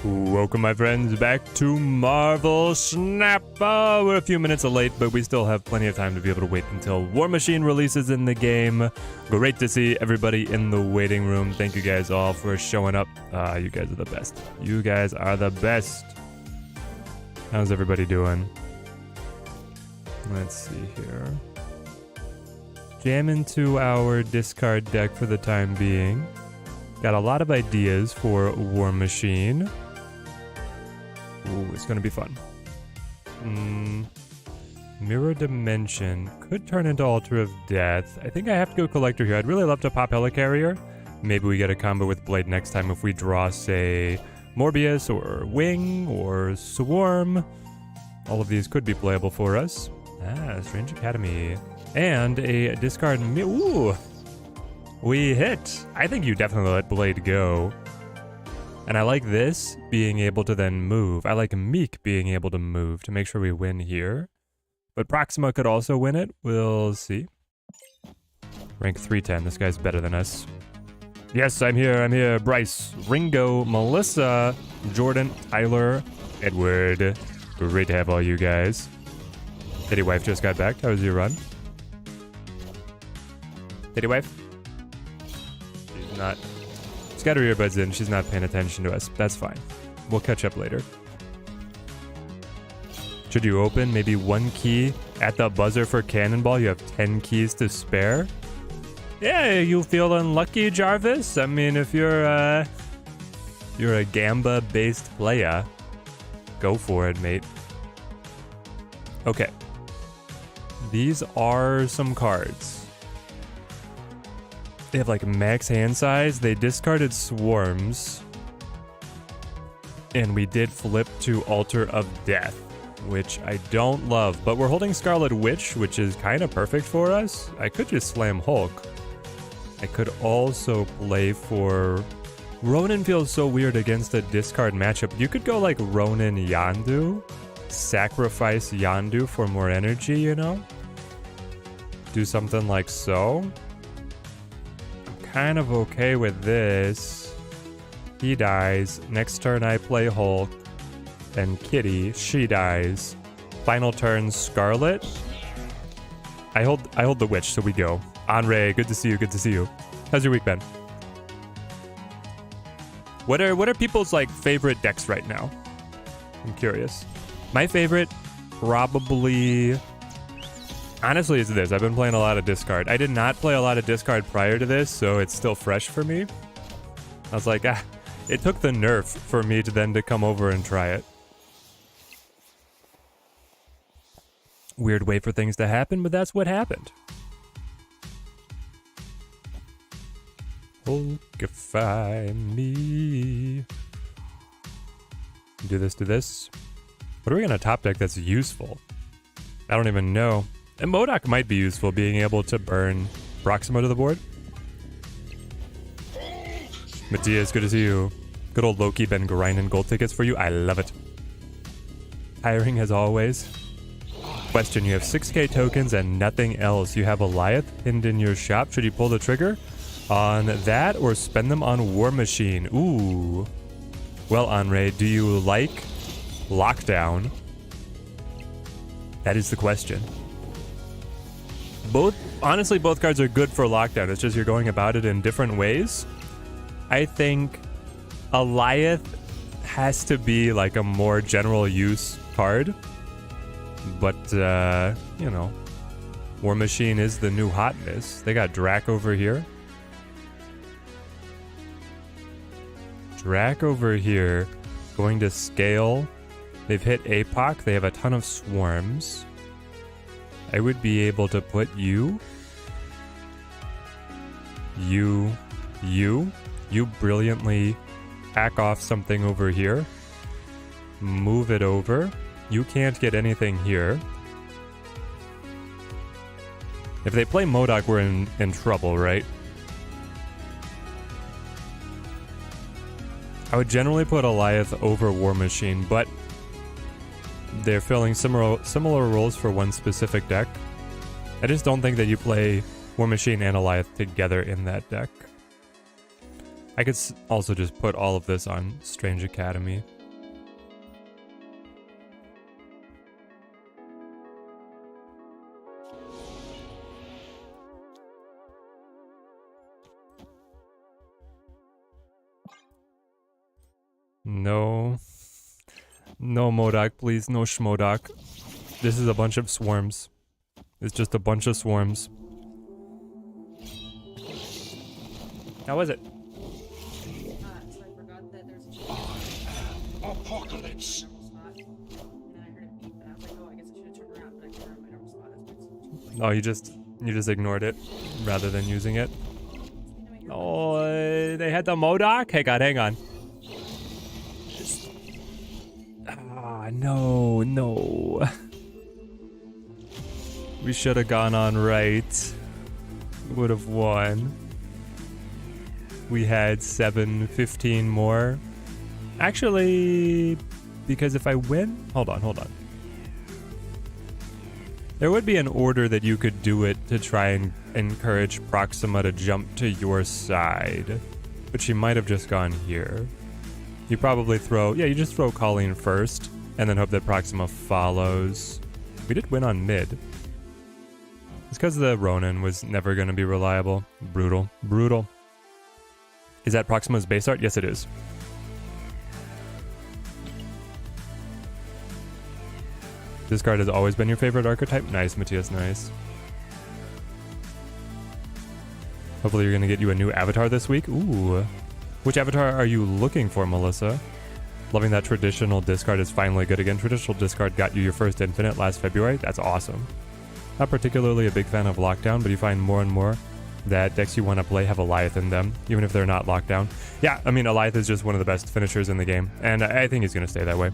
Welcome, my friends, back to Marvel Snap. We're a few minutes late, but we still have plenty of time to be able to wait until War Machine releases in the game. Great to see everybody in the waiting room. Thank you guys all for showing up. You guys are the best. You guys are the best. How's everybody doing? Let's see here. Jam into our discard deck for the time being. Got a lot of ideas for War Machine. Ooh, it's gonna be fun. Mirror Dimension could turn into Altar of Death. I think I have to go Collector here. I'd really love to pop Helicarrier. Maybe we get a combo with Blade next time if we draw, say, Morbius or Wing or Swarm. All of these could be playable for us. Strange Academy. And a discard. Ooh! We hit! I think you definitely let Blade go. And I like this being able to then move. I like Meek being able to move to make sure we win here. But Proxima could also win it. We'll see. Rank 310. This guy's better than us. Yes, I'm here. Bryce, Ringo, Melissa, Jordan, Tyler, Edward. Great to have all you guys. Titty Wife just got back. How was your run? Titty Wife? She's not... She's got her earbuds in. She's not paying attention to us. That's fine. We'll catch up later. Should you open maybe one key at the buzzer for Cannonball? You have 10 keys to spare. Yeah, you feeling lucky, Jarvis? I mean, if you're a Gamba-based player, go for it, mate. Okay. These are some cards. They have like max hand size. They discarded Swarms. And we did flip to Altar of Death, which I don't love. But we're holding Scarlet Witch, which is kind of perfect for us. I could just slam Hulk. I could also play for... Ronin feels so weird against a discard matchup. You could go like Ronin Yondu. Sacrifice Yondu for more energy, you know? Do something like so. Kind of okay with this. He dies. Next turn I play Hulk. Then Kitty. She dies. Final turn Scarlet. I hold the Witch, so we go. Andre, good to see you. Good to see you. How's your week been? What are people's like favorite decks right now? I'm curious. My favorite probably... Honestly, it's this. I've been playing a lot of discard. I did not play a lot of discard prior to this, so it's still fresh for me. I was like, it took the nerf for me to come over and try it. Weird way for things to happen, but that's what happened. Hulkify me. Do this. What are we gonna top deck that's useful? I don't even know. And MODOK might be useful, being able to burn Proxima to the board. Matthias, good to see you. Good old Loki been grinding gold tickets for you. I love it. Tiring as always. Question, you have 6k tokens and nothing else. You have Alioth pinned in your shop. Should you pull the trigger on that or spend them on War Machine? Ooh. Well, Andre, do you like Lockdown? That is the question. Honestly, both cards are good for Lockdown. It's just you're going about it in different ways. I think Alioth has to be like a more general use card. But, you know, War Machine is the new hotness. They got Drac over here. Drac over here. Going to scale. They've hit APOC. They have a ton of Swarms. I would be able to put you brilliantly hack off something over here. Move it over. You can't get anything here. If they play MODOK, we're in trouble, right? I would generally put Alioth over War Machine, but they're filling similar roles for one specific deck. I just don't think that you play War Machine and Alioth together in that deck. I could also just put all of this on Strange Academy. No. No Modok, please. No Schmodok. This is a bunch of swarms. It's just a bunch of swarms. How was it? So I forgot that there's a Apocalypse. normal spot. And then I heard it beep, and I was like, oh, I guess I should have turned around, but I turned around my normal spot. That's why it's Oh, you just ignored it rather than using it. Oh, they had the Modok? Hey, God, hang on. Ah, no, no. We should have gone on right. Would have won. We had 7-15 more. Actually, because if I win... Hold on. There would be an order that you could do it to try and encourage Proxima to jump to your side. But she might have just gone here. You probably throw... Yeah, you just throw Colleen first, and then hope that Proxima follows. We did win on mid. It's because the Ronin was never going to be reliable. Brutal. Brutal. Is that Proxima's base art? Yes, it is. This card has always been your favorite archetype? Nice, Matthias, nice. Hopefully you're going to get you a new avatar this week. Ooh. Which avatar are you looking for, Melissa? Loving that traditional discard is finally good again. Traditional discard got you your first infinite last February. That's awesome. Not particularly a big fan of Lockdown, but you find more and more that decks you want to play have Alioth in them, even if they're not locked down. Yeah, I mean, Alioth is just one of the best finishers in the game, and I think he's going to stay that way.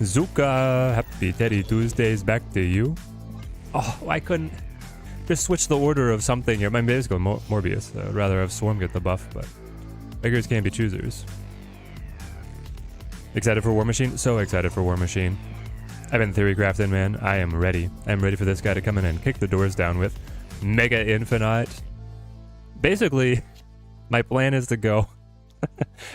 Zuka, happy Teddy Tuesdays back to you. Oh, I couldn't just switch the order of something here. My base go Morbius. Rather have Swarm get the buff, but beggars can't be choosers. Excited for War Machine? So excited for War Machine. I've been theorycrafting, man. I am ready. I'm ready for this guy to come in and kick the doors down with Mega Infinite. Basically, my plan is to go,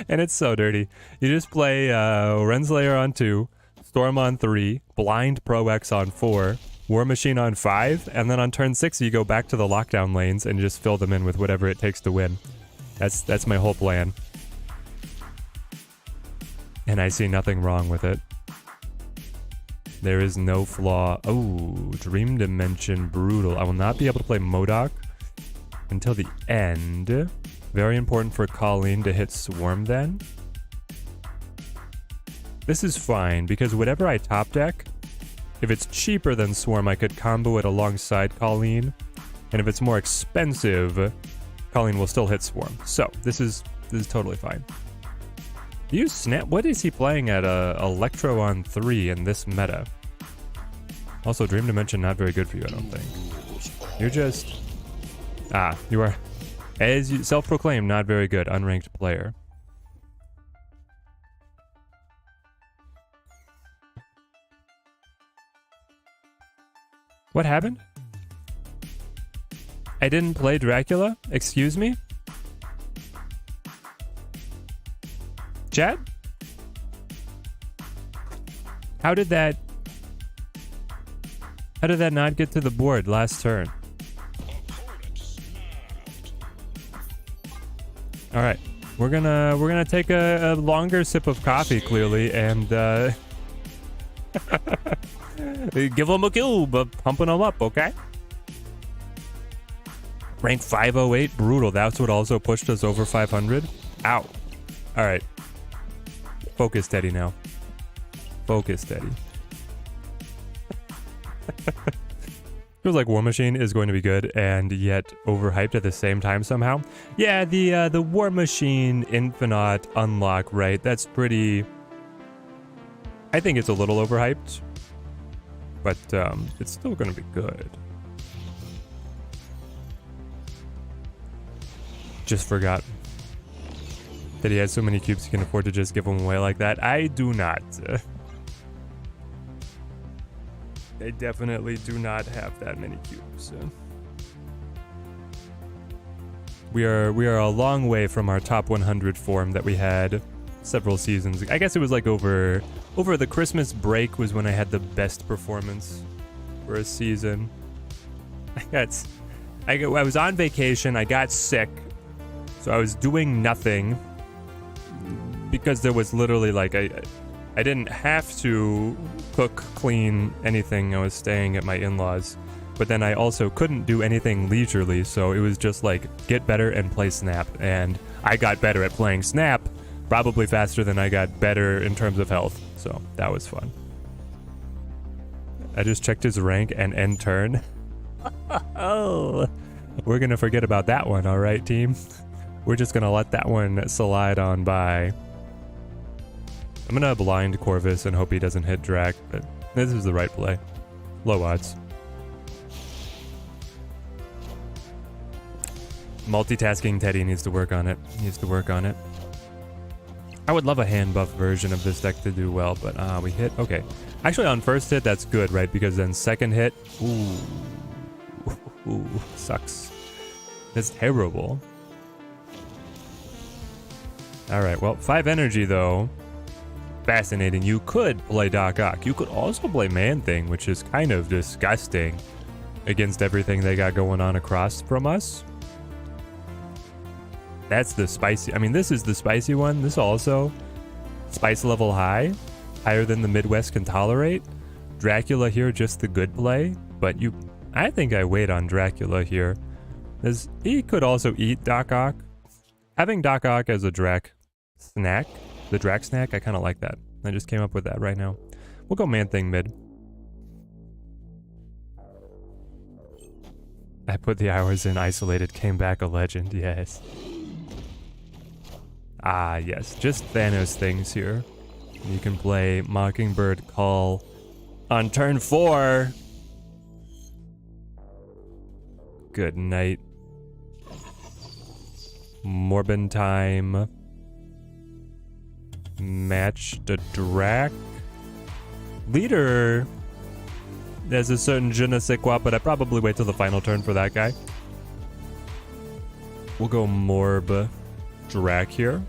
and it's so dirty. You just play Renslayer on 2, Storm on 3, Blind Pro X on 4, War Machine on 5, and then on turn 6 you go back to the lockdown lanes and just fill them in with whatever it takes to win. That's my whole plan. And I see nothing wrong with it. There is no flaw. Oh, Dream Dimension, brutal. I will not be able to play Modok until the end. Very important for Colleen to hit Swarm then. This is fine, because whatever I top deck, if it's cheaper than Swarm, I could combo it alongside Colleen. And if it's more expensive, Colleen will still hit Swarm. So, this is totally fine. You snap. What is he playing at Electro on 3 in this meta? Also, Dream Dimension not very good for you, I don't think. You're just... you are, as you self-proclaimed, not very good, unranked player. What happened? I didn't play Dracula? Excuse me? Chat? How did that not get to the board last turn? All right, we're gonna take a longer sip of coffee, clearly, and give them a kill, but pumping them up, okay? Rank 508, brutal. That's what also pushed us over 500. Ow. All right. Focus steady now. Focus steady. Feels like War Machine is going to be good and yet overhyped at the same time somehow. Yeah, the War Machine Infinite unlock, right? That's pretty... I think it's a little overhyped, but it's still going to be good. Just forgot that he has so many cubes he can afford to just give them away like that. I do not. I definitely do not have that many cubes. We are a long way from our top 100 form that we had several seasons. I guess it was like over the Christmas break was when I had the best performance for a season. I was on vacation. I got sick. So I was doing nothing because there was literally like I didn't have to cook, clean, anything. I was staying at my in-laws. But then I also couldn't do anything leisurely, so it was just like get better and play Snap. And I got better at playing Snap, probably faster than I got better in terms of health. So that was fun. I just checked his rank and end turn. Oh, we're gonna forget about that one, all right, team? We're just gonna let that one slide on by. I'm gonna blind Corvus and hope he doesn't hit Drac, but this is the right play. Low odds. Multitasking Teddy needs to work on it. I would love a hand buff version of this deck to do well, but we hit. Okay. Actually, on first hit, that's good, right? Because then second hit, ooh, sucks. That's terrible. All right, well, 5 energy, though. Fascinating. You could play Doc Ock. You could also play Man-Thing, which is kind of disgusting against everything they got going on across from us. That's the spicy. I mean, this is the spicy one. This also spice level high, higher than the Midwest can tolerate. Dracula here, just the good play. But I think I wait on Dracula here, as he could also eat Doc Ock. Having Doc Ock as a Drac snack, the Drac snack, I kind of like that. I just came up with that right now. We'll go Man-Thing mid. I put the hours in, isolated, came back a legend. Yes. Ah, yes, just Thanos things here. You can play Mockingbird Call on turn 4. Good night. Morbin time. Match the Drac. Leader. There's a certain je ne sais quoi, but I probably wait till the final turn for that guy. We'll go Morb Drac here.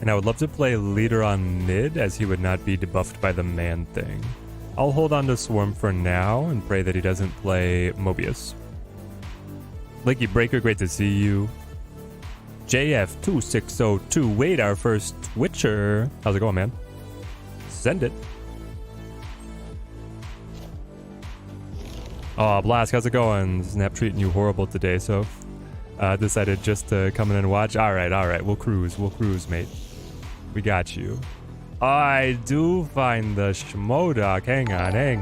And I would love to play Leader on mid, as he would not be debuffed by the Man-Thing. I'll hold on to Swarm for now and pray that he doesn't play Mobius. Lakey Breaker, great to see you. JF2602, wait, our first Twitcher. How's it going, man? Send it. Oh, Blast, how's it going? Snap treating you horrible today, so decided just to come in and watch. All right, we'll cruise, mate. We got you. I do find the Schmodoc. Hang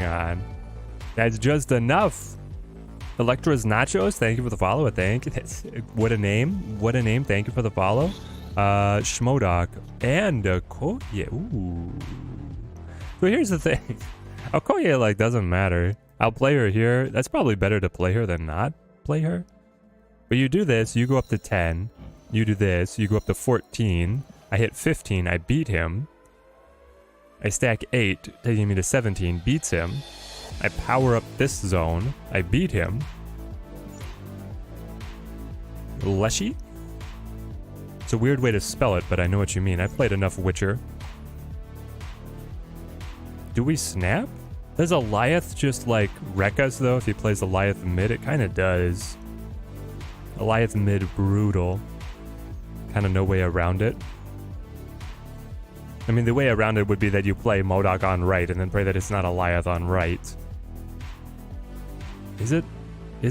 on. That's just enough. Electra's Nachos, thank you for the follow. Thank you. What a name. Thank you for the follow. Schmodoc and Okoye. Ooh. But here's the thing. Okoye, like, doesn't matter. I'll play her here. That's probably better to play her than not play her. But you do this, you go up to 10. You do this, you go up to 14. I hit 15, I beat him. I stack 8, taking me to 17, beats him. I power up this zone, I beat him. Leshy? It's a weird way to spell it, but I know what you mean. I played enough Witcher. Do we snap? Does Alioth just like wreck us though if he plays Alioth mid? It kind of does. Alioth mid brutal. Kind of no way around it. I mean, the way around it would be that you play MODOK on right and then pray that it's not Alioth on right. Is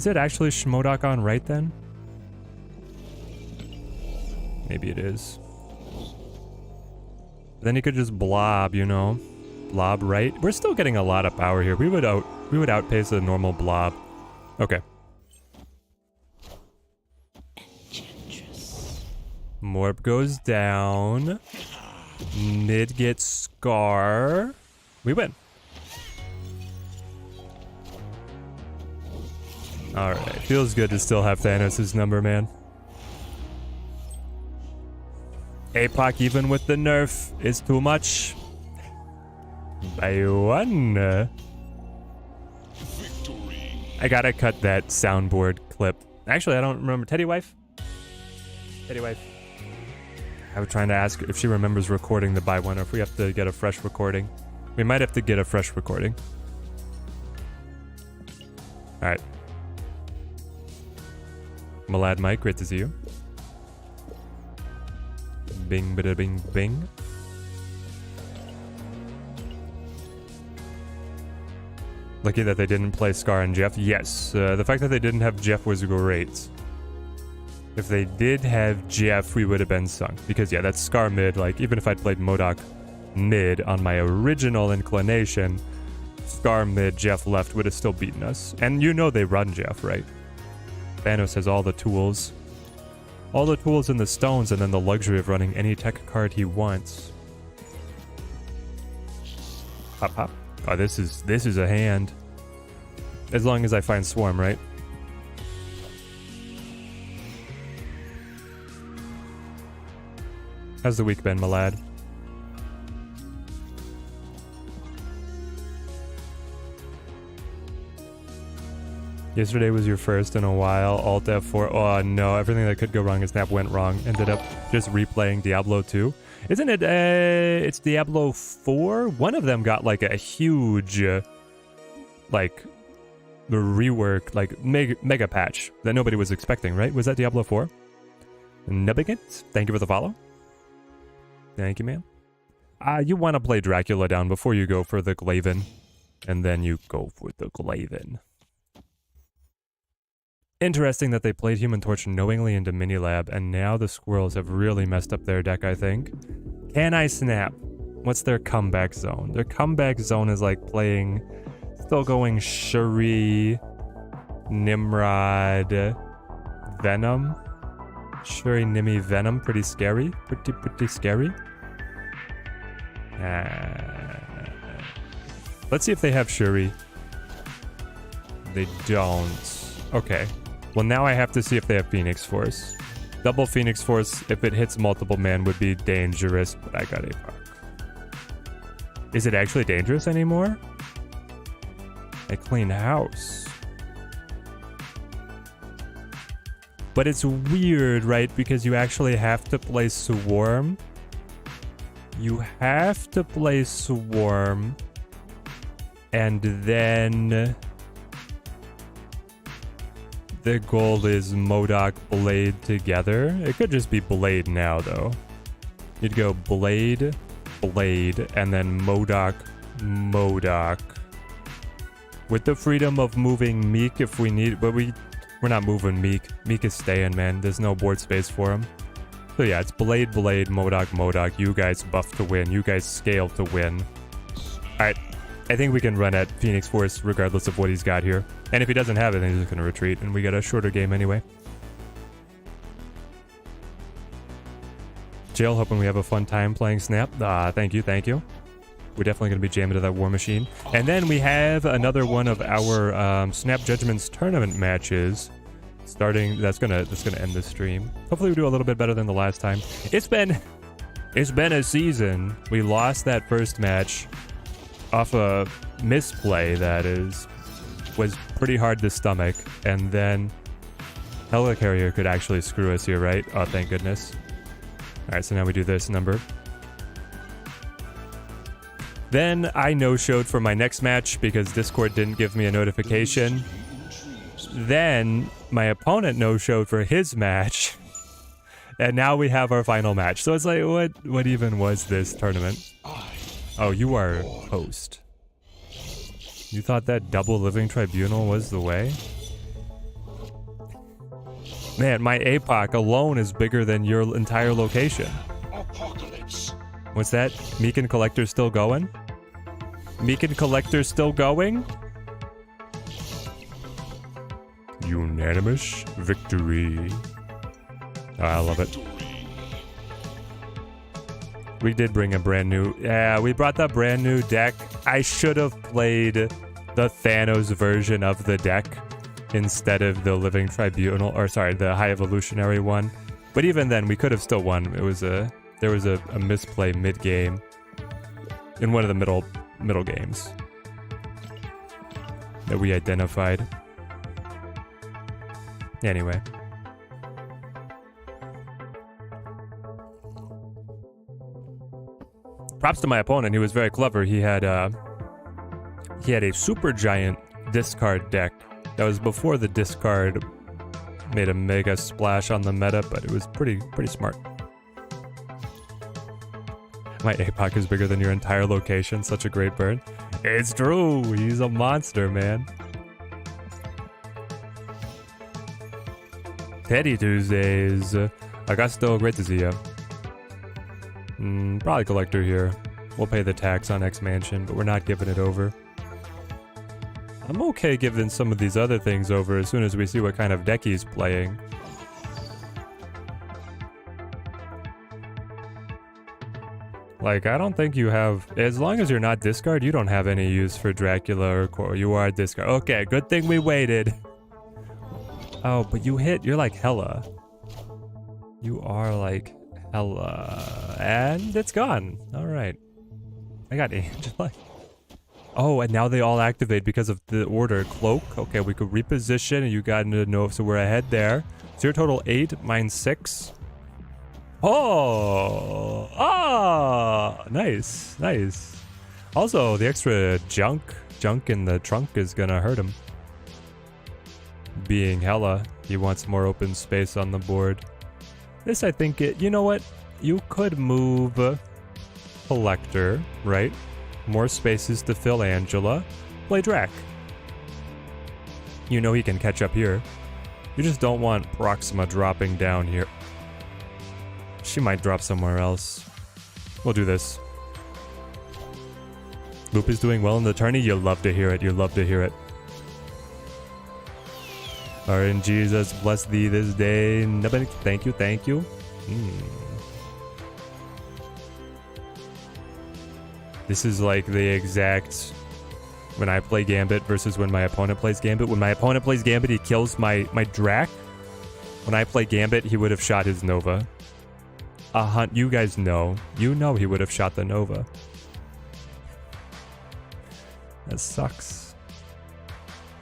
it actually Schmodoc on right then? Maybe it is. Then you could just blob, you know? Blob right. We're still getting a lot of power here. We would outpace a normal blob. Okay. Morb goes down. Mid gets Scar. We win. Alright, feels good to still have Thanos' number, man. APOC even with the nerf is too much. By 1. I gotta cut that soundboard clip. Actually, I don't remember. Teddy wife? Teddy wife. I was trying to ask if she remembers recording the by 1 or if we have to get a fresh recording. We might have to get a fresh recording. Alright. Malad Mike, great to see you. Bing, bada, bing, bing. Lucky that they didn't play Scar and Jeff. Yes, the fact that they didn't have Jeff was great. If they did have Jeff, we would have been sunk. Because, yeah, that's Scar mid. Like, even if I'd played MODOK mid on my original inclination, Scar mid, Jeff left would have still beaten us. And you know they run Jeff, right? Thanos has all the tools. All the tools and the stones, and then the luxury of running any tech card he wants. Hop, hop. Oh, this is a hand. As long as I find Swarm, right? How's the week been, my lad? Yesterday was your first in a while. Alt F4. Oh no, everything that could go wrong in Snap went wrong. Ended up just replaying Diablo 2. Isn't it, it's Diablo 4? One of them got like a huge, like, rework, like, mega patch that nobody was expecting, right? Was that Diablo 4? Nubigant, thank you for the follow. Thank you, man. You want to play Dracula down before you go for the Glaven. And then you go for the Glaven. Interesting that they played Human Torch knowingly into Minilab, and now the Squirrels have really messed up their deck, I think. Can I snap? What's their comeback zone? Their comeback zone is like playing, still going Shuri, Nimrod, Venom. Shuri, Nimi, Venom, pretty scary. Pretty scary. Let's see if they have Shuri. They don't. Okay. Well, now I have to see if they have Phoenix Force. Double Phoenix Force, if it hits multiple man, would be dangerous, but I got a fuck. Is it actually dangerous anymore? I clean house. But it's weird, right? Because you actually have to play Swarm. You have to play Swarm. And then the goal is MODOK Blade together. It could just be Blade now, though. You'd go Blade, Blade, and then MODOK, MODOK. With the freedom of moving Meek if we need, but we're not moving Meek. Meek is staying, man. There's no board space for him. So yeah, it's Blade, Blade, MODOK, MODOK. You guys buff to win. You guys scale to win. Alright. I think we can run at Phoenix Force regardless of what he's got here. And if he doesn't have it, then he's just going to retreat, and we get a shorter game anyway. Jill, hoping we have a fun time playing Snap. Thank you, thank you. We're definitely going to be jamming to that War Machine. And then we have another one of our Snap Judgments tournament matches starting. That's gonna end the stream. Hopefully we do a little bit better than the last time. It's been a season. We lost that first match off a misplay that was pretty hard to stomach, and then Helicarrier could actually screw us here, right? Oh, thank goodness. Alright, so now we do this number. Then I no-showed for my next match because Discord didn't give me a notification. Then my opponent no-showed for his match. And now we have our final match. So it's like, what even was this tournament? Oh, you are host. You thought that double living tribunal was the way? Man, my APOC alone is bigger than your entire location. Apocalypse. What's that? Meek and Collector still going? Meek and Collector still going? Unanimous victory. Oh, I love it. We did bring a brand new... Yeah, we brought the brand new deck. I should have played the Thanos version of the deck instead of the Living Tribunal, or sorry, the High Evolutionary one. But even then, we could have still won. There was a misplay mid-game in one of the middle games that we identified. Anyway. Props to my opponent. He was very clever. He had a super giant discard deck that was before the discard Made a mega splash on the meta, but it was pretty smart. My APOC is bigger than your entire location. Such a great bird. It's true. He's a monster, man. Teddy Tuesdays. Augusto, great to see you. Probably collector here. We'll pay the tax on X Mansion, but we're not giving it over. I'm okay giving some of these other things over as soon as we see what kind of deck he's playing. Like, I don't think you have... As long as you're not discard, you don't have any use for Dracula or Core. You are discard. Okay, good thing we waited. Oh, but you hit... You're like hella. You are like hella. And it's gone. Alright. I got Angela. Oh, and now they all activate because of the order. Cloak. Okay, we could reposition, and you got into Nova, so we're ahead there. So your total 8, mine 6. Oh! Ah! Nice. Nice. Also, the extra junk in the trunk is gonna hurt him. Being hella, he wants more open space on the board. This, I think, you know what? You could move Collector, right? More spaces to fill Angela. Play Drac. You know he can catch up here. You just don't want Proxima dropping down here. She might drop somewhere else. We'll do this. Loop is doing well in the tourney. You love to hear it. You love to hear it. RNG, Jesus, bless thee this day. Thank you, thank you. This is like the exact... When I play Gambit versus when my opponent plays Gambit. When my opponent plays Gambit, he kills my Drac. When I play Gambit, he would have shot his Nova. You guys know. You know he would have shot the Nova. That sucks.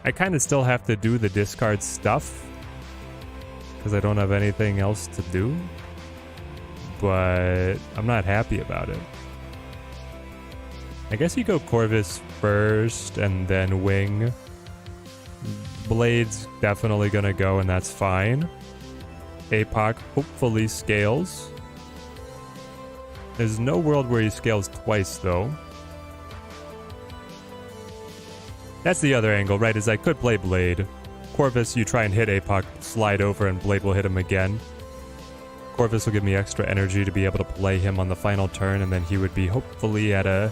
I kind of still have to do the discard stuff. Because I don't have anything else to do. But I'm not happy about it. I guess you go Corvus first and then Wing. Blade's definitely gonna go and that's fine. APOC hopefully scales. There's no world where he scales twice, though. That's the other angle, right? Is I could play Blade. Corvus, you try and hit APOC, slide over, and Blade will hit him again. Corvus will give me extra energy to be able to play him on the final turn, and then he would be hopefully at a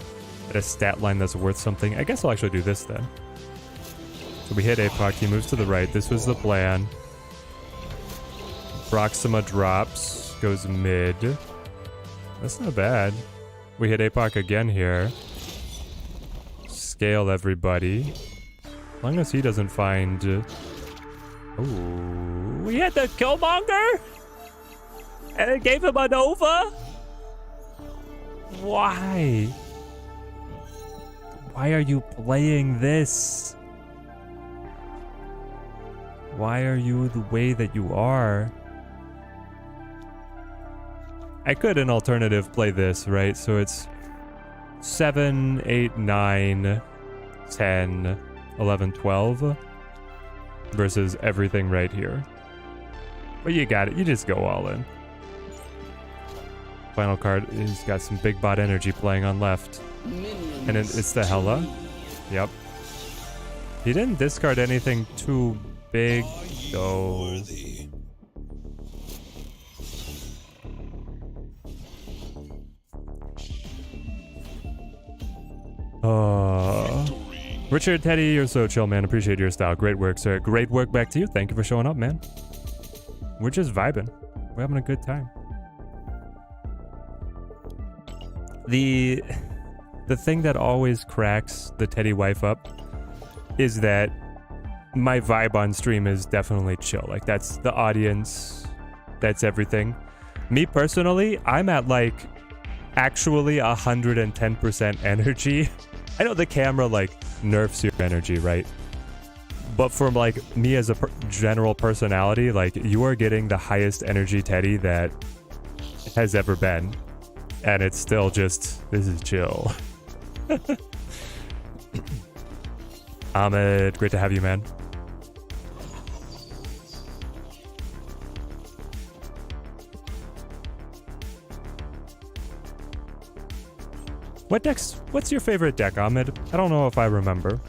stat line that's worth something. I guess I'll actually do this then. So we hit APOC, he moves to the right. This was the plan. Proxima drops, goes mid. That's not bad. We hit APOC again here. Scale everybody. As long as he doesn't find... Ooh, we hit the Killmonger? And it gave him a Nova? Why? Why are you playing this? Why are you the way that you are? I could, in alternative, play this, right? So it's 7, 8, 9, 10, 11, 12 versus everything right here. But you got it. You just go all in. Final card, he's got some big bot energy playing on left. And it's the Hela. Yep. He didn't discard anything too big, though. Richard, Teddy, you're so chill, man. Appreciate your style. Great work, sir. Great work back to you. Thank you for showing up, man. We're just vibing. We're having a good time. The thing that always cracks the Teddy wife up is that my vibe on stream is definitely chill. Like, that's the audience. That's everything. Me personally, I'm at like actually 110% energy. I know the camera like nerfs your energy, right? But for like me as a general personality, like you are getting the highest energy Teddy that has ever been. And it's still just, this is chill. Ahmed, great to have you, man. What's your favorite deck, Ahmed? I don't know if I remember.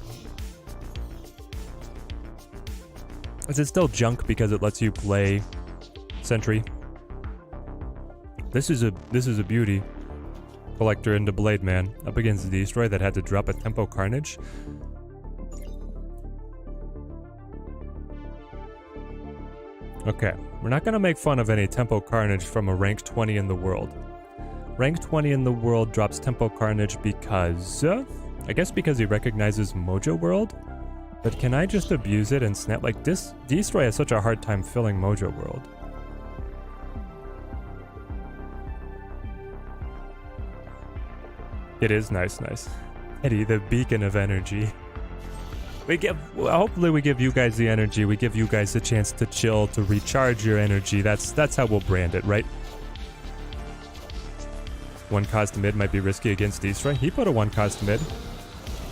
Is it still junk because it lets you play Sentry? This is a beauty. Collector into Blade Man up against Destroy that had to drop a Tempo Carnage. Okay, we're not gonna make fun of any Tempo Carnage from a rank 20 in the world. Rank 20 in the world drops Tempo Carnage because, I guess because he recognizes Mojo World? But can I just abuse it and snap? Like, Destroy has such a hard time filling Mojo World. It is nice. Eddie, the beacon of energy. Hopefully we give you guys the energy, we give you guys a chance to chill, to recharge your energy. That's how we'll brand it, right? One cost mid might be risky against Destroy. He put a one cost mid.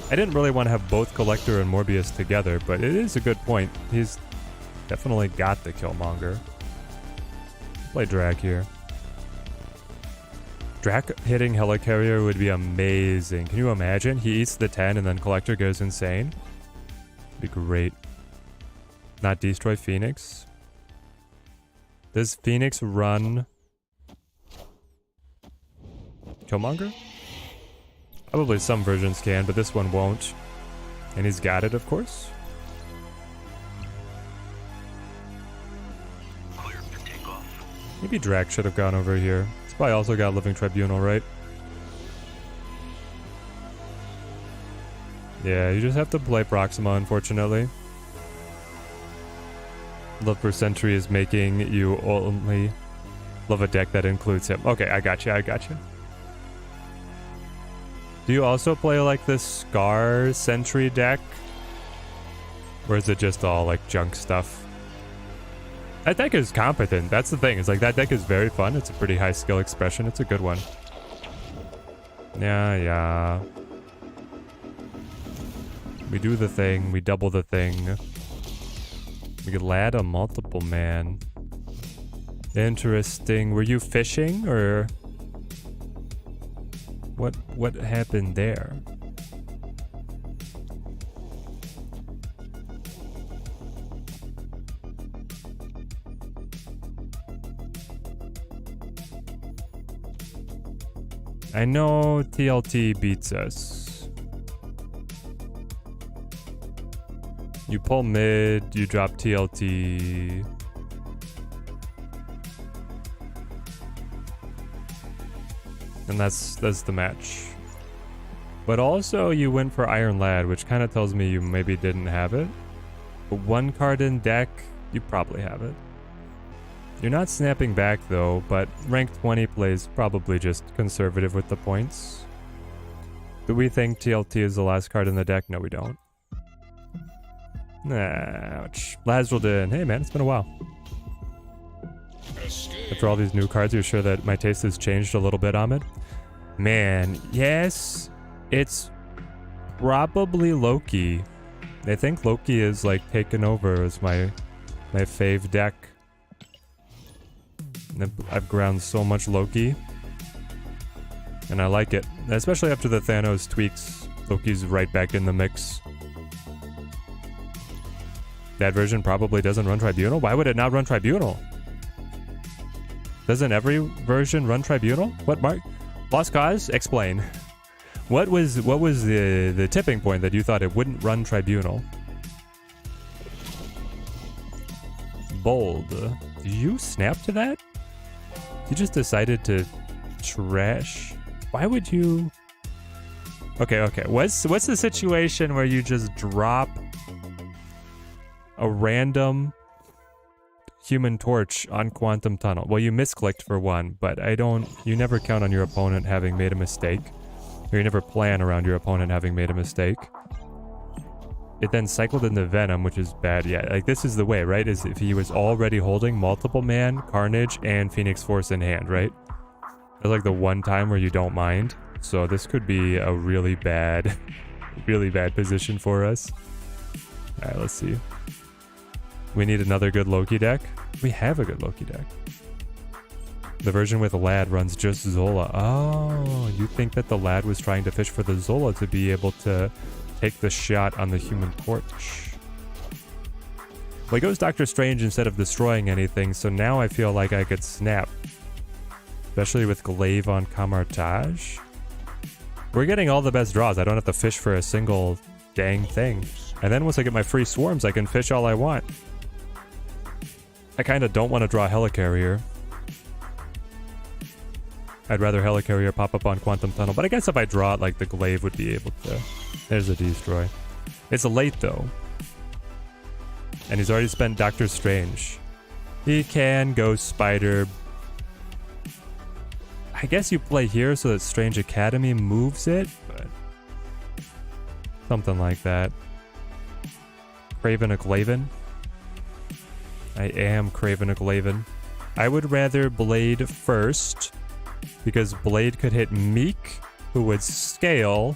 I didn't really want to have both Collector and Morbius together, but it is a good point. He's definitely got the Killmonger. Play Drag here. Drag hitting Helicarrier would be amazing. Can you imagine? He eats the 10 and then Collector goes insane. Be great. Not Destroy Phoenix. Does Phoenix run Killmonger? Probably some versions can, but this one won't. And he's got it, of course. Clear for takeoff. Maybe Drac should have gone over here. It's probably also got Living Tribunal, right? Yeah, you just have to play Proxima, unfortunately. Love for Sentry is making you only love a deck that includes him. Okay, I got you. Do you also play like this Scar Sentry deck? Or is it just all like junk stuff? That deck is competent. That's the thing. It's like that deck is very fun. It's a pretty high skill expression. It's a good one. Yeah. We do the thing. We double the thing. We could add a multiple man. Interesting. Were you fishing or what happened there? I know TLT beats us. You pull mid, you drop TLT. And that's the match. But also you went for Iron Lad, which kind of tells me you maybe didn't have it. But one card in deck, you probably have it. You're not snapping back though, but rank 20 plays probably just conservative with the points. Do we think TLT is the last card in the deck? No, we don't. Ouch. Lazarildin. Hey man, it's been a while. After all these new cards, you're sure that my taste has changed a little bit, Ahmed? Man, yes. It's probably Loki. I think Loki is like taken over as my fave deck. I've ground so much Loki. And I like it. Especially after the Thanos tweaks. Loki's right back in the mix. That version probably doesn't run Tribunal? Why would it not run Tribunal? Doesn't every version run Tribunal? What, Mark? Lost Cause? Explain. What was the tipping point that you thought it wouldn't run Tribunal? Bold. Did you snap to that? You just decided to trash? Why would you? Okay. What's the situation where you just drop a random Human Torch on Quantum Tunnel? Well, you misclicked for one, but you never count on your opponent having made a mistake. Or you never plan around your opponent having made a mistake. It then cycled into Venom, which is bad. Yeah, like this is the way, right? Is if he was already holding multiple man, Carnage, and Phoenix Force in hand, right? That's like the one time where you don't mind. So this could be a really bad position for us. Alright, let's see. We need another good Loki deck. We have a good Loki deck. The version with Lad runs just Zola. Oh, you think that the Lad was trying to fish for the Zola to be able to take the shot on the Human Torch. Well, he goes Doctor Strange instead of destroying anything, so now I feel like I could snap. Especially with Glaive on Camartage. We're getting all the best draws. I don't have to fish for a single dang thing. And then once I get my free swarms, I can fish all I want. I kind of don't want to draw Helicarrier. I'd rather Helicarrier pop up on Quantum Tunnel, but I guess if I draw it, like, the Glaive would be able to. There's a Destroy. It's late, though. And he's already spent Doctor Strange. He can go Spider. I guess you play here so that Strange Academy moves it, but something like that. Craven a Glaven. I am Craven a Glaven. I would rather Blade first, because Blade could hit Meek, who would scale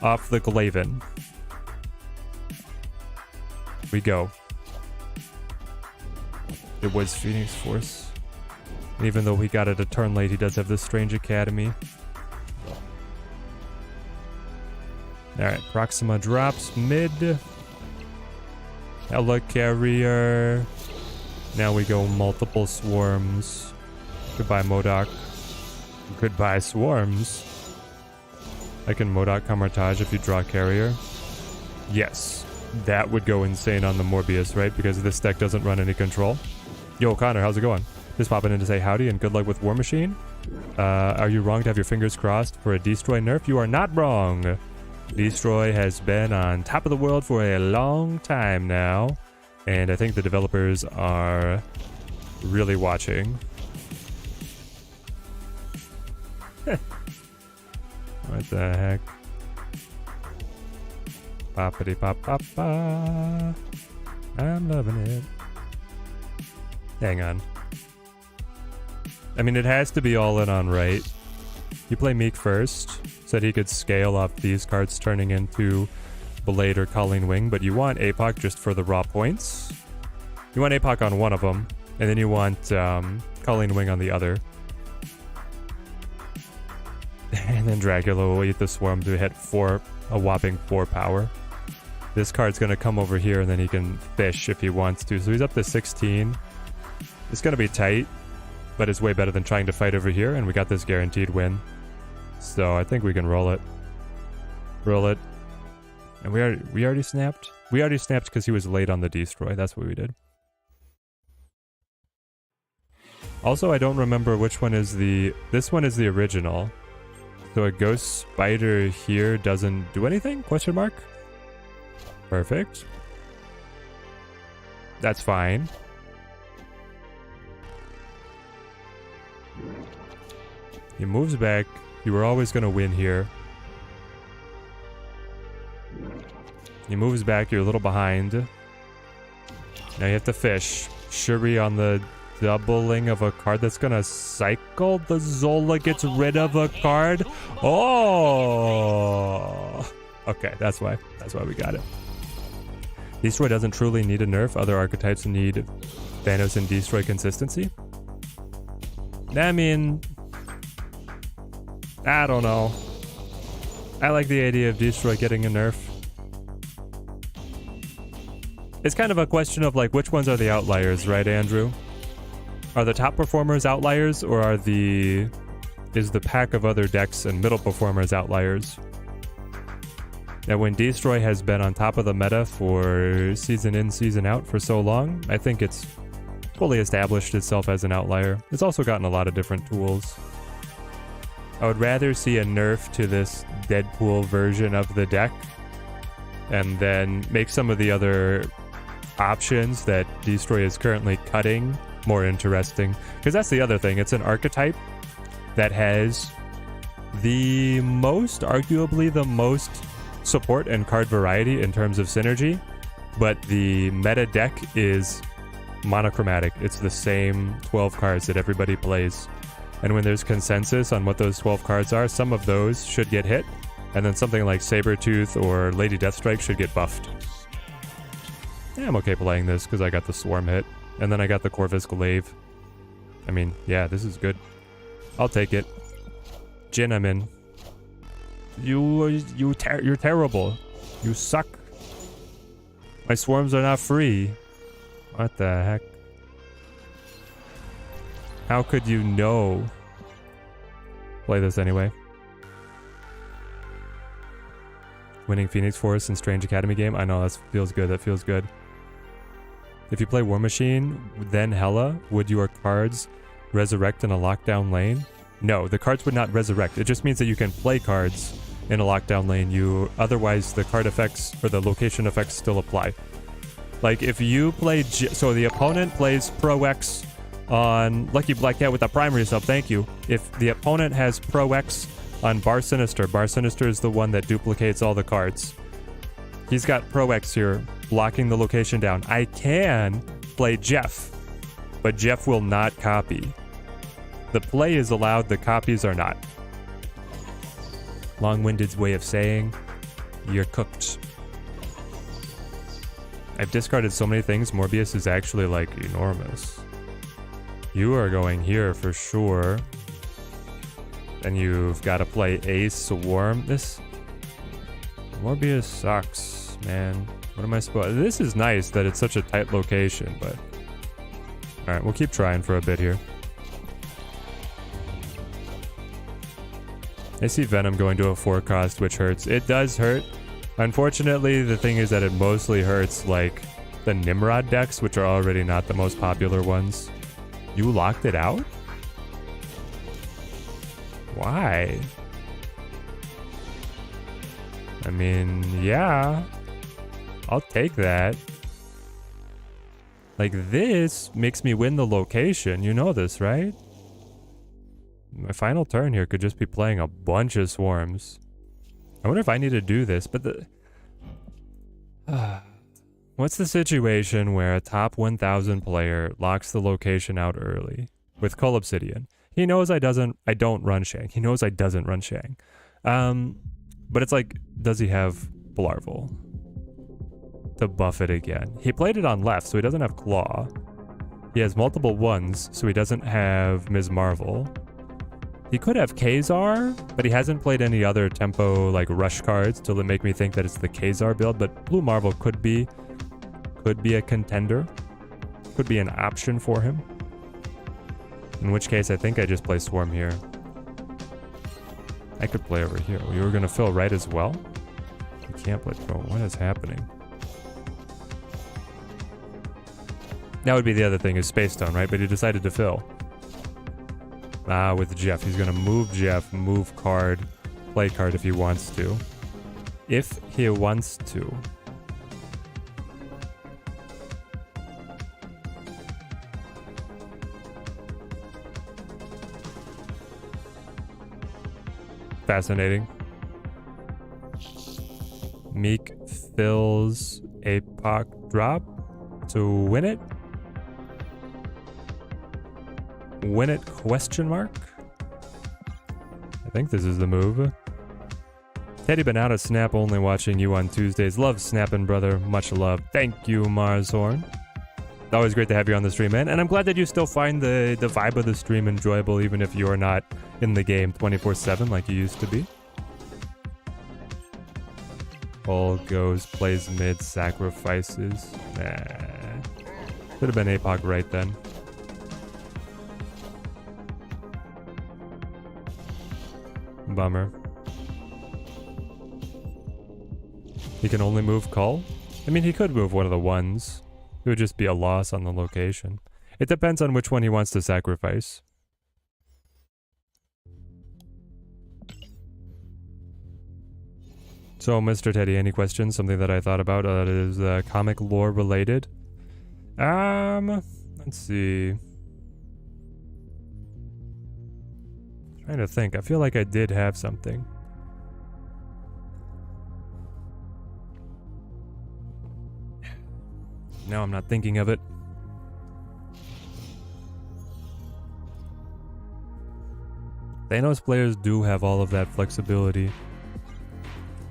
off the Glaven. We go. It was Phoenix Force. And even though he got it a turn late, he does have the Strange Academy. Alright, Proxima drops mid. Helicarrier. Now we go multiple swarms. Goodbye, MODOK. Goodbye, swarms. I can MODOK Camartage if you draw Carrier. Yes, that would go insane on the Morbius, right? Because this deck doesn't run any control. Yo, Connor, how's it going? Just popping in to say howdy and good luck with War Machine. Are you wrong to have your fingers crossed for a Destroy nerf? You are not wrong. Destroy has been on top of the world for a long time now. And I think the developers are really watching. What the heck? Poppity pop pop pa. I'm loving it. Hang on. I mean, it has to be all in on right. You play Meek first, said he could scale off these cards turning into Blade or Colleen Wing, but you want APOC just for the raw points. You want APOC on one of them, and then you want Colleen Wing on the other. And then Dracula will eat the swarm to hit a whopping 4 power. This card's going to come over here, and then he can fish if he wants to. So he's up to 16. It's going to be tight, but it's way better than trying to fight over here, and we got this guaranteed win. So I think we can roll it. Roll it. And we already snapped? We already snapped because he was late on the Destroy. That's what we did. Also, I don't remember which one is the... This one is the original. So a Ghost Spider here doesn't do anything? Question mark? Perfect. That's fine. He moves back. You were always going to win here. He moves back. You're a little behind. Now you have to fish. Shuri on the doubling of a card that's going to cycle. The Zola gets rid of a card. Oh! Okay, that's why. That's why we got it. Destroy doesn't truly need a nerf. Other archetypes need Thanos and Destroy consistency. I mean... I don't know. I like the idea of Destroy getting a nerf. It's kind of a question of like which ones are the outliers, right, Andrew? Are the top performers outliers, or is the pack of other decks and middle performers outliers? Now, when Destroy has been on top of the meta for season in, season out for so long, I think it's fully established itself as an outlier. It's also gotten a lot of different tools. I would rather see a nerf to this Deadpool version of the deck and then make some of the other options that Destroy is currently cutting more interesting. Because that's the other thing. It's an archetype that has arguably the most support and card variety in terms of synergy, but the meta deck is monochromatic. It's the same 12 cards that everybody plays. And when there's consensus on what those 12 cards are, some of those should get hit, and then something like Sabretooth or Lady Deathstrike should get buffed. Yeah, I'm okay playing this because I got the Swarm hit, and then I got the Corvus Glaive. I mean, yeah, this is good. I'll take it. Jin, I'm in. You're terrible. You suck. My swarms are not free. What the heck? How could you know? Play this anyway. Winning Phoenix Forest and Strange Academy game. I know, that feels good. That feels good. If you play War Machine, then Hela, would your cards resurrect in a lockdown lane? No, the cards would not resurrect. It just means that you can play cards in a lockdown lane. Otherwise, the card effects or the location effects still apply. Like if you play, so the opponent plays Pro X on Lucky Black Cat with a primary sub, thank you. If the opponent has Pro X on Bar Sinister is the one that duplicates all the cards. He's got Pro X here, blocking the location down. I can play Jeff, but Jeff will not copy. The play is allowed, the copies are not. Long-winded way of saying, you're cooked. I've discarded so many things, Morbius is actually like enormous. You are going here for sure. Then you've got to play Ace Swarm. This Morbius sucks, man. What am I supposed? This is nice that it's such a tight location, but all right, we'll keep trying for a bit here. I see Venom going to a 4-cost, which hurts. It does hurt. Unfortunately, the thing is that it mostly hurts like the Nimrod decks, which are already not the most popular ones. You locked it out? Why? I mean, yeah. I'll take that. Like, this makes me win the location. You know this, right? My final turn here could just be playing a bunch of swarms. I wonder if I need to do this, but the... What's the situation where a top 1000 player locks the location out early? With Cull Obsidian. He knows I don't run Shang. He knows I doesn't run Shang. But it's like, does he have Blarvel to buff it again? He played it on left, so he doesn't have Claw. He has multiple ones, so he doesn't have Ms. Marvel. He could have Kazar, but he hasn't played any other tempo like rush cards to make me think that it's the Kazar build, but Blue Marvel could be a contender. Could be an option for him. In which case, I think I just play Swarm here. I could play over here. You were going to fill right as well? You can't play Pro. What is happening? That would be the other thing, is Space Stone, right? But he decided to fill. With Jeff. He's going to move Jeff, move card, play card if he wants to. If he wants to. Fascinating. Meek fills APOC drop to win it. Win it, question mark? I think this is the move. Teddy Banana Snap only watching you on Tuesdays. Love snapping, brother. Much love. Thank you, Mars Horn. Always great to have you on the stream, man. And I'm glad that you still find the vibe of the stream enjoyable, even if you're not in the game 24/7 like you used to be. All goes, plays mid, sacrifices. Nah. Could have been APOC right then. Bummer. He can only move Cull? I mean, he could move one of the ones. It would just be a loss on the location. It depends on which one he wants to sacrifice. So, Mr. Teddy, any questions? Something that I thought about that is comic lore related? Let's see. Trying to think. I feel like I did have something. No, I'm not thinking of it. Thanos players do have all of that flexibility.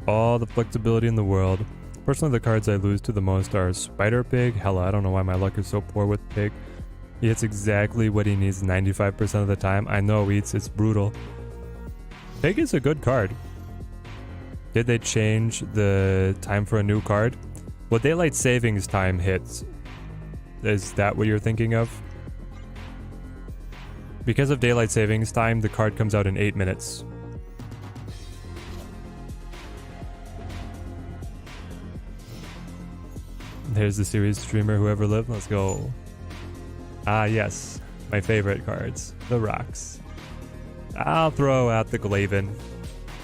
All the flexibility in the world. Personally, the cards I lose to the most are Spider Pig. Hella, I don't know why my luck is so poor with Pig. He hits exactly what he needs 95% of the time. I know, it's brutal. Pig is a good card. Did they change the time for a new card? Well, daylight savings time hits. Is that what you're thinking of? Because of daylight savings time, the card comes out in 8 minutes. There's the series streamer who ever lived. Let's go. Ah, yes. My favorite cards. The rocks. I'll throw out the Glaven.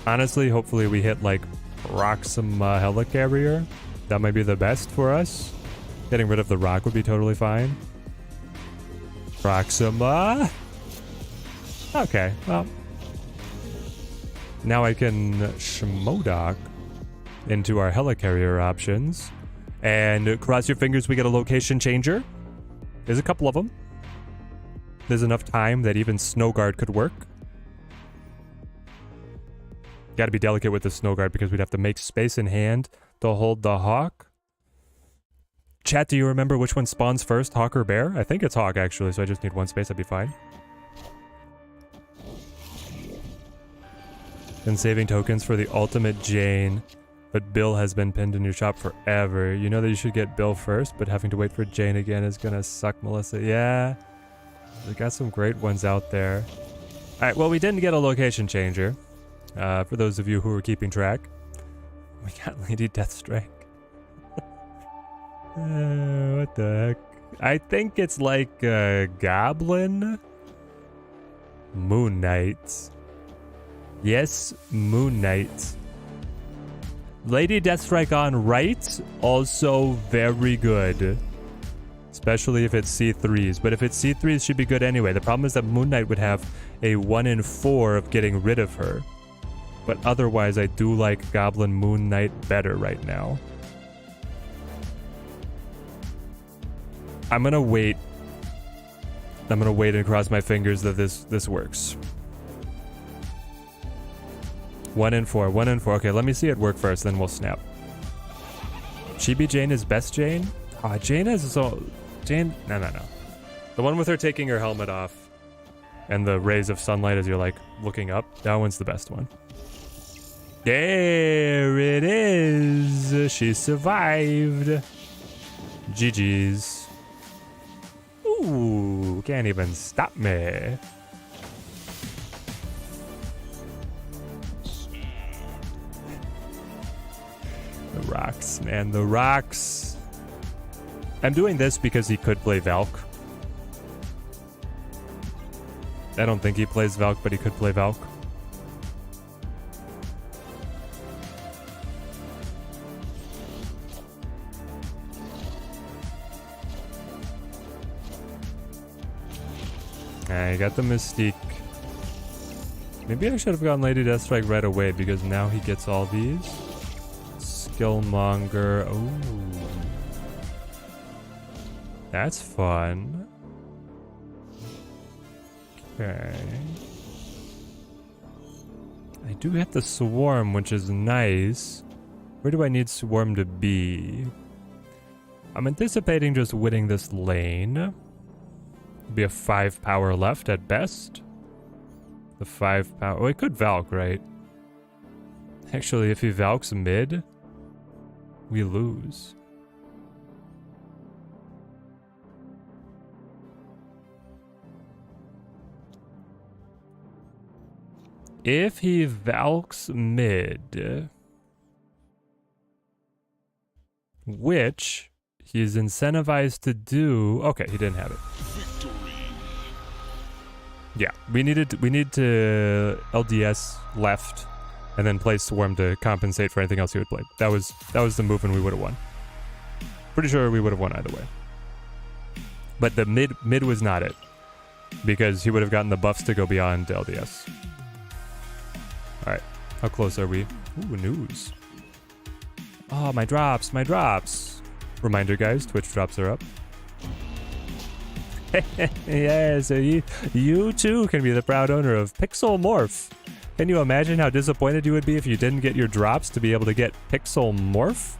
Honestly, hopefully we hit like Roxima Helicarrier. That might be the best for us. Getting rid of the rock would be totally fine. Proxima. Okay, well. Now I can Shmodoc into our Helicarrier options. And cross your fingers we get a location changer. There's a couple of them. There's enough time that even Snowguard could work. Gotta be delicate with the Snowguard because we'd have to make space in hand to hold the Hawk. Chat, do you remember which one spawns first, Hawk or Bear? I think it's Hawk, actually, so I just need one space, that'd be fine. And saving tokens for the ultimate Jane. But Bill has been pinned in your shop forever. You know that you should get Bill first, but having to wait for Jane again is gonna suck, Melissa. Yeah. We got some great ones out there. Alright, well, we didn't get a location changer. For those of you who are keeping track. We got Lady Deathstrike. What the heck? I think it's like Goblin. Moon Knight. Yes, Moon Knight. Lady Deathstrike on right, also very good. Especially if it's C3s. But if it's C3s, it should be good anyway. The problem is that Moon Knight would have a 1 in 4 of getting rid of her. But otherwise, I do like Goblin Moon Knight better right now. I'm gonna wait. I'm gonna wait and cross my fingers that this works. 1 in 4, 1 in 4. Okay, let me see it work first, then we'll snap. Chibi Jane is best Jane? Ah, Jane is so... Jane... No. The one with her taking her helmet off and the rays of sunlight as you're, like, looking up. That one's the best one. There it is! She survived! GG's. Ooh, can't even stop me. The rocks, man, the rocks. I'm doing this because he could play Valk. I don't think he plays Valk, but he could play Valk. I got the Mystique. Maybe I should have gotten Lady Deathstrike right away because now he gets all these. Skillmonger. Ooh. That's fun. Okay. I do have the Swarm, which is nice. Where do I need Swarm to be? I'm anticipating just winning this lane. Be a 5 power left at best. The 5 power. Oh, he could Valk, right? Actually, if he Valks mid, we lose. If he Valks mid, which he's incentivized to do. Okay, he didn't have it. Yeah, we need to LDS left and then play Swarm to compensate for anything else he would play. That was the move and we would have won. Pretty sure we would have won either way. But the mid was not it. Because he would have gotten the buffs to go beyond LDS. Alright, how close are we? Ooh, news. Oh, my drops, my drops. Reminder guys, Twitch drops are up. Yeah, so you too can be the proud owner of Pixel Morph. Can you imagine how disappointed you would be if you didn't get your drops to be able to get Pixel Morph?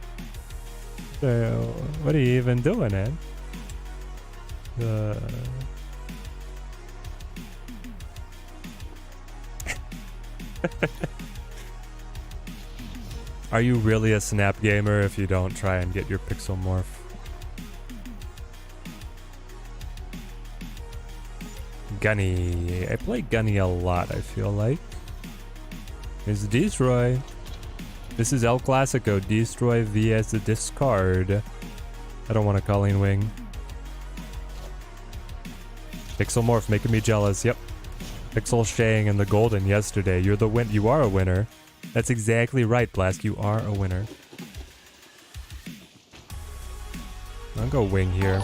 So, what are you even doing, man? Uh... Are you really a snap gamer if you don't try and get your pixel morph? Gunny. I play Gunny a lot, I feel like. It's Destroy. This is El Clasico. Destroy vs the discard. I don't want a Colleen Wing. Pixel morph making me jealous. Yep. Pixel Shang and the Golden yesterday. You are a winner. That's exactly right, Blask. You are a winner. I'll go Wing here.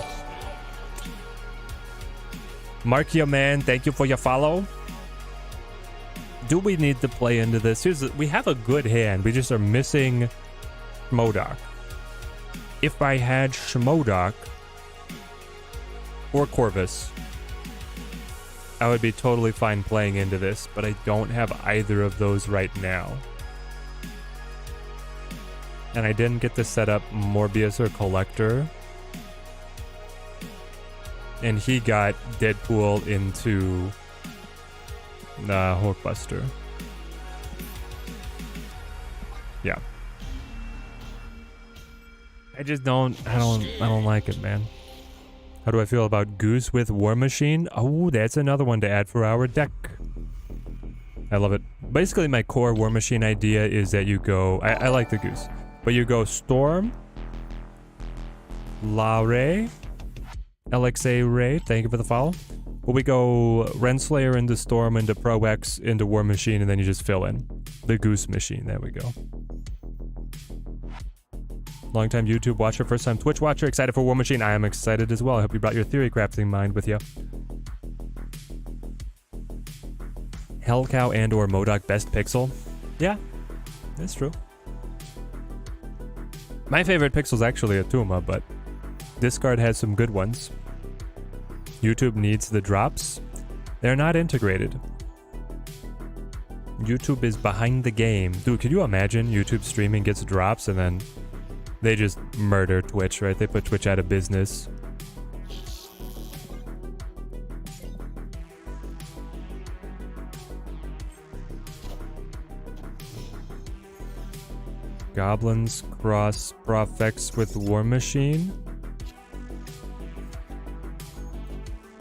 Markia Man, thank you for your follow. Do we need to play into this? We have a good hand. We just are missing Schmodoc. If I had Schmodoc or Corvus, I would be totally fine playing into this, but I don't have either of those right now. And I didn't get to set up Morbius or Collector. And he got Deadpool into Hulkbuster. Yeah. I don't like it, man. How do I feel about Goose with War Machine? Oh, that's another one to add for our deck. I love it. Basically, my core War Machine idea is that you go... I like the Goose. But you go Storm, Laure, LXA Ray, thank you for the follow. But we go Renslayer into Storm, into Pro X, into War Machine, and then you just fill in. The Goose Machine, there we go. Long-time YouTube watcher, first-time Twitch watcher, excited for War Machine. I am excited as well. I hope you brought your theory crafting mind with you. Hellcow and or MODOK best pixel? Yeah, that's true. My favorite pixel is actually Atuma, but Discard has some good ones. YouTube needs the drops. They're not integrated. YouTube is behind the game. Dude, could you imagine YouTube streaming gets drops and then they just murder Twitch, right? They put Twitch out of business. Goblins cross Profex with War Machine.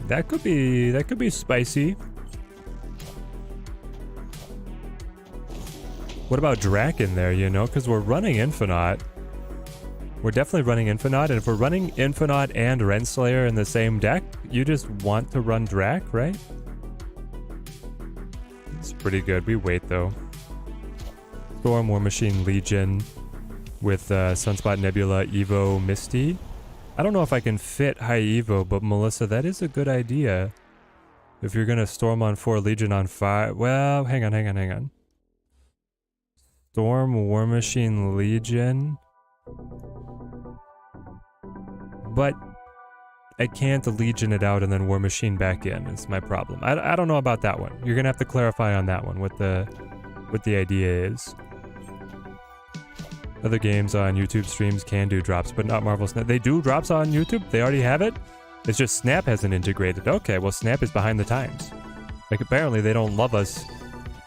That could be spicy. What about Drac in there, you know? Because we're running Infinite. We're definitely running Infinite, and if we're running Infinite and Renslayer in the same deck, you just want to run Drac, right? It's pretty good. We wait though. Storm, War Machine, Legion with Sunspot, Nebula, Evo, Misty. I don't know if I can fit High Evo, but Melissa, that is a good idea. If you're gonna Storm on 4, Legion on 5. Well, hang on. Storm, War Machine, Legion. But I can't Legion it out and then War Machine back in. It's my problem. I don't know about that one. You're gonna have to clarify on that one what the idea is. Other games on YouTube streams can do drops, but not Marvel Snap. They do drops on YouTube? They already have it? It's just Snap hasn't integrated. Okay, well Snap is behind the times. Like apparently they don't love us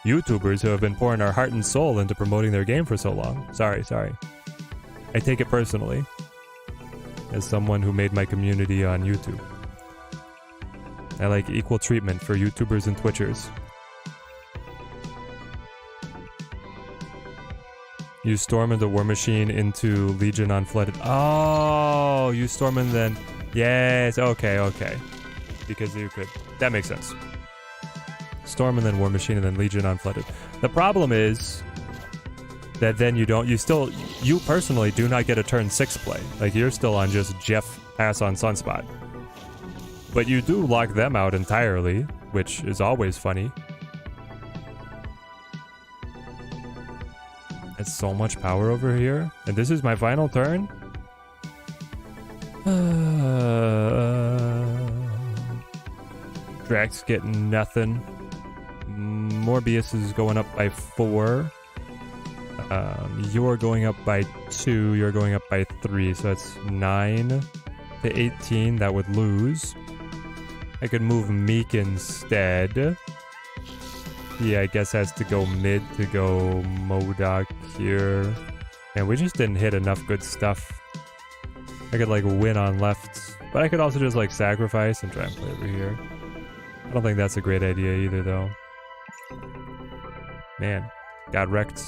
YouTubers who have been pouring our heart and soul into promoting their game for so long. Sorry. I take it personally. As someone who made my community on YouTube. I like equal treatment for YouTubers and Twitchers. You Storm into War Machine into Legion on Flooded. Oh, you Storm and then... Yes, okay. Because you could... That makes sense. Storm and then War Machine and then Legion on Flooded. The problem is that then you personally do not get a turn 6 play. Like you're still on just Jeff pass on Sunspot. But you do lock them out entirely, which is always funny. It's so much power over here. And this is my final turn? Drax getting nothing. Morbius is going up by 4. You're going up by 2. You're going up by 3. So that's 9 to 18. That would lose. I could move Meek instead. Yeah, I guess has to go mid to go Modok here. And we just didn't hit enough good stuff. I could like win on left, but I could also just like sacrifice and try and play over here. I don't think that's a great idea either though. Man, got wrecked.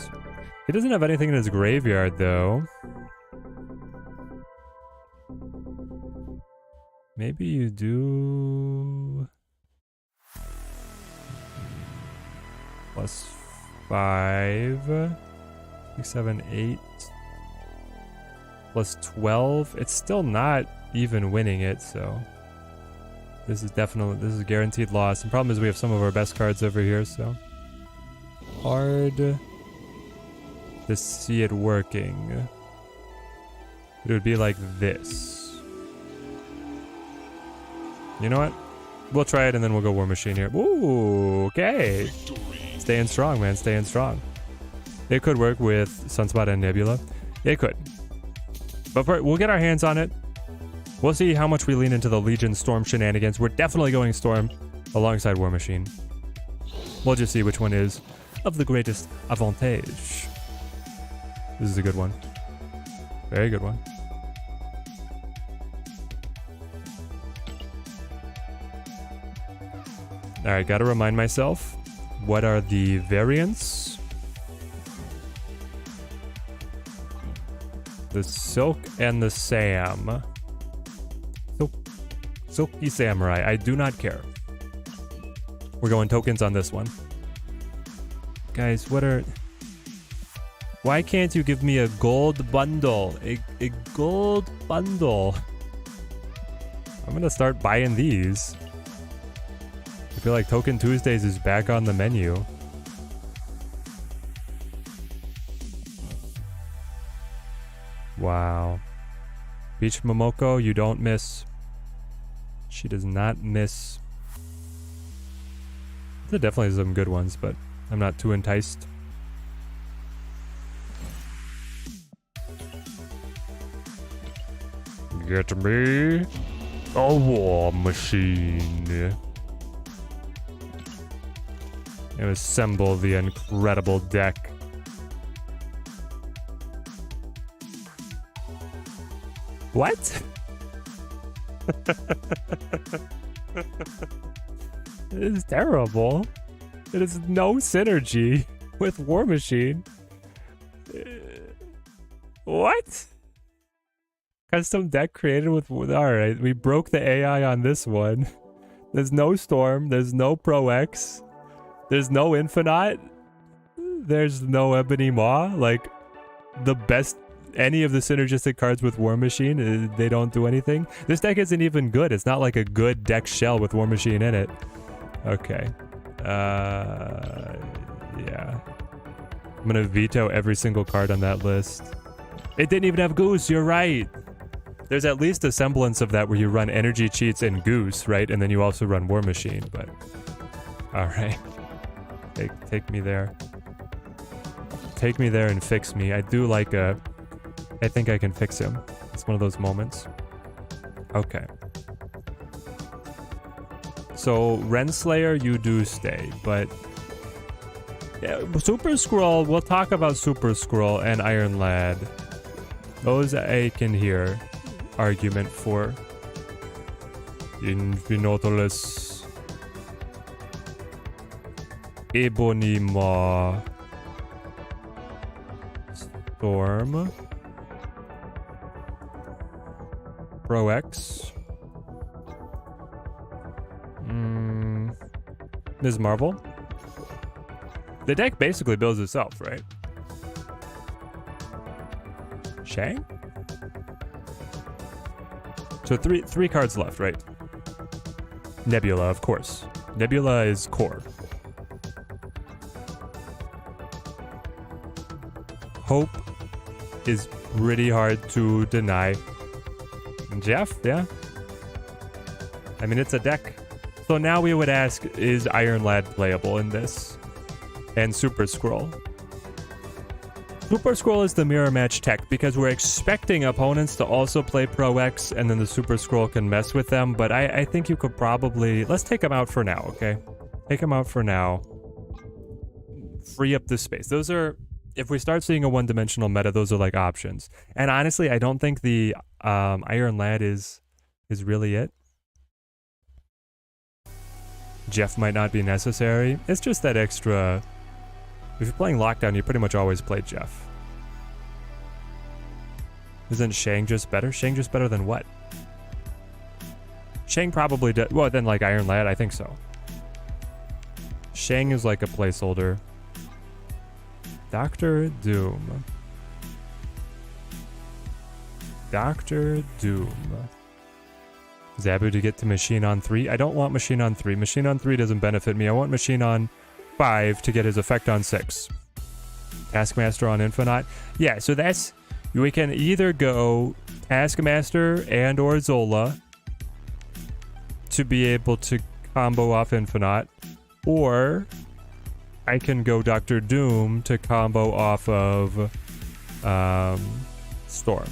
He doesn't have anything in his graveyard though. Maybe you do... +5, 6, 7, 8, +12. It's still not even winning it, so this is a guaranteed loss. The problem is we have some of our best cards over here, so hard to see it working. It would be like this. You know what? We'll try it and then we'll go War Machine here. Ooh, okay. Staying strong, man. Staying strong. It could work with Sunspot and Nebula. It could. But we'll get our hands on it. We'll see how much we lean into the Legion Storm shenanigans. We're definitely going Storm alongside War Machine. We'll just see which one is of the greatest advantage. This is a good one. Very good one. Alright, gotta remind myself. What are the variants? The Silk and the Sam. Silky Samurai. I do not care. We're going tokens on this one. Guys, why can't you give me a gold bundle? A gold bundle. I'm gonna start buying these. I feel like Token Tuesdays is back on the menu. Wow. Beach Momoko, you don't miss. She does not miss. There are definitely some good ones, but I'm not too enticed. Get me a War Machine. And assemble the incredible deck. What? It is terrible. It is no synergy with War Machine. What? Custom deck created with... Alright, we broke the AI on this one. There's no Storm. There's no Pro X. There's no Infinite. There's no Ebony Maw. Like, the best... Any of the synergistic cards with War Machine, they don't do anything. This deck isn't even good. It's not like a good deck shell with War Machine in it. Okay. Yeah. I'm gonna veto every single card on that list. It didn't even have Goose, you're right. There's at least a semblance of that where you run Energy Cheats and Goose, right? And then you also run War Machine, but... Alright. Take me there. Take me there and fix me. I do like a... I think I can fix him. It's one of those moments. Okay. So, Renslayer, you do stay, but... Yeah, Super Scroll, we'll talk about Super Scroll and Iron Lad. Those I can hear argument for. Infinotolis. Ebony Maw. Storm. Pro X. Ms. Marvel. The deck basically builds itself, right? Shang? So three cards left, right? Nebula, of course. Nebula is core. Hope is pretty hard to deny. Jeff, yeah. I mean, it's a deck. So now we would ask, is Iron Lad playable in this? And Super Scroll. Super Scroll is the mirror match tech because we're expecting opponents to also play Pro X, and then the Super Scroll can mess with them. But I think you could probably... Let's take them out for now, okay? Take them out for now. Free up the space. Those are... If we start seeing a one-dimensional meta, those are like options. And honestly, I don't think the Iron Lad is really it. Jeff might not be necessary. It's just that extra... If you're playing Lockdown, you pretty much always play Jeff. Isn't Shang just better? Shang just better than what? Shang probably does... Well, then like Iron Lad, I think so. Shang is like a placeholder. Doctor Doom. Doctor Doom. Zabu to get to Machine on 3. I don't want Machine on 3. Machine on 3 doesn't benefit me. I want Machine on 5 to get his effect on 6. Taskmaster on Infinite. Yeah, so that's... We can either go Taskmaster and or Zola to be able to combo off Infinite, or I can go Doctor Doom to combo off of Storm.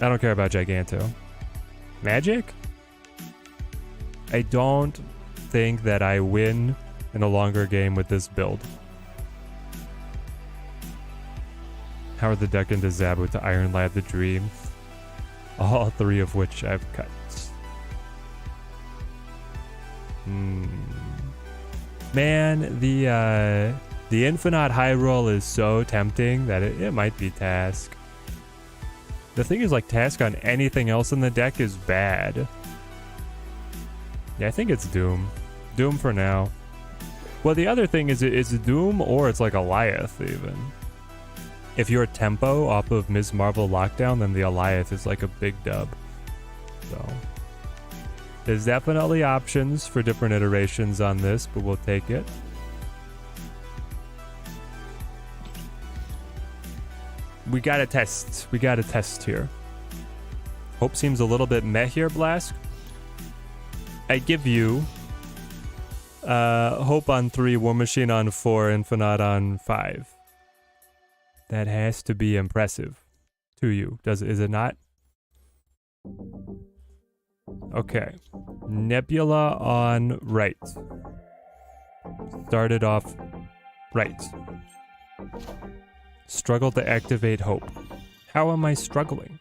I don't care about Giganto. Magic? I don't think that I win in a longer game with this build. Howard the Duck into Zabu to Iron Lad the Dream. All 3 of which I've cut. Man, the Infinite high roll is so tempting that it might be Task. The thing is, like, Task on anything else in the deck is bad. Yeah, I think it's Doom. Doom for now. Well, the other thing is it's Doom or it's like Alioth even. If you're tempo off of Ms. Marvel Lockdown, then the Alioth is like a big dub. So there's definitely options for different iterations on this, but we'll take it. We gotta test. We gotta test here. Hope seems a little bit meh here, Blask. I give you Hope on 3, War Machine on 4, Infinite on 5. That has to be impressive to you. Is it not? Okay. Nebula on right. Started off right. Struggle to activate Hope. How am I struggling?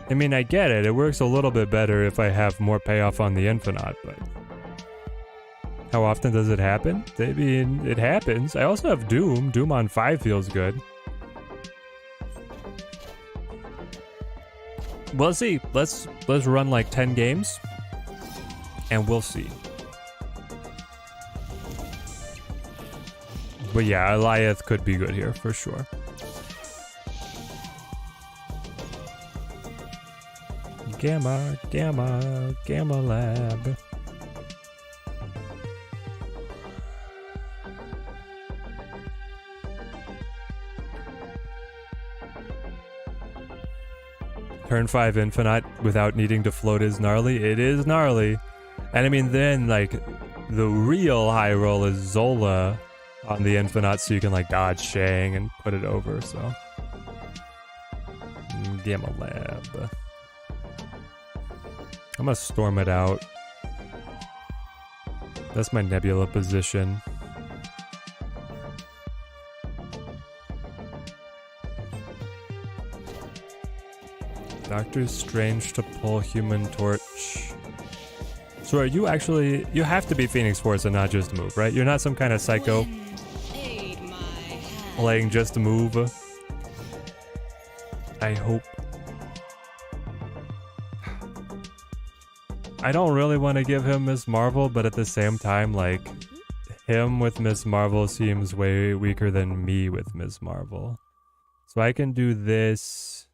I mean, I get it. It works a little bit better if I have more payoff on the Infinite, but how often does it happen? I mean, it happens. I also have Doom. Doom on 5 feels good. We'll see. Let's run like 10 games, and we'll see. But yeah, Alioth could be good here for sure. Gamma, Gamma, Gamma Lab. Turn 5 Infinite without needing to float is gnarly. It is gnarly. And I mean, then, like, the real high roll is Zola on the Infinite, so you can, like, dodge Shang and put it over, so. Gamma Lab. I'm gonna storm it out. That's my Nebula position. Doctor Strange to pull Human Torch. So are you actually... You have to be Phoenix Force and not just move, right? You're not some kind of psycho playing just move. I hope. I don't really want to give him Miss Marvel, but at the same time, like, him with Miss Marvel seems way weaker than me with Miss Marvel. So I can do this.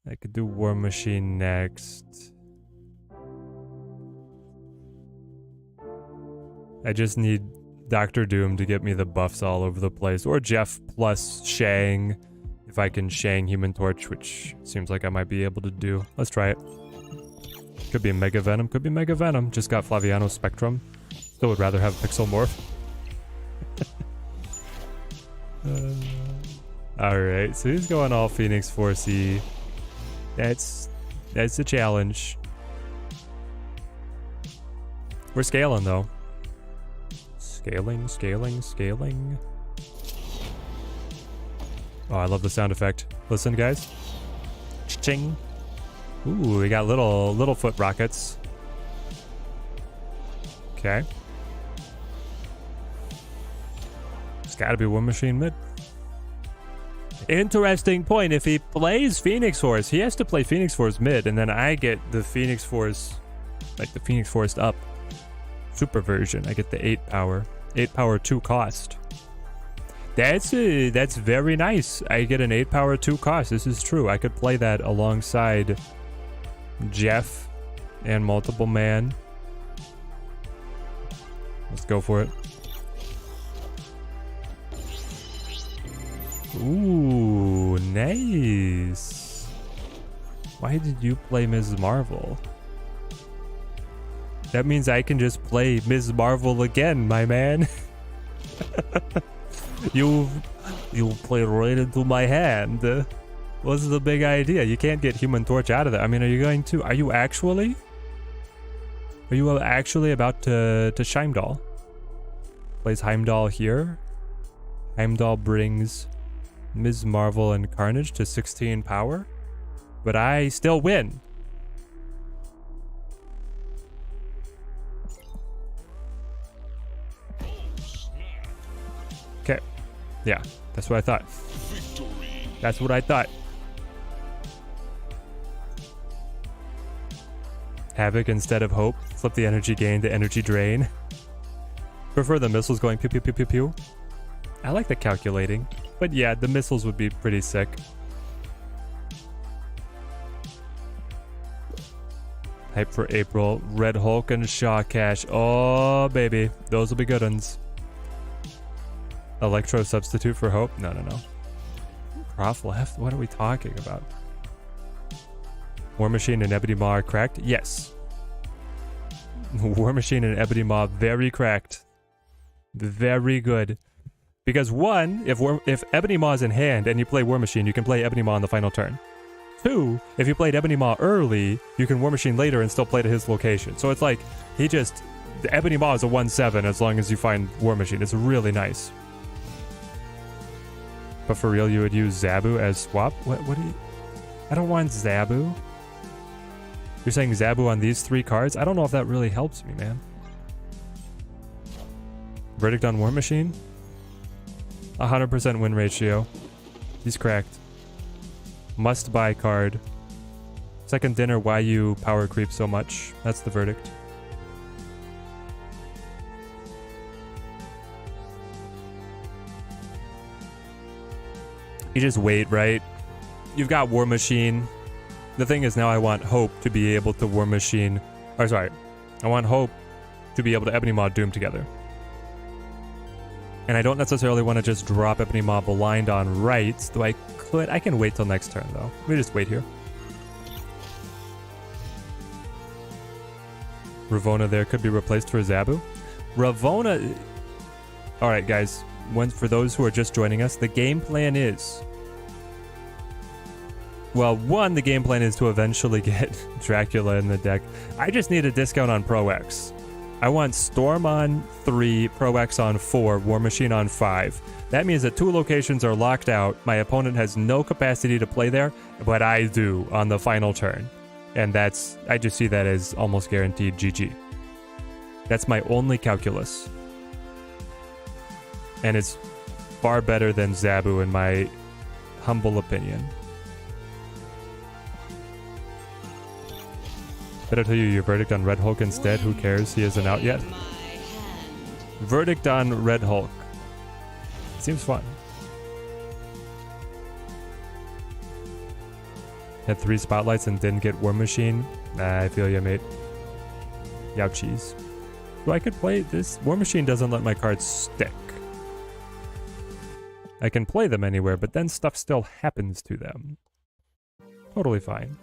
I could do War Machine next. I just need Doctor Doom to get me the buffs all over the place. Or Jeff plus Shang. If I can Shang Human Torch, which seems like I might be able to do. Let's try it. Could be Mega Venom. Could be Mega Venom. Just got Flaviano Spectrum. Still would rather have Pixel Morph. Alright, so he's going all Phoenix Force-y. That's a challenge. We're scaling though. Scaling, scaling, scaling. Oh, I love the sound effect. Listen, guys. Ching. Ooh, we got little foot rockets. Okay. It's gotta be War Machine mid. Interesting point. If he plays Phoenix Force, he has to play Phoenix Force mid, and then I get the Phoenix Force, like the Phoenix Force up super version. I get the 8 power. 8 power 2 cost. That's very nice. I get an 8 power 2 cost. This is true. I could play that alongside Jeff and Multiple Man. Let's go for it. Ooh, nice. Why did you play Ms. Marvel? That means I can just play Ms. Marvel again, my man. You played right into my hand. What's the big idea? You can't get Human Torch out of that. I mean, are you actually about to Heimdall? Plays Heimdall here. Heimdall brings Ms. Marvel and Carnage to 16 power, but I still win. Okay. Yeah, that's what I thought. That's what I thought. Havoc instead of Hope. Flip the energy gain to energy drain. Prefer the missiles going pew pew pew pew pew. I like the calculating. But yeah, the missiles would be pretty sick. Hype for April. Red Hulk and Shaw Cash. Oh, baby. Those will be good ones. Electro substitute for Hope? No. Prof left? What are we talking about? War Machine and Ebony Maw are cracked? Yes. War Machine and Ebony Maw very cracked. Very good. Because one, if Ebony Maw is in hand and you play War Machine, you can play Ebony Maw on the final turn. Two, if you played Ebony Maw early, you can War Machine later and still play to his location. So it's like, the Ebony Maw is a 1/7 as long as you find War Machine. It's really nice. But for real, you would use Zabu as swap? What do you... I don't want Zabu. You're saying Zabu on these 3 cards? I don't know if that really helps me, man. Verdict on War Machine? 100% win ratio. He's cracked. Must buy card. Second dinner, why you power creep so much? That's the verdict. You just wait, right? You've got War Machine. The thing is now I want Hope to be able to War Machine... Or sorry. I want Hope to be able to Ebony Maw Doom together. And I don't necessarily want to just drop Ebony Maw blind on right, though I can wait till next turn, though. Let me just wait here. Ravonna there could be replaced for Zabu. Ravonna... Alright, guys. For those who are just joining us, the game plan is... Well, one, the game plan is to eventually get Dracula in the deck. I just need a discount on Pro X. I want Storm on 3, Pro X on 4, War Machine on 5. That means that 2 locations are locked out. My opponent has no capacity to play there, but I do on the final turn. And I just see that as almost guaranteed GG. That's my only calculus. And it's far better than Zabu in my humble opinion. Better tell you your verdict on Red Hulk instead. Who cares? He isn't out yet. Verdict on Red Hulk. Seems fun. Had 3 spotlights and didn't get War Machine. Nah, I feel ya, mate. Youchies. So I could play this. War Machine doesn't let my cards stick. I can play them anywhere, but then stuff still happens to them. Totally fine.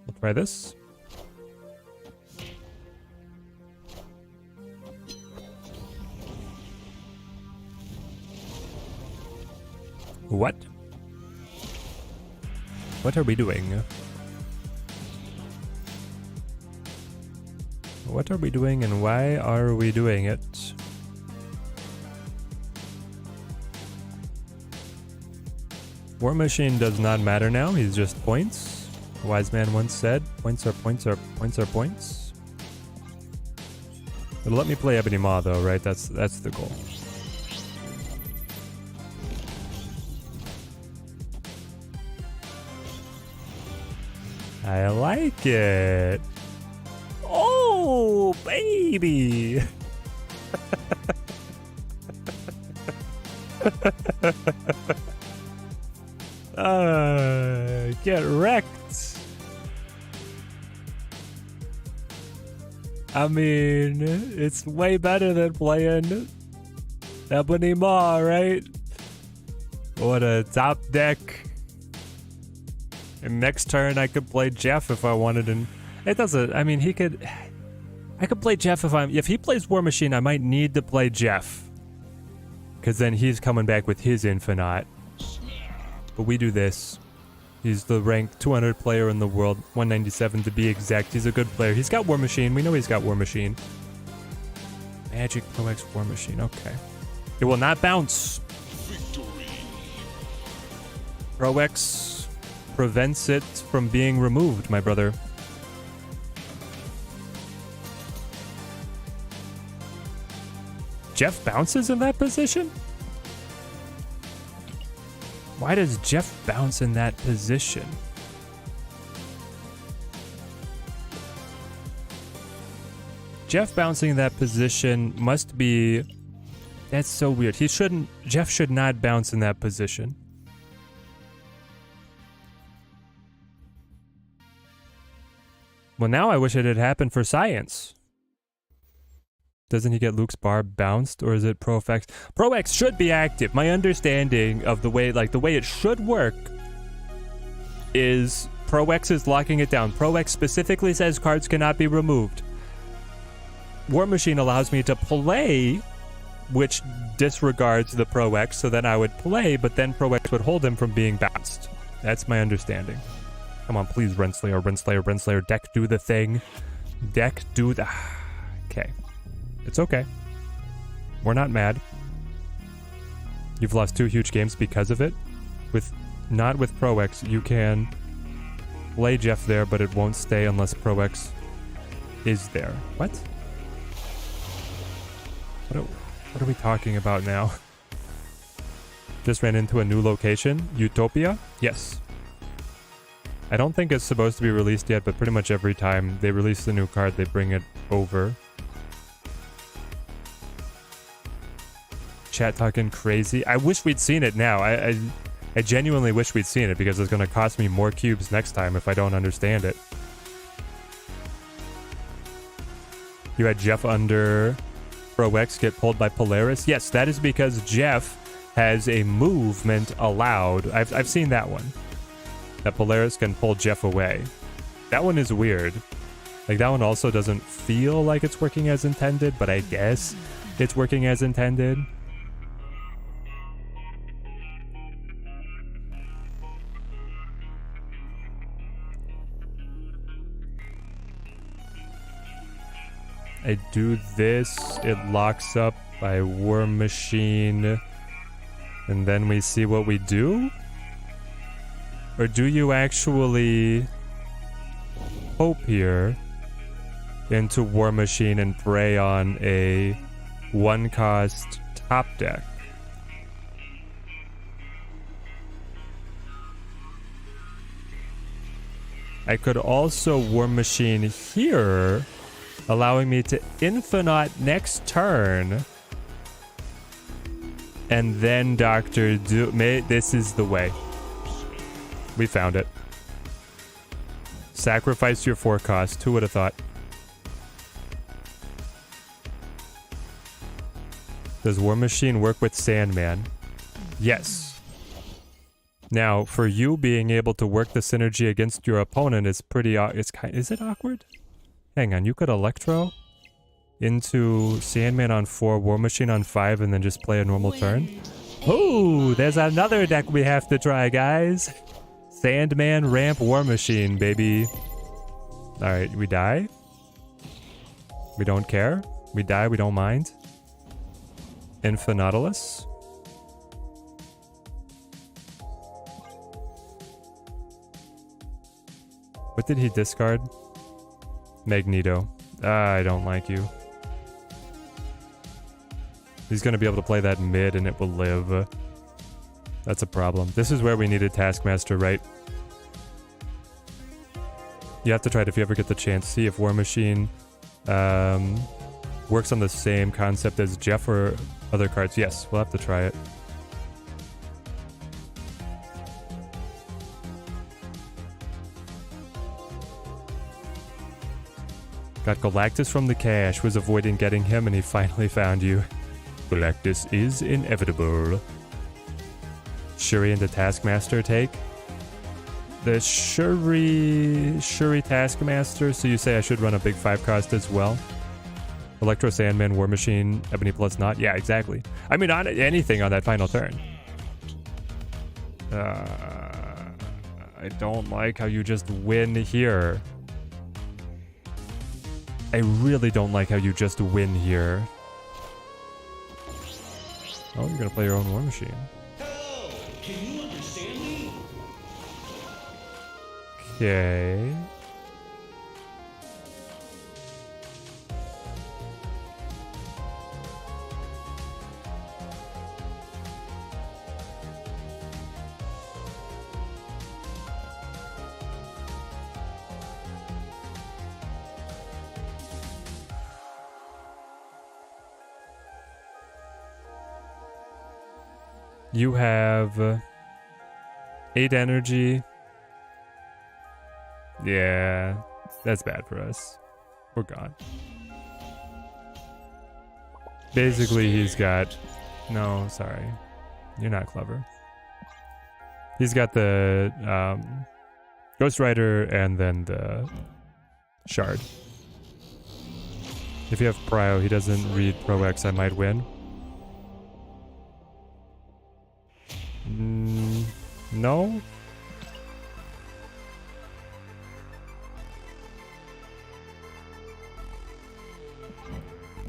We'll try this. What? What are we doing? What are we doing and why are we doing it? War Machine does not matter now, he's just points. A wise man once said, points are points are points are points. It'll let me play Ebony Maw though, right? That's the goal. I like it. Oh, baby. Get wrecked. I mean, it's way better than playing Ebony Maw, right? What a top deck. And next turn I could play Jeff if I wanted, and it doesn't, I mean, I could play Jeff if he plays War Machine, I might need to play Jeff. Because then he's coming back with his Infinite. But we do this. He's the ranked 200 player in the world, 197 to be exact. He's a good player. He's got War Machine. We know he's got War Machine. Magic Pro X War Machine. Okay. It will not bounce. Victory. Pro X prevents it from being removed, my brother. Jeff bounces in that position? Why does Jeff bounce in that position? Jeff bouncing in that position must be... That's so weird. Jeff should not bounce in that position. Well, now I wish it had happened for Science. Doesn't he get Luke's Barb bounced, or is it Pro X? Pro X should be active. My understanding of the way it should work is Pro X is locking it down. Pro X specifically says cards cannot be removed. War Machine allows me to play, which disregards the Pro X, so then I would play, but then Pro X would hold him from being bounced. That's my understanding. Come on, please, Renslayer, Renslayer, Renslayer. Deck, do the thing. Deck, do the... Okay. It's okay. We're not mad. You've lost 2 huge games because of it. Not with Pro X. You can play Jeff there, but it won't stay unless Pro X is there. What? What are we talking about now? Just ran into a new location. Utopia? Yes. I don't think it's supposed to be released yet, but pretty much every time they release the new card, they bring it over. Chat talking crazy. I wish we'd seen it now. I genuinely wish we'd seen it because it's going to cost me more cubes next time if I don't understand it. You had Jeff under Pro X get pulled by Polaris? Yes, that is because Jeff has a movement allowed. I've seen that one. That Polaris can pull Jeff away. That one is weird. Like, that one also doesn't feel like it's working as intended, but I guess it's working as intended. I do this, it locks up by War Machine, and then we see what we do? Or do you actually hope here into War Machine and prey on a 1-cost top deck? I could also War Machine here, allowing me to Infinite next turn. And then Dr. Doom. This is the way. We found it. Sacrifice your 4-cost. Who would have thought? Does War Machine work with Sandman? Yes. Now, for you being able to work the synergy against your opponent is pretty... Is it awkward? Hang on, you could Electro into Sandman on 4, War Machine on 5, and then just play a normal turn? Oh, there's another deck we have to try, guys. Sandman Ramp War Machine, baby. Alright, we die. We don't care. We die, we don't mind. Infinautilus. What did he discard? Magneto. I don't like you. He's going to be able to play that mid and it will live. That's a problem. This is where we needed Taskmaster, right? You have to try it if you ever get the chance. See if War Machine works on the same concept as Jeff or other cards. Yes, we'll have to try it. Got Galactus from the cache, was avoiding getting him and he finally found you. Galactus is inevitable. Shuri into Taskmaster take. The Shuri Taskmaster, so you say I should run a big 5 cost as well? Electro Sandman, War Machine, Ebony plus not? Yeah, exactly. I mean, on anything on that final turn. I don't like how you just win here. I really don't like how you just win here. Oh, you're gonna play your own War Machine. Hello, can you understand me? Okay. You have 8 energy. Yeah, that's bad for us. We're gone. Basically, he's got... No, sorry. You're not clever. He's got the Ghost Rider and then the Shard. If you have Prio, he doesn't read Pro X, I might win. No?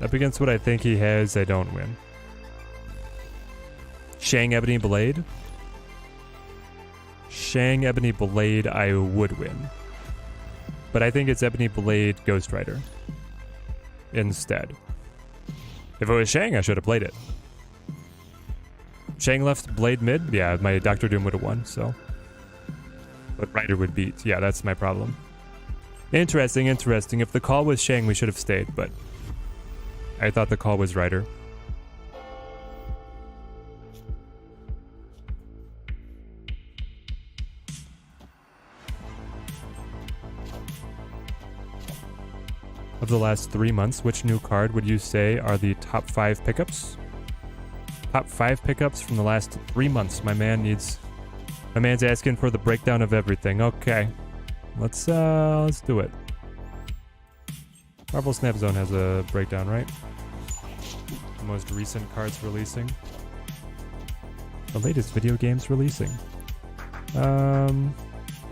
Up against what I think he has, I don't win. Shang Ebony Blade? Shang Ebony Blade, I would win. But I think it's Ebony Blade Ghost Rider instead. If it was Shang, I should have played it. Shang left Blade mid? Yeah, my Doctor Doom would have won, so. But Rider would beat. Yeah, that's my problem. Interesting, interesting. If the call was Shang, we should have stayed, but I thought the call was Rider. Of the last 3 months, which new card would you say are the top 5 pickups? Top 5 pickups from the last 3 months. My man's asking for the breakdown of everything. Okay. Let's do it. Marvel Snap Zone has a breakdown, right? The most recent cards releasing. The latest video games releasing.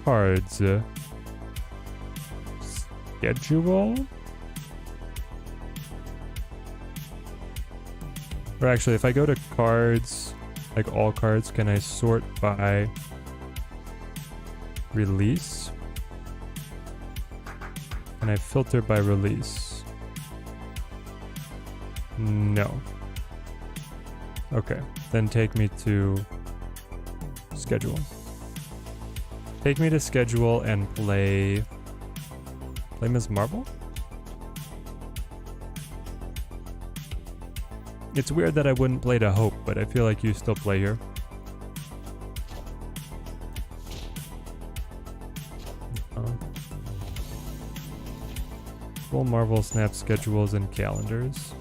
Cards. Schedule? Or actually, if I go to cards, like all cards, can I sort by release? Can I filter by release? No. Okay, then take me to schedule. Take me to schedule and play Ms. Marvel? It's weird that I wouldn't play to Hope, but I feel like you still play here. Full Marvel Snap schedules and calendars.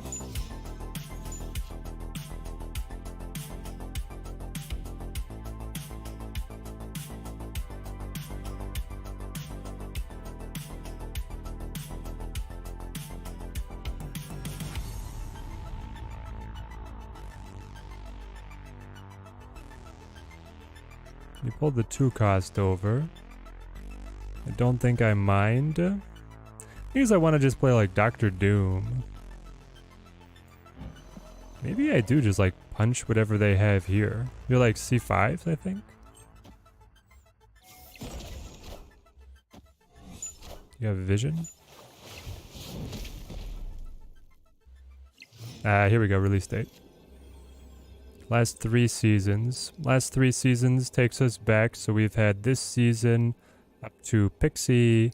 You pulled the 2 cost over. I don't think I mind. Because I want to just play like Doctor Doom. Maybe I do just like punch whatever they have here. You're like C5s, I think. You have vision? Here we go, release date. Last 3 seasons. Last 3 seasons takes us back. So we've had this season up to Pixie.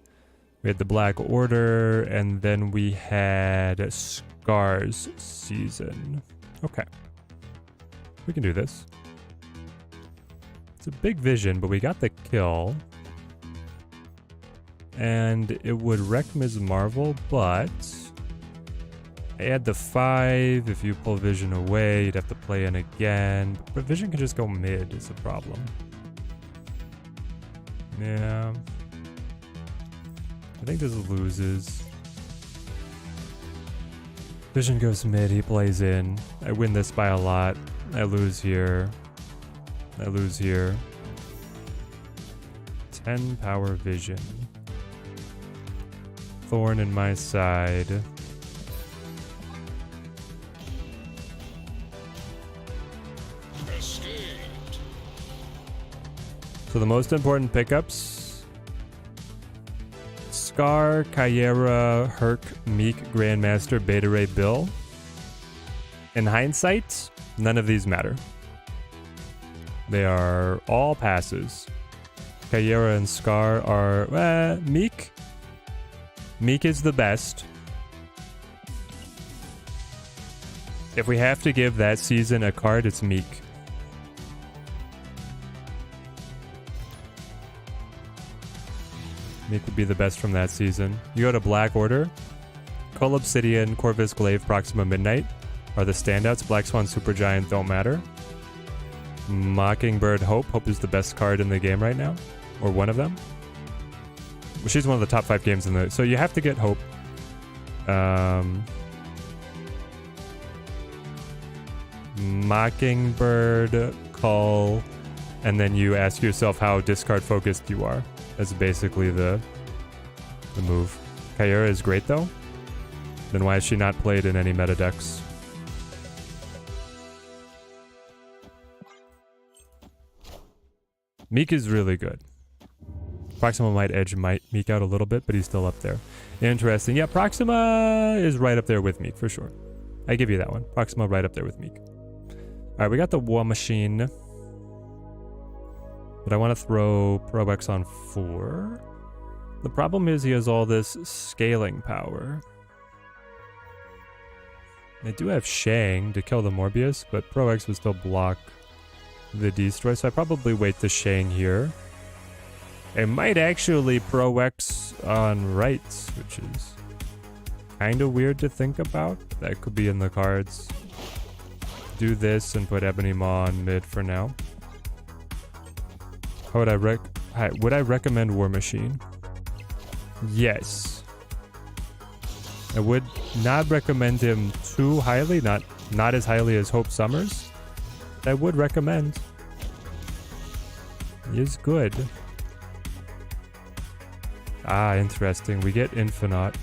We had the Black Order. And then we had Scar's season. Okay. We can do this. It's a big vision, but we got the kill. And it would wreck Ms. Marvel, but add the 5. If you pull vision away, you'd have to play in again. But vision can just go mid is the problem. Yeah. I think this loses. Vision goes mid, he plays in. I win this by a lot. I lose here. I lose here. 10 power vision. Thorn in my side. Escaped. So the most important pickups: Scar, Kyera, Herc, Meek, Grandmaster, Beta Ray, Bill. In hindsight, none of these matter. They are all passes. Kyera and Scar are Meek. Meek is the best. If we have to give that season a card, it's Meek. Meek would be the best from that season. You go to Black Order. Cull Obsidian, Corvus Glaive, Proxima Midnight are the standouts. Black Swan, Supergiant don't matter. Mockingbird Hope. Hope is the best card in the game right now. Or one of them. She's one of the top 5 games in the... So you have to get Hope. Mockingbird, Cull, and then you ask yourself how discard focused you are. That's basically the move. Kyera is great though. Then why is she not played in any meta decks? Meek is really good. Proxima might edge Meek out a little bit, but he's still up there. Interesting. Yeah, Proxima is right up there with Meek for sure. I give you that one. Proxima right up there with Meek. Alright, we got the War Machine. But I want to throw Pro X on 4. The problem is he has all this scaling power. I do have Shang to kill the Morbius, but Pro X would still block the Destroy, so I probably wait the Shang here. I might actually Pro X on rights, which is kind of weird to think about. That could be in the cards. Do this and put Ebony Maw on mid for now. How would would I recommend War Machine? Yes. I would not recommend him too highly, not as highly as Hope Summers. I would recommend. He is good. Ah, interesting. We get Infinite.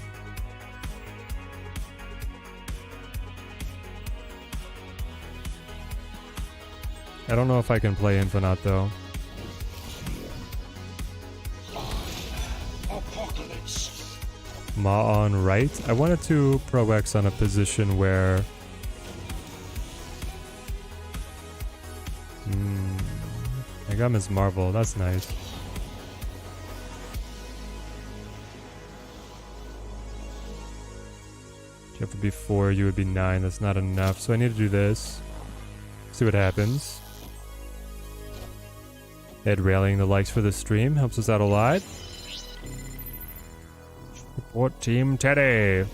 I don't know if I can play Infinite though. Ma on right. I wanted to Pro X on a position where... I got Ms. Marvel. That's nice. You have to be 4. You would be 9. That's not enough. So I need to do this. See what happens. Ed railing the likes for the stream. Helps us out a lot. Support Team Teddy.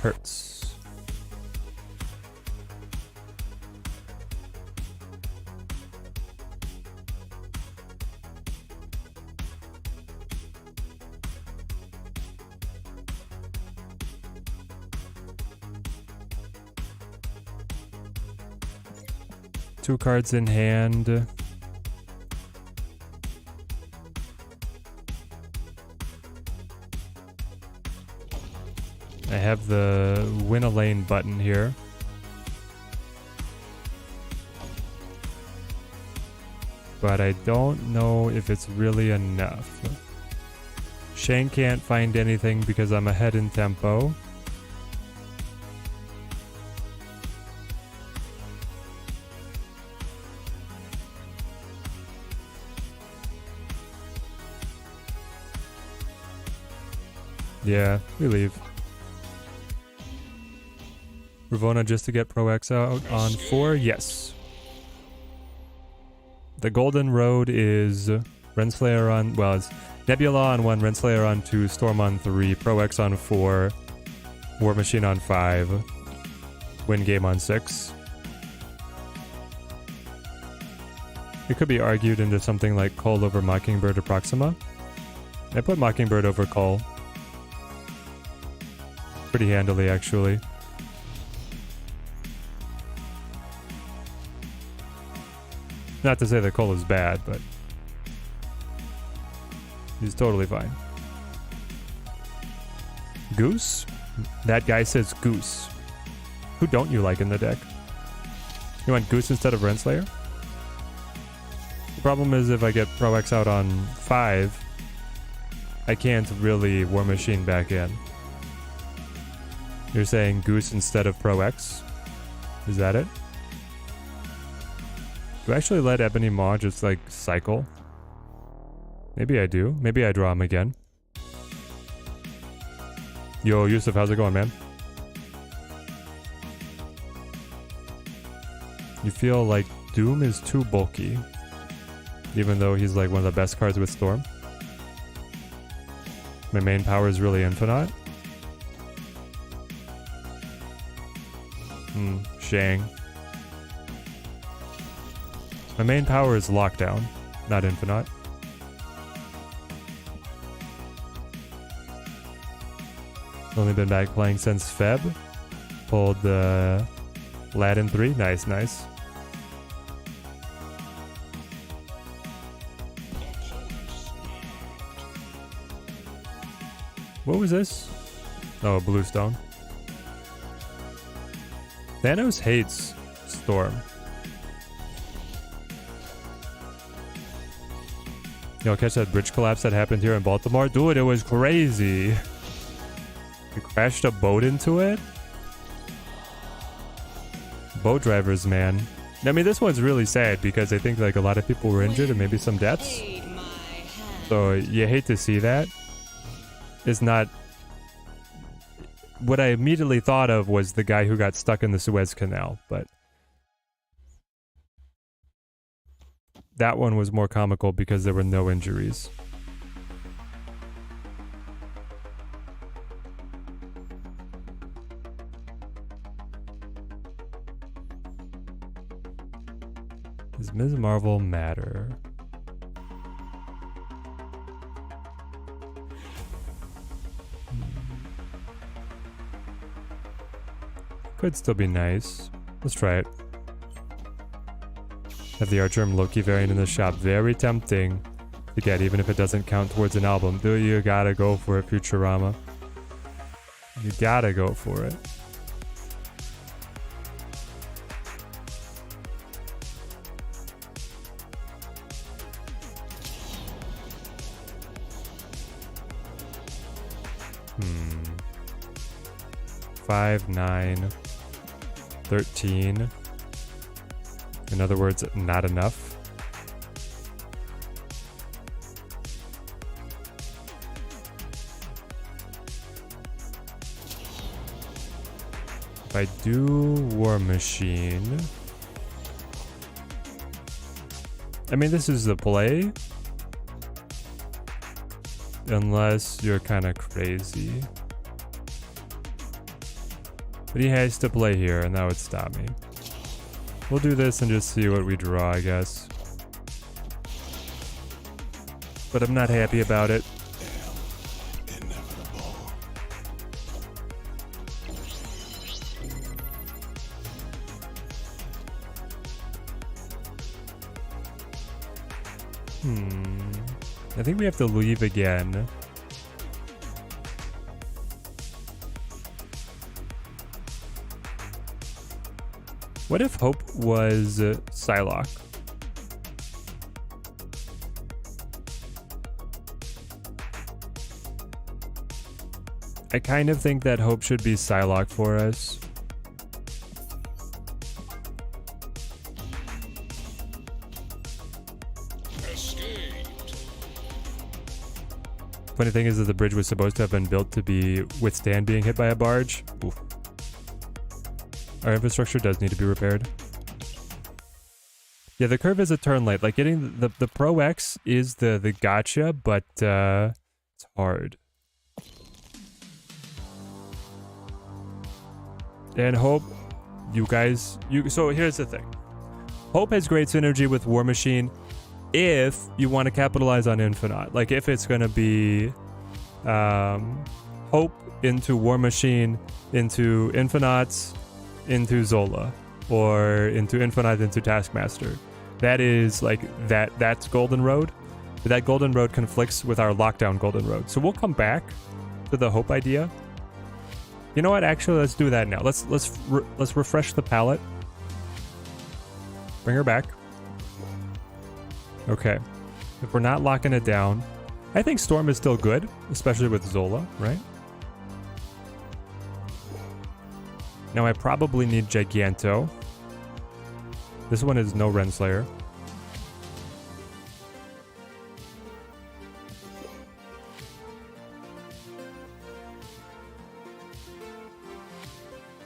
Hurts. 2 cards in hand. I have the win a lane button here. But I don't know if it's really enough. Shane can't find anything because I'm ahead in tempo. Yeah, we leave. Ravona just to get Pro X out on 4? Yes. The Golden Road is Renslayer on, well, it's Nebula on 1, Renslayer on 2, Storm on 3, Pro X on 4, War Machine on 5, Win Game on 6. It could be argued into something like Cull over Mockingbird or Proxima. I put Mockingbird over Cull. Pretty handily, actually. Not to say that Cole is bad, but he's totally fine. Goose? That guy says Goose. Who don't you like in the deck? You want Goose instead of Renslayer? The problem is if I get Pro X out on 5, I can't really War Machine back in. You're saying Goose instead of Pro X? Is that it? Do I actually let Ebony Maw just like cycle? Maybe I do. Maybe I draw him again. Yo, Yusuf, how's it going, man? You feel like Doom is too bulky, even though he's like one of the best cards with Storm. My main power is really Infinite. Shang. My main power is Lockdown, not Infinite. Only been back playing since Feb. Pulled the Aladdin 3. Nice, nice. What was this? Oh, Bluestone. Thanos hates Storm. Y'all catch that bridge collapse that happened here in Baltimore? Dude, it was crazy. We crashed a boat into it? Boat drivers, man. I mean, this one's really sad because I think like a lot of people were injured and maybe some deaths. So you hate to see that. It's not... What I immediately thought of was the guy who got stuck in the Suez Canal, but... That one was more comical because there were no injuries. Does Ms. Marvel matter? Could still be nice. Let's try it. Have the Archerm Loki variant in the shop. Very tempting to get, even if it doesn't count towards an album. Do you gotta go for it, Futurama? You gotta go for it. Hmm. 5, 9, 13. In other words, not enough. If I do War Machine... I mean, this is the play. Unless you're kind of crazy. But he has to play here, and that would stop me. We'll do this and just see what we draw, I guess. But I'm not happy about it. I think we have to leave again. What if Hope was Psylocke? I kind of think that Hope should be Psylocke for us. Escaped. Funny thing is that the bridge was supposed to have been built to withstand being hit by a barge. Oof. Our infrastructure does need to be repaired. Yeah, the curve is a turn late. Like getting the Pro X is the gotcha, but it's hard. And Hope, so here's the thing. Hope has great synergy with War Machine if you want to capitalize on Infinite. Like if it's going to be Hope into War Machine into Infinite into Zola, or into Infinite into Taskmaster. That is like that's Golden Road. But that Golden Road conflicts with our lockdown Golden Road. So we'll come back to the Hope idea. You know what? Actually, let's do that now. Let's refresh the palette. Bring her back. Okay. If we're not locking it down, I think Storm is still good, especially with Zola, right? Now I probably need Giganto. This one is no Renslayer.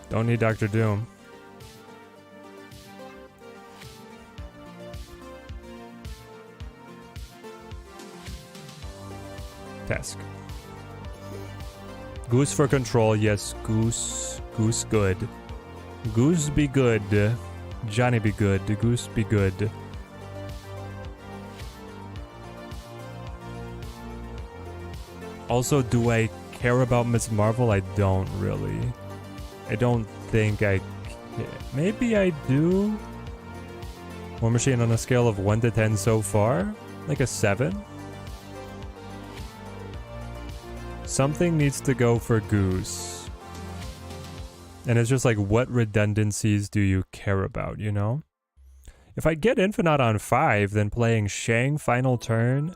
Don't need Dr. Doom. Task. Goose for control. Yes, Goose. Goose good. Goose be good. Johnny be good. Goose be good. Also, do I care about Ms. Marvel? I don't really. I don't think I can. Maybe I do. War Machine on a scale of 1 to 10 so far? Like a 7? Something needs to go for Goose. And it's just like, what redundancies do you care about, you know? If I get Infinite on 5, then playing Shang final turn,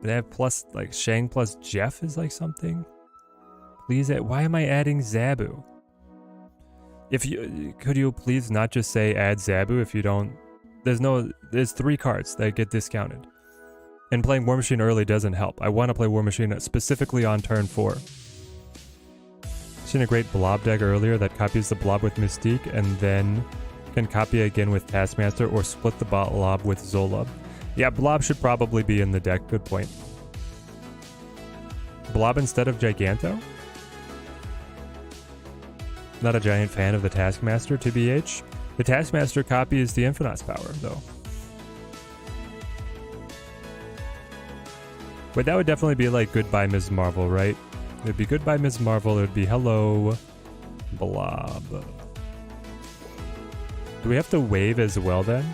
they have plus, like, Shang plus Jeff is like something. Please, why am I adding Zabu? Could you please not just say add Zabu if you don't? There's 3 cards that get discounted. And playing War Machine early doesn't help. I want to play War Machine specifically on turn 4. Seen a great Blob deck earlier that copies the Blob with Mystique and then can copy again with Taskmaster or split the Blob with Zola. Yeah, Blob should probably be in the deck. Good point. Blob instead of Giganto? Not a giant fan of the Taskmaster, TBH. The Taskmaster copies the Infinite's power, though. Wait, that would definitely be like Goodbye Ms. Marvel, right? It would be Goodbye Ms. Marvel, it would be Hello Blob. Do we have to wave as well then?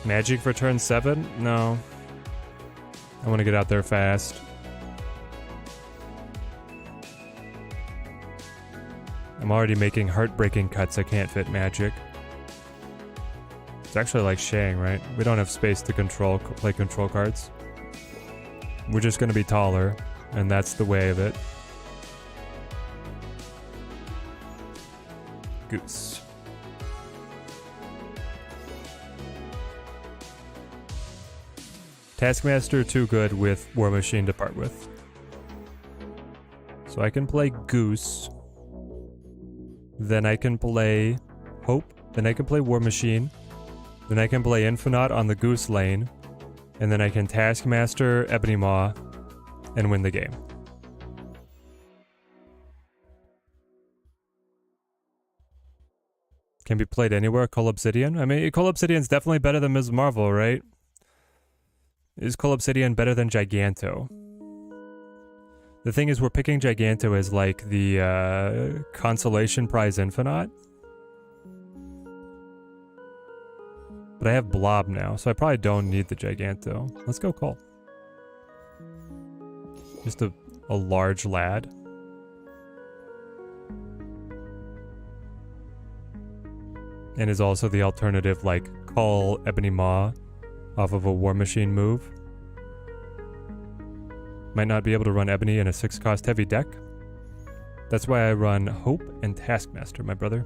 Magic for turn 7? No. I want to get out there fast. I'm already making heartbreaking cuts. I can't fit Magic. It's actually like Shang, right? We don't have space to play control cards. We're just going to be taller, and that's the way of it. Goose. Taskmaster too good with War Machine to part with. So I can play Goose. Then I can play Hope. Then I can play War Machine. Then I can play Infinite on the Goose lane. And then I can Taskmaster Ebony Maw and win the game. Can be played anywhere. Call Obsidian. I mean, Call Obsidian's definitely better than Ms. Marvel, right? Is Call Obsidian better than Giganto? The thing is, we're picking Giganto as like the consolation prize Infinite. But I have Blob now, so I probably don't need the Giganto. Let's go Cole. Just a large lad. And is also the alternative, like, call Ebony Maw off of a War Machine move. Might not be able to run Ebony in a 6-cost heavy deck. That's why I run Hope and Taskmaster, my brother.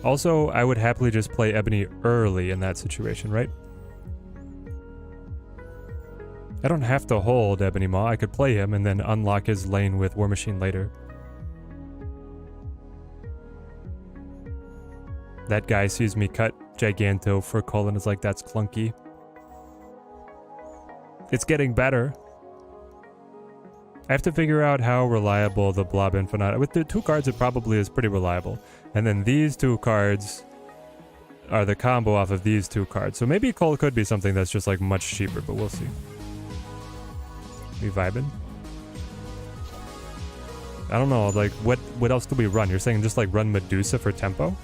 Also, I would happily just play Ebony early in that situation, right? I don't have to hold Ebony Maw. I could play him and then unlock his lane with War Machine later. That guy sees me cut Giganto for Cole and is like, that's clunky. It's getting better. I have to figure out how reliable the Blob Infinite. With the 2 cards, it probably is pretty reliable. And then these 2 cards are the combo off of these 2 cards. So maybe Cole could be something that's just like much cheaper, but we'll see. We vibing? I don't know, like what else do we run? You're saying just like run Medusa for tempo?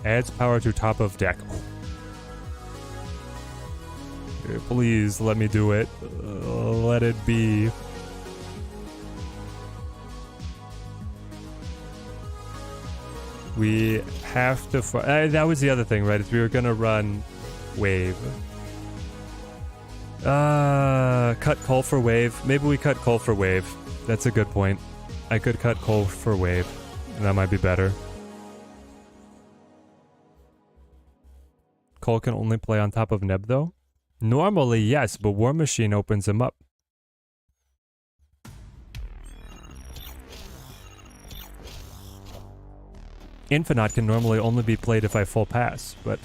Adds power to top of deck. Please let me do it. Let it be. We have to... that was the other thing, right? Is we were gonna run Wave. Cut Cole for Wave. Maybe we cut Cole for Wave. That's a good point. I could cut Cole for Wave. That might be better. Cole can only play on top of Neb, though? Normally, yes, but War Machine opens him up. Infinite can normally only be played if I full pass, but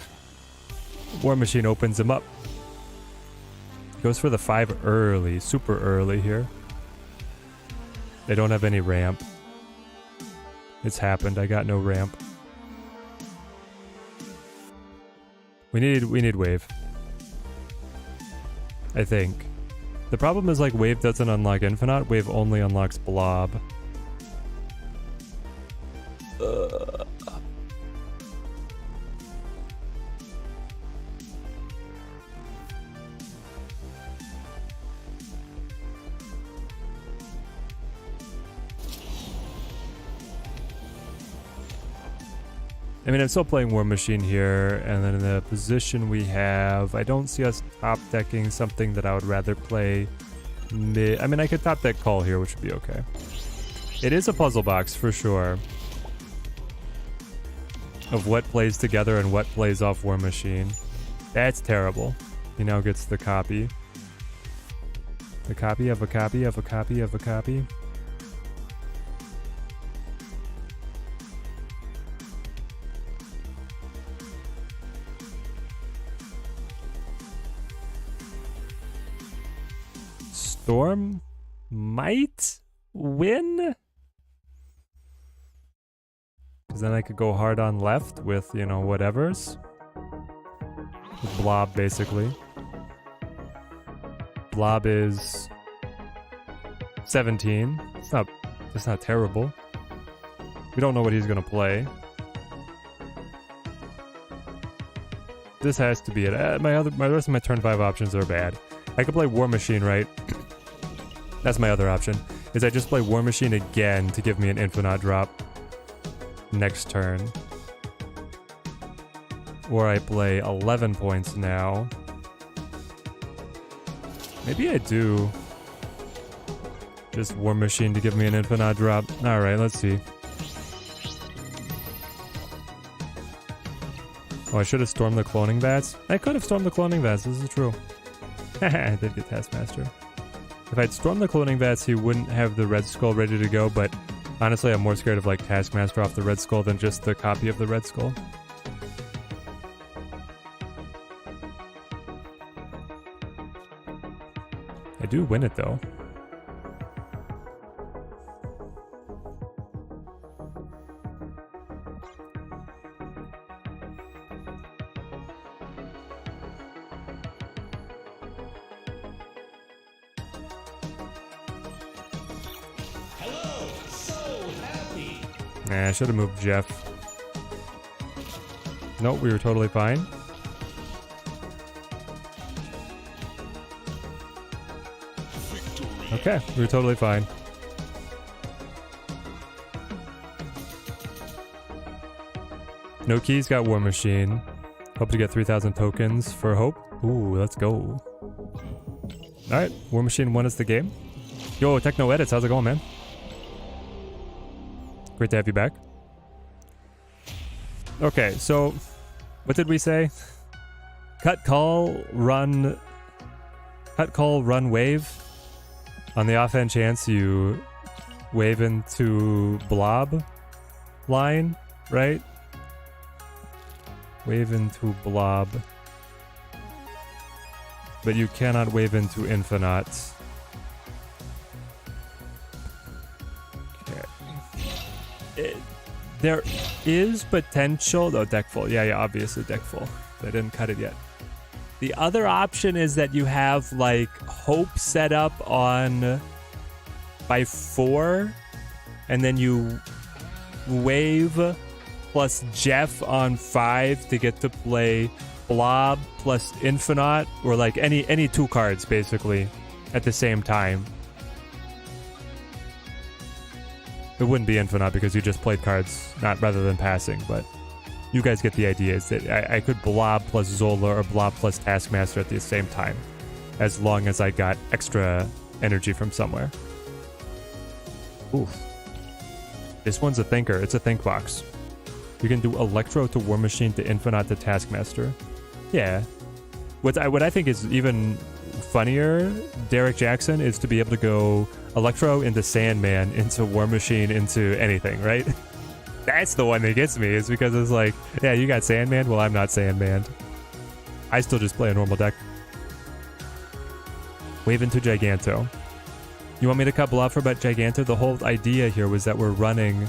War Machine opens him up. Goes for the 5 early, super early here. They don't have any ramp. It's happened, I got no ramp. We need Wave. I think. The problem is like Wave doesn't unlock Infinite, Wave only unlocks Blob. I mean, I'm still playing War Machine here, and then in the position we have, I don't see us top decking something that I would rather play mid. I mean, I could top deck Call here, which would be okay. It is a puzzle box for sure of what plays together and what plays off War Machine. That's terrible. He now gets the copy. The copy of a copy of a copy of a copy. Storm might win? Because then I could go hard on left with, you know, whatevers. With Blob, basically. Blob is 17. It's not terrible. We don't know what he's gonna play. This has to be it. My rest of my turn 5 options are bad. I could play War Machine, right? That's my other option. Is I just play War Machine again to give me an Infinite drop next turn. Or I play 11 points now. Maybe I do. Just War Machine to give me an Infinite drop. Alright, let's see. Oh, I should have stormed the Cloning Vats. I could have stormed the Cloning Vats, this is true. I did get Taskmaster. If I'd stormed the Cloning Vats, he wouldn't have the Red Skull ready to go, but honestly, I'm more scared of like Taskmaster off the Red Skull than just the copy of the Red Skull. I do win it though. Nah, I should have moved Jeff. Nope, we were totally fine. Okay, we were totally fine. No keys, got War Machine. Hope to get 3,000 tokens for Hope. Ooh, let's go. Alright, War Machine won us the game. Yo, Techno Edits, how's it going, man? Great to have you back. Okay, so what did we say? Cut, call, run, wave. On the offhand chance you wave into Blob line, right? Wave into Blob. But you cannot wave into Infinite. Okay. There is potential... Oh, deck full. Yeah, obviously deck full. I didn't cut it yet. The other option is that you have, like, Hope set up on... by 4. And then you wave plus Jeff on 5 to get to play Blob plus Infinite, or like any 2 cards basically at the same time. It wouldn't be Infinite because you just played cards not rather than passing, but you guys get the idea. Is that I could Blob plus Zola or Blob plus Taskmaster at the same time, as long as I got extra energy from somewhere. Oof. This one's a thinker. It's a think box. You can do Electro to War Machine to Infinite to Taskmaster. Yeah. What I think is even funnier, Derek Jackson, is to be able to go Electro into Sandman, into War Machine, into anything, right? That's the one that gets me, is because it's like, yeah, you got Sandman, well, I'm not Sandman. I still just play a normal deck. Wave into Giganto. You want me to cut Blob for about Giganto? The whole idea here was that we're running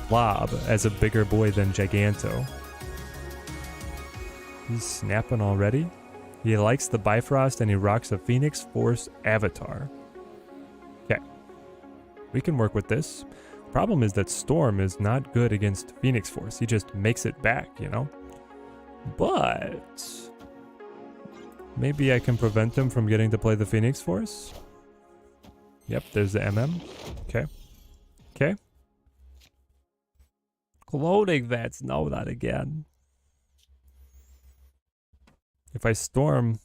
Blob as a bigger boy than Giganto. He's snapping already. He likes the Bifrost and he rocks a Phoenix Force avatar. Okay. We can work with this. Problem is that Storm is not good against Phoenix Force. He just makes it back, you know? But maybe I can prevent him from getting to play the Phoenix Force. Yep, there's the MM. Okay. Okay. Cloning vets. No, not again. If I Storm,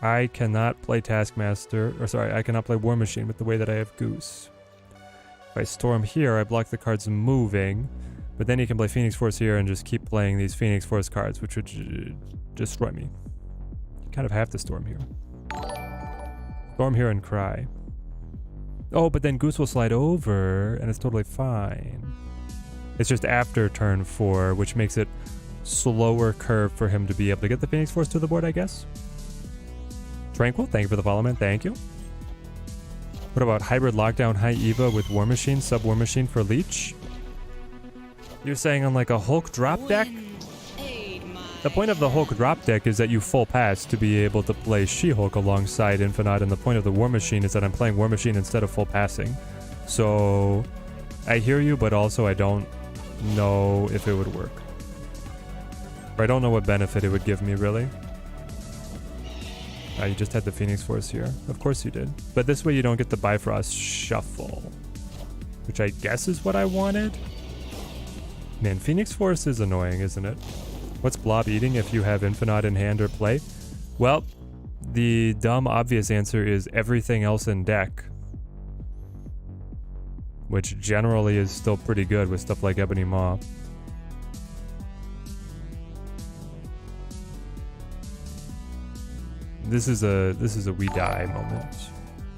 I cannot play Taskmaster, or sorry, I cannot play War Machine with the way that I have Goose. If I Storm here, I block the cards moving, but then you can play Phoenix Force here and just keep playing these Phoenix Force cards, which would destroy me. You kind of have to Storm here. Storm here and cry. Oh, but then Goose will slide over, and it's totally fine. It's just after turn 4, which makes it slower curve for him to be able to get the Phoenix Force to the board, I guess. Tranquil, thank you for the follow, man. Thank you. What about Hybrid Lockdown High Eva with War Machine, Sub War Machine for Leech? You're saying on like a Hulk drop deck? The point of the Hulk drop deck is that you full pass to be able to play She-Hulk alongside Infinite, and the point of the War Machine is that I'm playing War Machine instead of full passing. So I hear you, but also I don't know if it would work. Or I don't know what benefit it would give me, really. You just had the Phoenix Force here. Of course you did. But this way you don't get the Bifrost Shuffle, which I guess is what I wanted. Man, Phoenix Force is annoying, isn't it? What's Blob eating if you have Infinite in hand or play? Well, the dumb obvious answer is everything else in deck, which generally is still pretty good with stuff like Ebony Maw. This is a we die moment.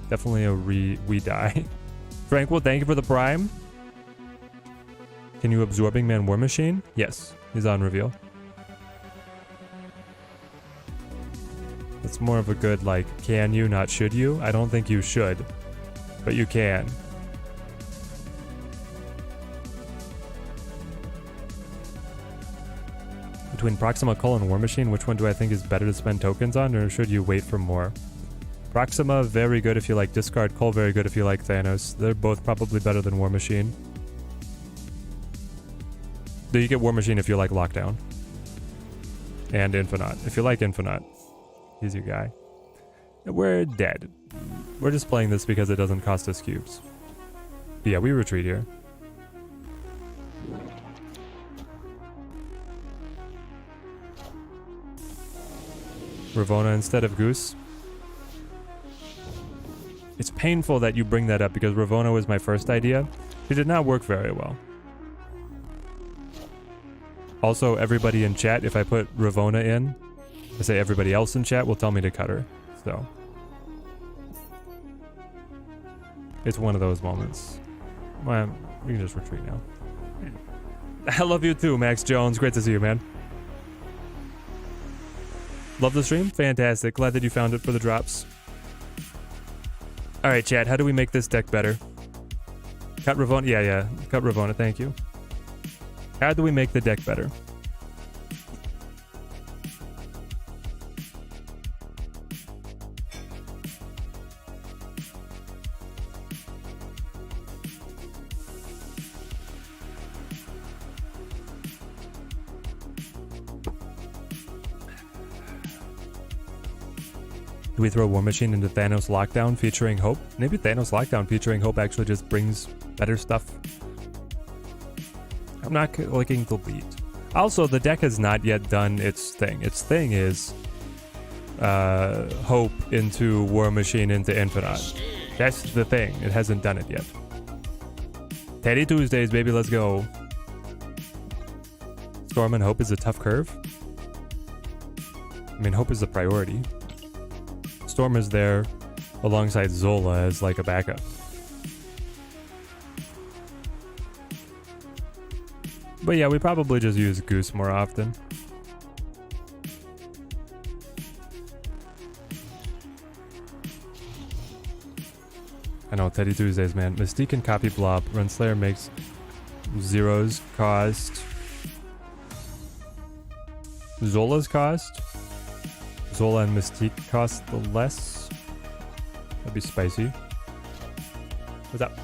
Definitely a we die. Tranquil, thank you for the prime. Can you Absorbing Man War Machine? Yes, he's on reveal. It's more of a good, like, can you, not should you? I don't think you should, but you can. Between Proxima Cull and War Machine, which one do I think is better to spend tokens on, or should you wait for more? Proxima, very good if you like discard. Cull, very good if you like Thanos. They're both probably better than War Machine. Though you get War Machine if you like Lockdown. And Infinite. If you like Infinite, he's your guy. We're dead. We're just playing this because it doesn't cost us cubes. But yeah, we retreat here. Ravonna instead of Goose. It's painful that you bring that up because Ravonna was my first idea. It did not work very well. Also, everybody in chat, if I put Ravonna in, I say everybody else in chat will tell me to cut her. So it's one of those moments. Well, we can just retreat now. I love you too, Max Jones. Great to see you, man. Love the stream? Fantastic. Glad that you found it for the drops. Alright, chat. How do we make this deck better? Cut Ravonna. Yeah. Cut Ravonna. Thank you. How do we make the deck better? Do we throw War Machine into Thanos Lockdown featuring Hope? Maybe Thanos Lockdown featuring Hope actually just brings better stuff. I'm not clicking delete. Also, the deck has not yet done its thing. Its thing is Hope into War Machine into Infinite. That's the thing. It hasn't done it yet. Teddy Tuesdays, baby, let's go. Storm and Hope is a tough curve. I mean, Hope is the priority. Storm is there alongside Zola as like a backup. But yeah, we probably just use Goose more often. I know, Teddy Tuesdays, man. Mystique can copy Blob. Runslayer makes Zero's cost. Zola's cost? Zola and Mystique cost the less. That'd be spicy. What's up?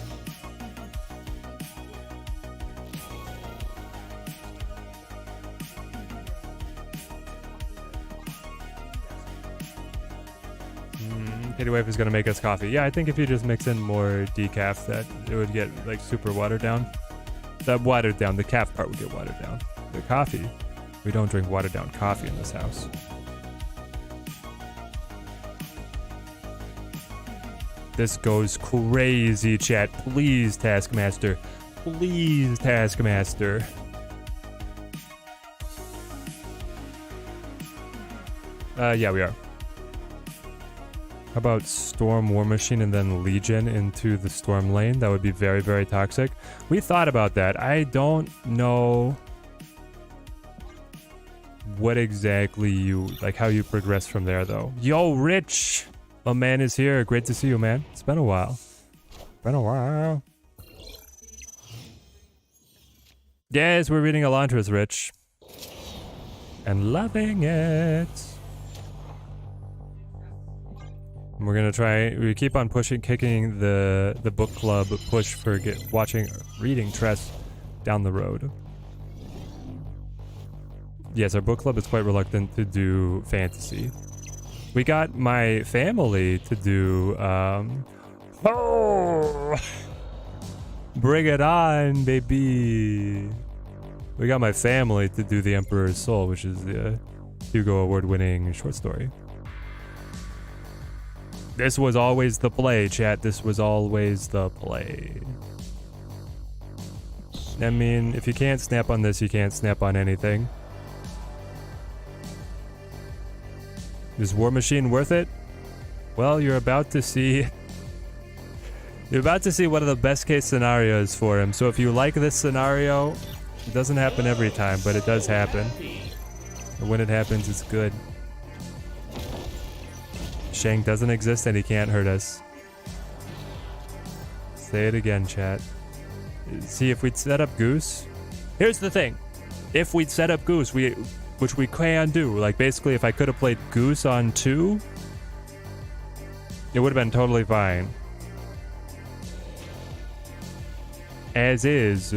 Kitty Wife is gonna make us coffee. Yeah, I think if you just mix in more decaf, that it would get like super watered down. That watered down, the calf part would get watered down. The coffee, we don't drink watered down coffee in this house. This goes crazy, chat. Please, Taskmaster. Please, Taskmaster. Yeah, we are. How about Storm, War Machine, and then Legion into the Storm lane? That would be very, very toxic. We thought about that. I don't know what exactly you, like how you progress from there, though. Yo, Rich! My man is here. Great to see you, man. It's been a while. Been a while. Yes, we're reading Elantris, Rich. And loving it. And we're gonna try. We keep on pushing, kicking the book club push for reading Tress down the road. Yes, our book club is quite reluctant to do fantasy. We got my family to do. Oh, bring it on, baby! We got my family to do The Emperor's Soul, which is the Hugo Award-winning short story. This was always the play, chat. This was always the play. I mean, if you can't snap on this, you can't snap on anything. Is War Machine worth it? Well, you're about to see... You're about to see one of the best case scenarios for him. So if you like this scenario, it doesn't happen every time, but it does happen. And when it happens, it's good. Shang doesn't exist and he can't hurt us. Say it again, chat. See, if we'd set up Goose... Here's the thing. If we'd set up Goose, which we can do. Like, basically, if I could have played Goose on 2, it would have been totally fine. As is,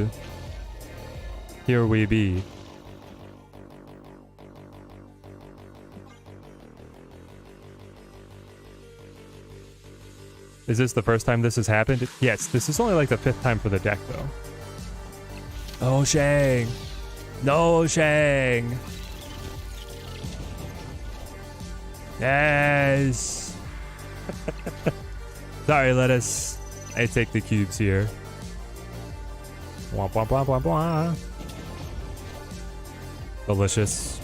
Here we be. Is this the first time this has happened? Yes, this is only like the 5th time for the deck, though. Oh, Shang! No, Shang! Yes! Sorry, lettuce. I take the cubes here. Womp womp womp womp womp. Delicious.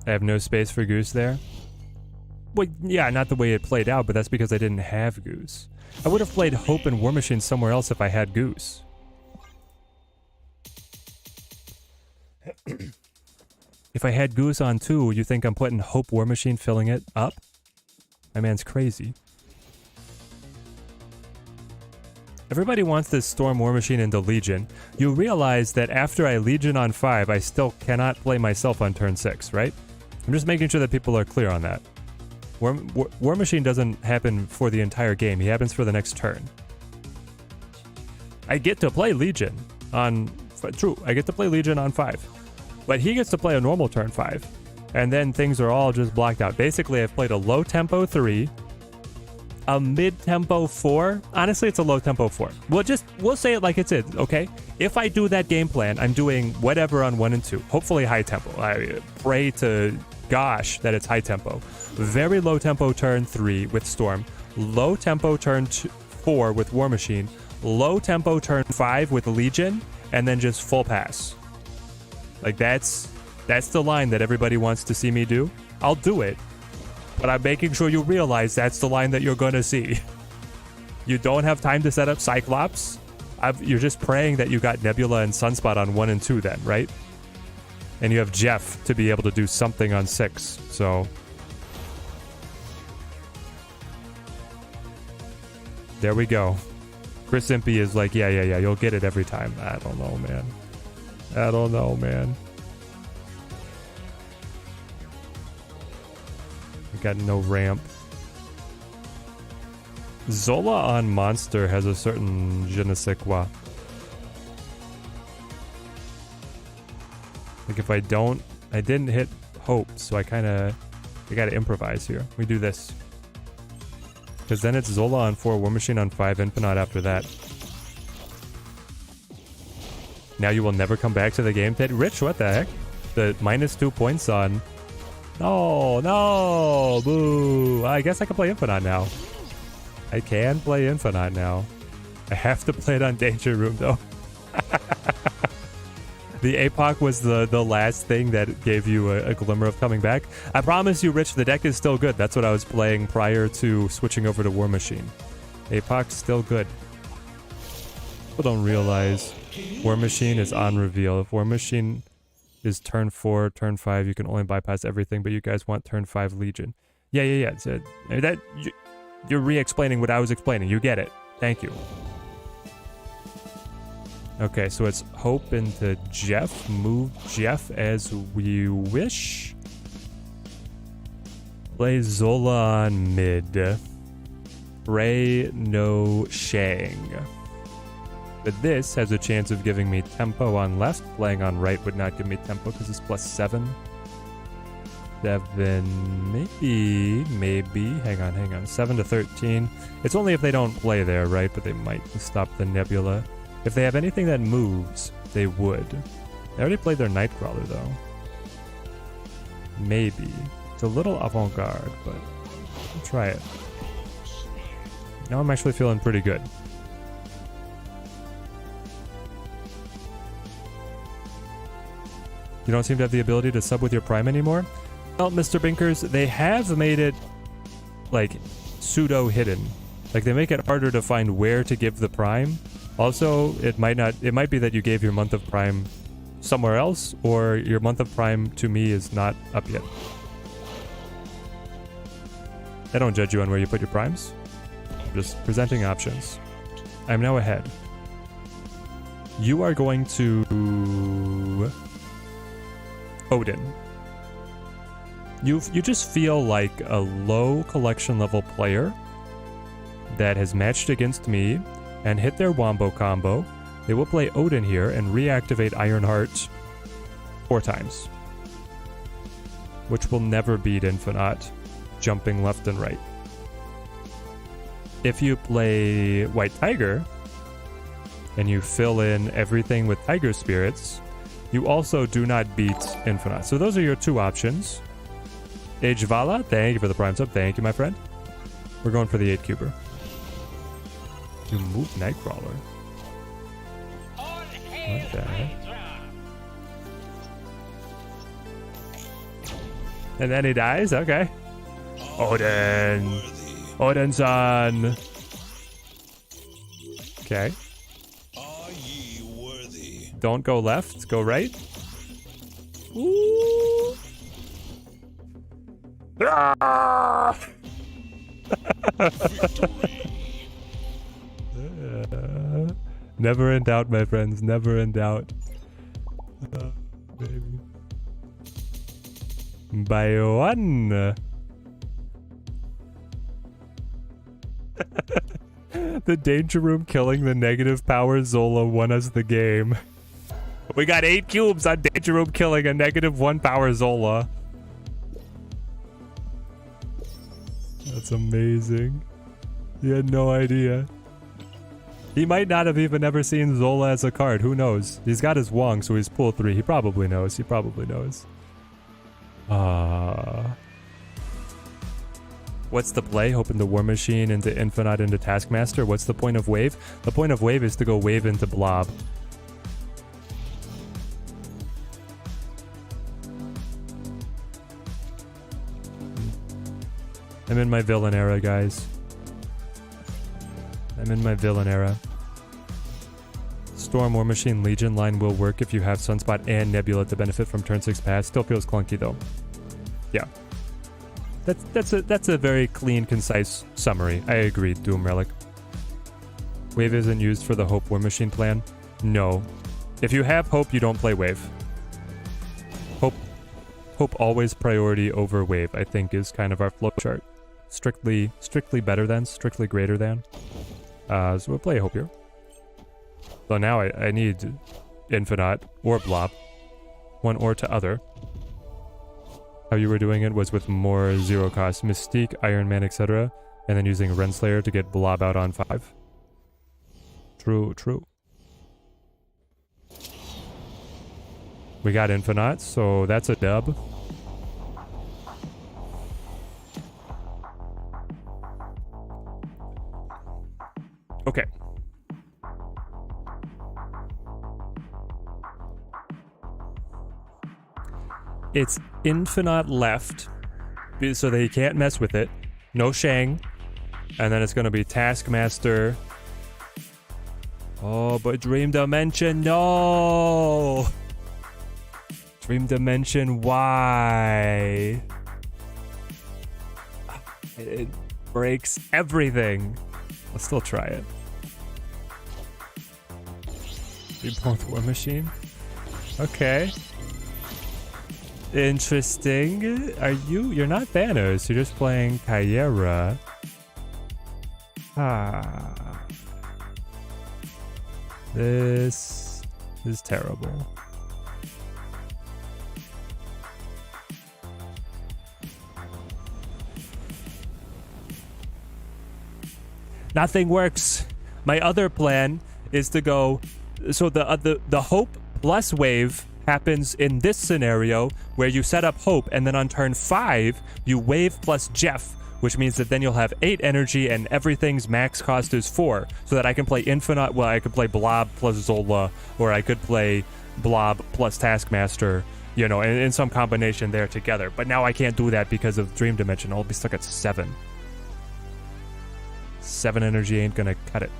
I have no space for Goose there. Well, yeah, not the way it played out, but that's because I didn't have Goose. I would have played Hope and War Machine somewhere else if I had Goose. If I had Goose on 2, you think I'm putting Hope War Machine filling it up? My man's crazy. Everybody wants this Storm War Machine into Legion. You realize that after I Legion on 5, I still cannot play myself on turn 6, right? I'm just making sure that people are clear on that. War Machine doesn't happen for the entire game. He happens for the next turn. I get to play Legion on... True, I get to play Legion on 5. But he gets to play a normal turn 5. And then things are all just blocked out. Basically, I've played a low tempo 3, a mid-tempo 4. Honestly, it's a low tempo 4. We'll say it like it's it, okay? If I do that game plan, I'm doing whatever on 1 and 2. Hopefully high tempo. I pray to gosh that it's high tempo. Very low tempo turn 3 with Storm. Low tempo turn 4 with War Machine. Low tempo turn 5 with Legion. And then just full pass. Like that's the line that everybody wants to see me do. I'll do it. But I'm making sure you realize that's the line that you're gonna see. You don't have time to set up Cyclops. You're just praying that you got Nebula and Sunspot on 1 and 2 then, right? And you have Jeff to be able to do something on 6, so... There we go. Chris Impey is like, yeah, you'll get it every time. I don't know, man. I got no ramp. Zola on Monster has a certain je ne sais quoi. Like if I didn't hit Hope, so I gotta improvise here. We do this. Because then it's Zola on 4, War Machine on 5, Infinite after that. Now you will never come back to the game. Rich, what the heck? The -2 points on... No, boo. I guess I can play Infinite now. I can play Infinite now. I have to play it on Danger Room, though. The APOC was the last thing that gave you a glimmer of coming back. I promise you, Rich, the deck is still good. That's what I was playing prior to switching over to War Machine. APOC's still good. People don't realize War Machine is on reveal. If War Machine is turn 4, turn 5, you can only bypass everything, but you guys want turn 5 Legion. Yeah. You're re-explaining what I was explaining. You get it. Thank you. Okay, so it's Hope into Jeff. Move Jeff as we wish. Play Zola on mid. Ray, no Shang. But this has a chance of giving me tempo on left. Playing on right would not give me tempo because it's +7. 7, maybe. Hang on. 7 to 13. It's only if they don't play there, right? But they might stop the Nebula. If they have anything that moves, they would. They already played their Nightcrawler, though. Maybe. It's a little avant-garde, but I'll try it. Now I'm actually feeling pretty good. You don't seem to have the ability to sub with your Prime anymore? Well, Mr. Binkers, they have made it, like, pseudo-hidden. Like, they make it harder to find where to give the Prime. Also, it might be that you gave your month of Prime somewhere else, or your month of Prime to me is not up yet. I don't judge you on where you put your Primes. I'm just presenting options. I'm now ahead. You are going to... Odin. You just feel like a low collection level player that has matched against me and hit their wombo combo, They will play Odin here and reactivate Ironheart 4 times. Which will never beat Infinite, jumping left and right. If you play White Tiger, and you fill in everything with Tiger Spirits, you also do not beat Infinite. So those are your 2 options. Ajvala, thank you for the Prime sub. Thank you, my friend. We're going for the 8-cuber. You move Nightcrawler. What the heck? And then he dies? Okay. Odin. Odin-san. Okay. Are ye worthy? Don't go left, go right. Ooh. Ah! Never in doubt, my friends. Never in doubt. Baby. By 1. The Danger Room killing the negative power Zola won us the game. We got 8 cubes on Danger Room killing a -1 power Zola. That's amazing. You had no idea. He might not have even ever seen Zola as a card. Who knows? He's got his Wong, so he's pool 3. He probably knows. He probably knows. What's the play? Hoping the War Machine into Infinite into Taskmaster. What's the point of Wave? The point of Wave is to go Wave into Blob. I'm in my villain era, guys. I'm in my villain era. Storm, War Machine, Legion line will work if you have Sunspot and Nebula to benefit from turn 6 pass. Still feels clunky though. Yeah. That's a very clean, concise summary. I agree, Doom Relic. Wave isn't used for the Hope War Machine plan? No. If you have Hope, you don't play Wave. Hope always priority over Wave, I think, is kind of our flow chart. Strictly better than, strictly greater than. So we'll play Hope here. So now I need Infinite or Blob. One or to other. How you were doing it was with more 0 cost Mystique, Iron Man, etc. And then using Renslayer to get Blob out on 5. True, true. We got Infinite, so that's a dub. Okay. It's Infinite left, so they can't mess with it. No Shang. And then it's going to be Taskmaster. Oh, but Dream Dimension, no! Dream Dimension, why? It breaks everything. I'll still try it. You both War Machine? Okay. Interesting. You're not Thanos, you're just playing Kyera. This is terrible. Nothing works. My other plan is to go, so the Hope plus Wave happens in this scenario where you set up Hope and then on turn 5 you Wave plus Jeff, which means that then you'll have 8 energy and everything's max cost is 4, so that I can play Infinite. Well, I could play Blob plus Zola, or I could play Blob plus Taskmaster, you know, in some combination there together. But now I can't do that because of Dream Dimension. I'll be stuck at 7. 7 energy ain't gonna cut it.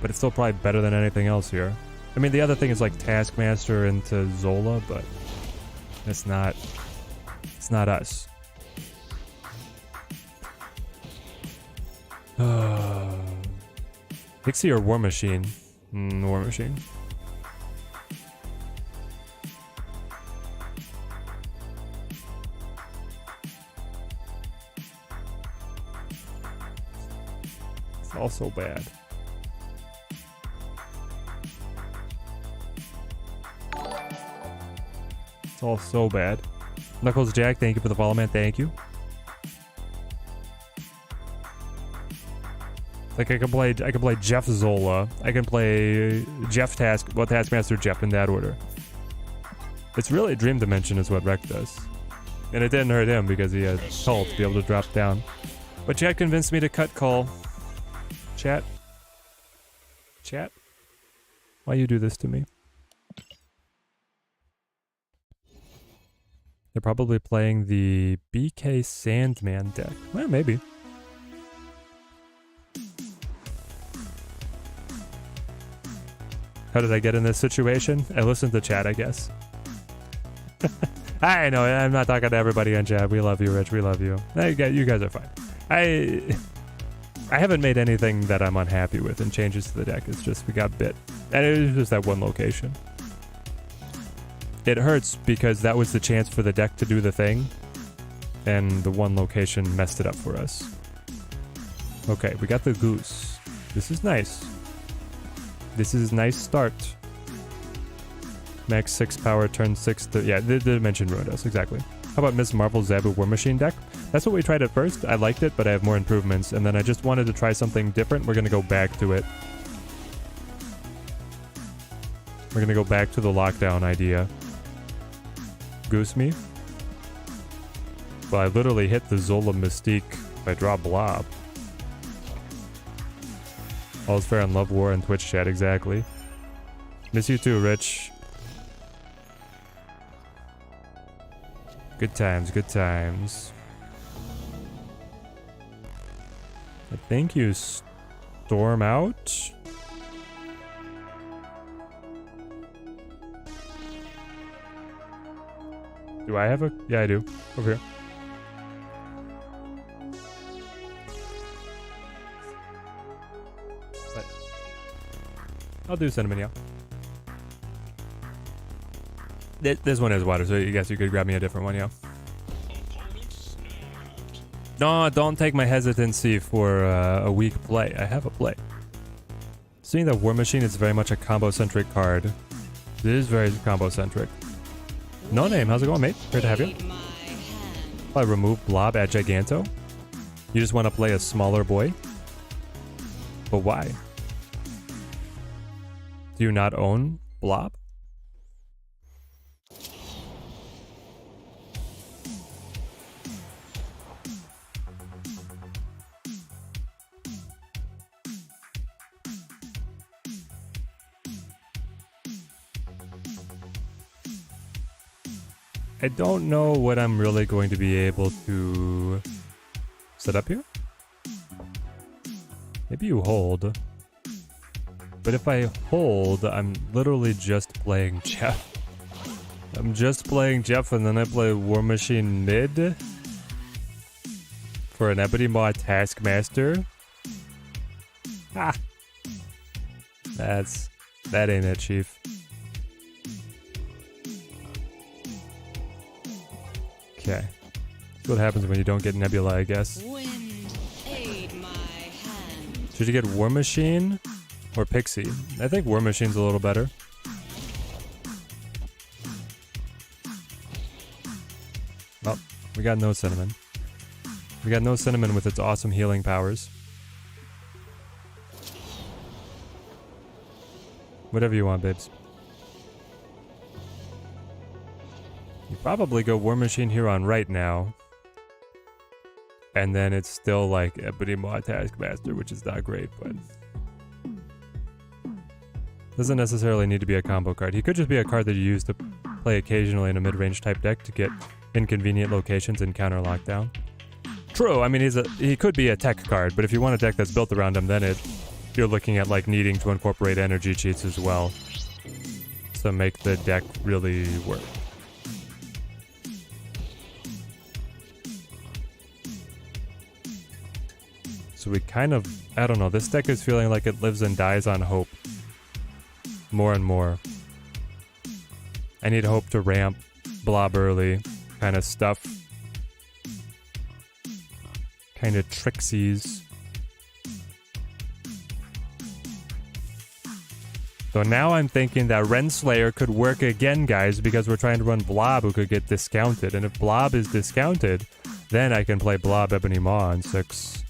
But it's still probably better than anything else here. I mean, the other thing is like Taskmaster into Zola, but it's not us. Pixie or War Machine? War Machine. It's also bad. It's all so bad. Knuckles Jack, thank you for the follow, man. Thank you. Like I can play Jeff Zola. I can play Taskmaster Jeff in that order. It's really Dream Dimension is what wrecked us. And it didn't hurt him because he had Cull to be able to drop down. But chat convinced me to cut Cull. Chat. Why you do this to me? They're probably playing the BK Sandman deck. Well, maybe. How did I get in this situation? I listened to chat, I guess. I know, I'm not talking to everybody on chat. We love you, Rich. We love you. You guys are fine. I haven't made anything that I'm unhappy with in changes to the deck. It's just we got bit. And it was just that one location. It hurts because that was the chance for the deck to do the thing. And the one location messed it up for us. Okay, we got the goose. This is nice. This is a nice start. Max 6 power, turn 6 to... Yeah, the Dimension ruined us, exactly. How about Ms. Marvel's Zabu War Machine deck? That's what we tried at first. I liked it, but I have more improvements. And then I just wanted to try something different. We're going to go back to it. We're going to go back to the lockdown idea. Goose me? Well, I literally hit the Zola Mystique if I draw Blob. All's fair in love, war, and Twitch chat, exactly. Miss you too, Rich. Good times, good times. I think you storm out. Do I have a... Yeah, I do. Over here. But I'll do Cinnamon, yeah. This one is water, so I guess you could grab me a different one, yeah. No, don't take my hesitancy for a weak play. I have a play. Seeing that War Machine is very much a combo-centric card. It is very combo-centric. No name, how's it going, mate? Great to have you. I remove Blob at Giganto. You just want to play a smaller boy? But why? Do you not own Blob? I don't know what I'm really going to be able to set up here. Maybe you hold. But if I hold, I'm literally just playing Jeff. I'm just playing Jeff and then I play War Machine mid for an Ebony Maw Taskmaster. Ah! That ain't it, Chief. Okay. That's what happens when you don't get Nebula, I guess. Wind, aid my hand. Should you get War Machine or Pixie? I think War Machine's a little better. Well, we got no Cinnamon. We got no Cinnamon with its awesome healing powers. Whatever you want, babes. You probably go War Machine here on right now. And then it's still like Ebony Maw Taskmaster, which is not great, but... doesn't necessarily need to be a combo card. He could just be a card that you use to play occasionally in a mid-range type deck to get inconvenient locations and counter lockdown. True, I mean he could be a tech card, but if you want a deck that's built around him, then you're looking at like needing to incorporate energy cheats as well to make the deck really work. So we kind of, I don't know, this deck is feeling like it lives and dies on hope. More and more. I need hope to ramp Blob early, kind of stuff. Kind of trixies. So now I'm thinking that Renslayer could work again, guys, because we're trying to run Blob, who could get discounted. And if Blob is discounted, then I can play Blob Ebony Maw on 6.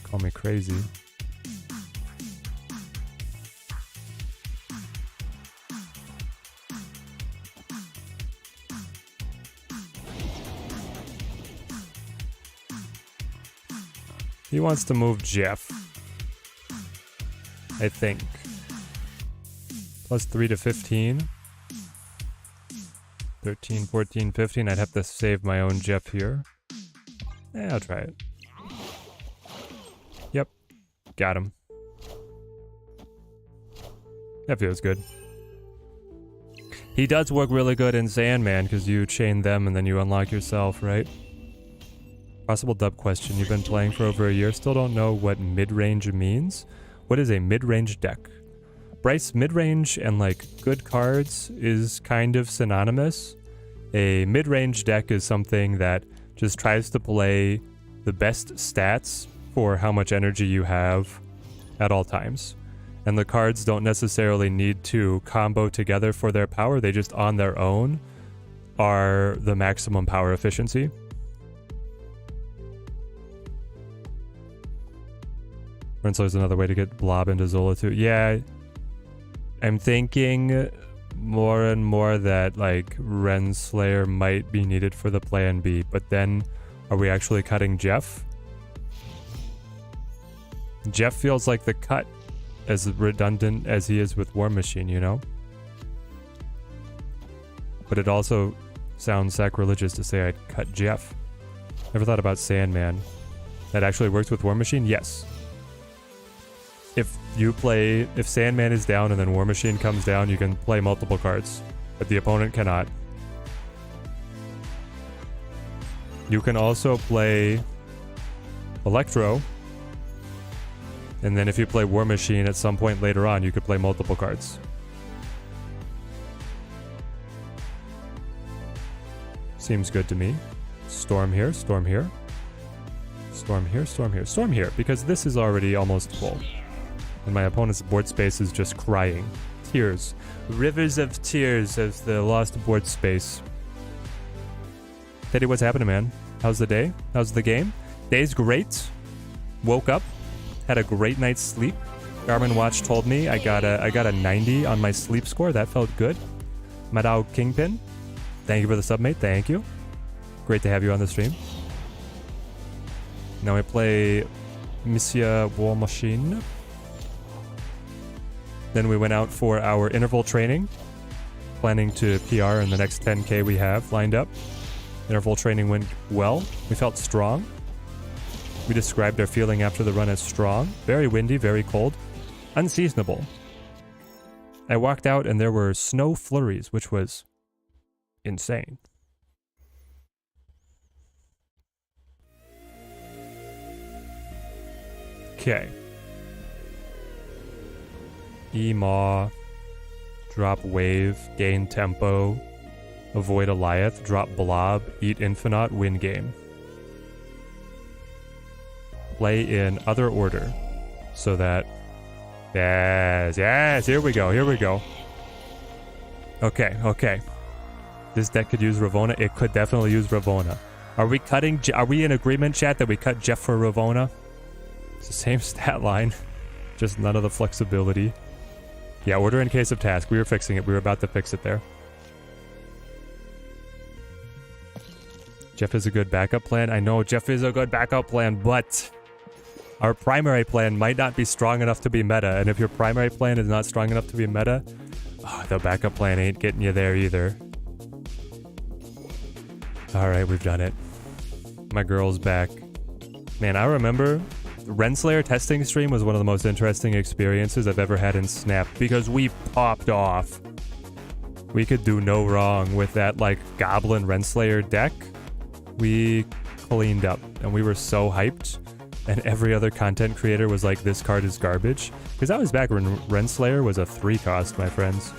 Call me crazy. He wants to move Jeff, I think. Plus 3 to 15. 13, 14, 15. I'd have to save my own Jeff here. I'll try it. Yep. Got him. That feels good. He does work really good in Sandman because you chain them and then you unlock yourself, right? Possible dub question. You've been playing for over a year. Still don't know what mid-range means. What is a mid-range deck? Bryce, mid-range and like good cards is kind of synonymous. A mid-range deck is something that just tries to play the best stats for how much energy you have at all times. And the cards don't necessarily need to combo together for their power. They just on their own are the maximum power efficiency. Renslayer's another way to get Blob into Zola too. Yeah, I'm thinking more and more that like Renslayer might be needed for the plan B, but then are we actually cutting Jeff? Jeff feels like the cut, as redundant as he is with War Machine, you know? But it also sounds sacrilegious to say I'd cut Jeff. Never thought about Sandman. That actually works with War Machine? Yes. If Sandman is down and then War Machine comes down, you can play multiple cards, but the opponent cannot. You can also play Electro, and then if you play War Machine at some point later on, you could play multiple cards. Seems good to me. Storm here, storm here. Storm here, storm here, storm here, because this is already almost full. And my opponent's board space is just crying. Tears. Rivers of tears of the lost board space. Teddy, what's happening, man? How's the day? How's the game? Day's great. Woke up. Had a great night's sleep. Garmin watch told me I got a 90 on my sleep score. That felt good. Madao Kingpin, thank you for the sub, mate. Thank you. Great to have you on the stream. Now I play Monsieur War Machine. Then we went out for our interval training, planning to PR in the next 10K we have lined up. Interval training went well. We felt strong. We described our feeling after the run as strong. Very windy, very cold. Unseasonable. I walked out and there were snow flurries, which was insane. Okay. Emaw, drop wave, gain tempo, avoid Alioth, drop blob, eat infinite, win game. Play in other order so that... Yes, here we go, here we go. Okay, okay. This deck could use Ravona. It could definitely use Ravona. Are we in agreement, chat, that we cut Jeff for Ravona? It's the same stat line, just none of the flexibility. Yeah, order in case of task. We were fixing it. We were about to fix it there. Jeff is a good backup plan. I know Jeff is a good backup plan, but our primary plan might not be strong enough to be meta. And if your primary plan is not strong enough to be meta, the backup plan ain't getting you there either. Alright, we've done it. My girl's back. Man, I remember Renslayer testing stream was one of the most interesting experiences I've ever had in Snap because we popped off. We could do no wrong with that like Goblin Renslayer deck. We cleaned up and we were so hyped, and every other content creator was like, this card is garbage. Because that was back when Renslayer was a 3 cost, my friends.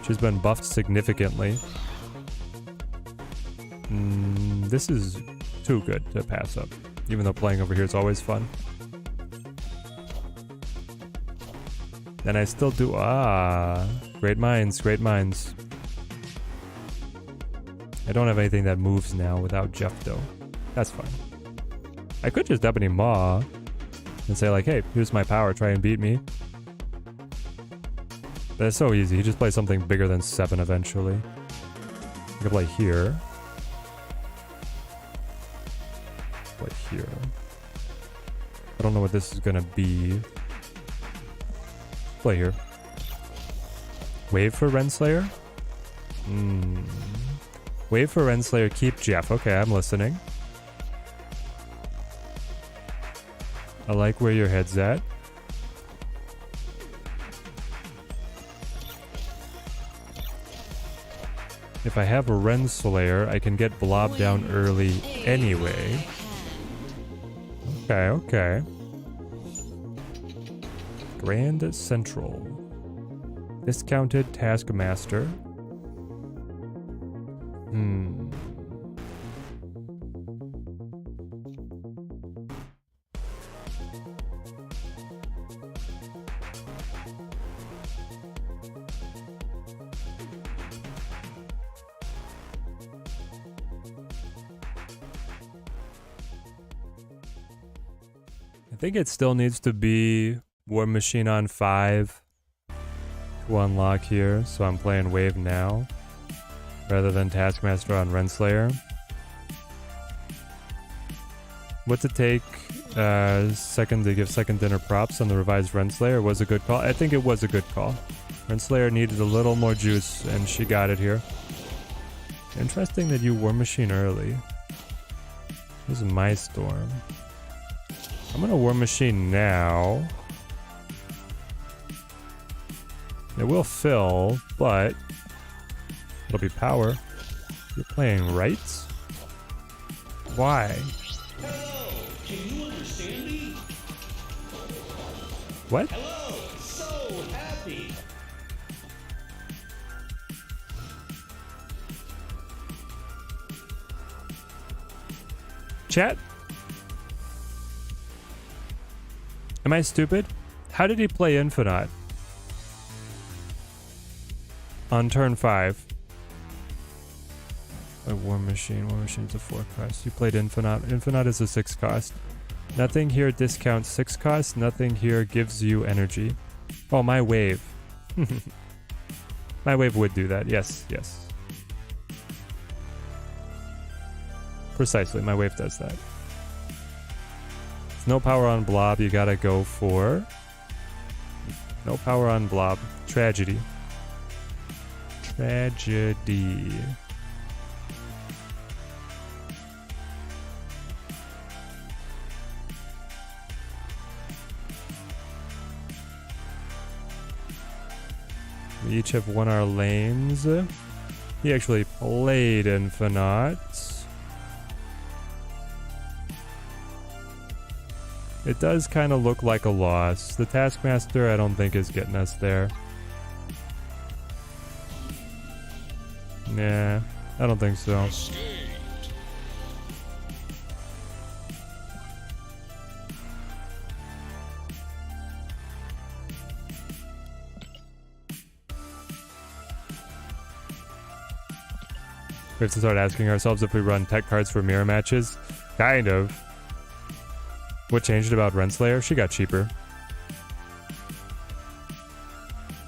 She's been buffed significantly. This is too good to pass up. Even though playing over here is always fun. Then I still do... Ah, great minds, great minds. I don't have anything that moves now without Jeff, though. That's fine. I could just Deputy Maw and say, like, hey, here's my power, try and beat me. But it's so easy. He just plays something bigger than 7 eventually. I can play here. Play here. I don't know what this is gonna be. Play here. Wave for Renslayer? Wave for Renslayer, keep Jeff. Okay, I'm listening. I like where your head's at. If I have a Renslayer, I can get Blob down early anyway. Okay, okay. Grand Central. Discounted Taskmaster. I think it still needs to be War Machine on 5 to unlock here, so I'm playing Wave now rather than Taskmaster on Renslayer. What's it take? Second to give second dinner props on the revised Renslayer was a good call. I think it was a good call. Renslayer needed a little more juice, and she got it here. Interesting that you War Machine early. This is my storm. I'm gonna War Machine now. It will fill, but it'll be power. You're playing right? Why? Hello, can you understand me? What? Hello, so happy. Chat? Am I stupid? How did he play Infinite? On turn 5. A War Machine. War Machine's a 4 cost. You played Infinite. Infinite is a 6 cost. Nothing here discounts 6 cost. Nothing here gives you energy. Oh, my wave. My wave would do that. Yes, yes. Precisely, my wave does that. No power on Blob, you gotta go for... No power on Blob. Tragedy. Tragedy. We each have won our lanes. He actually played Infinite. It does kind of look like a loss. The Taskmaster, I don't think, is getting us there. Nah, I don't think so. We have to start asking ourselves if we run tech cards for mirror matches. Kind of. What changed about Renslayer? She got cheaper.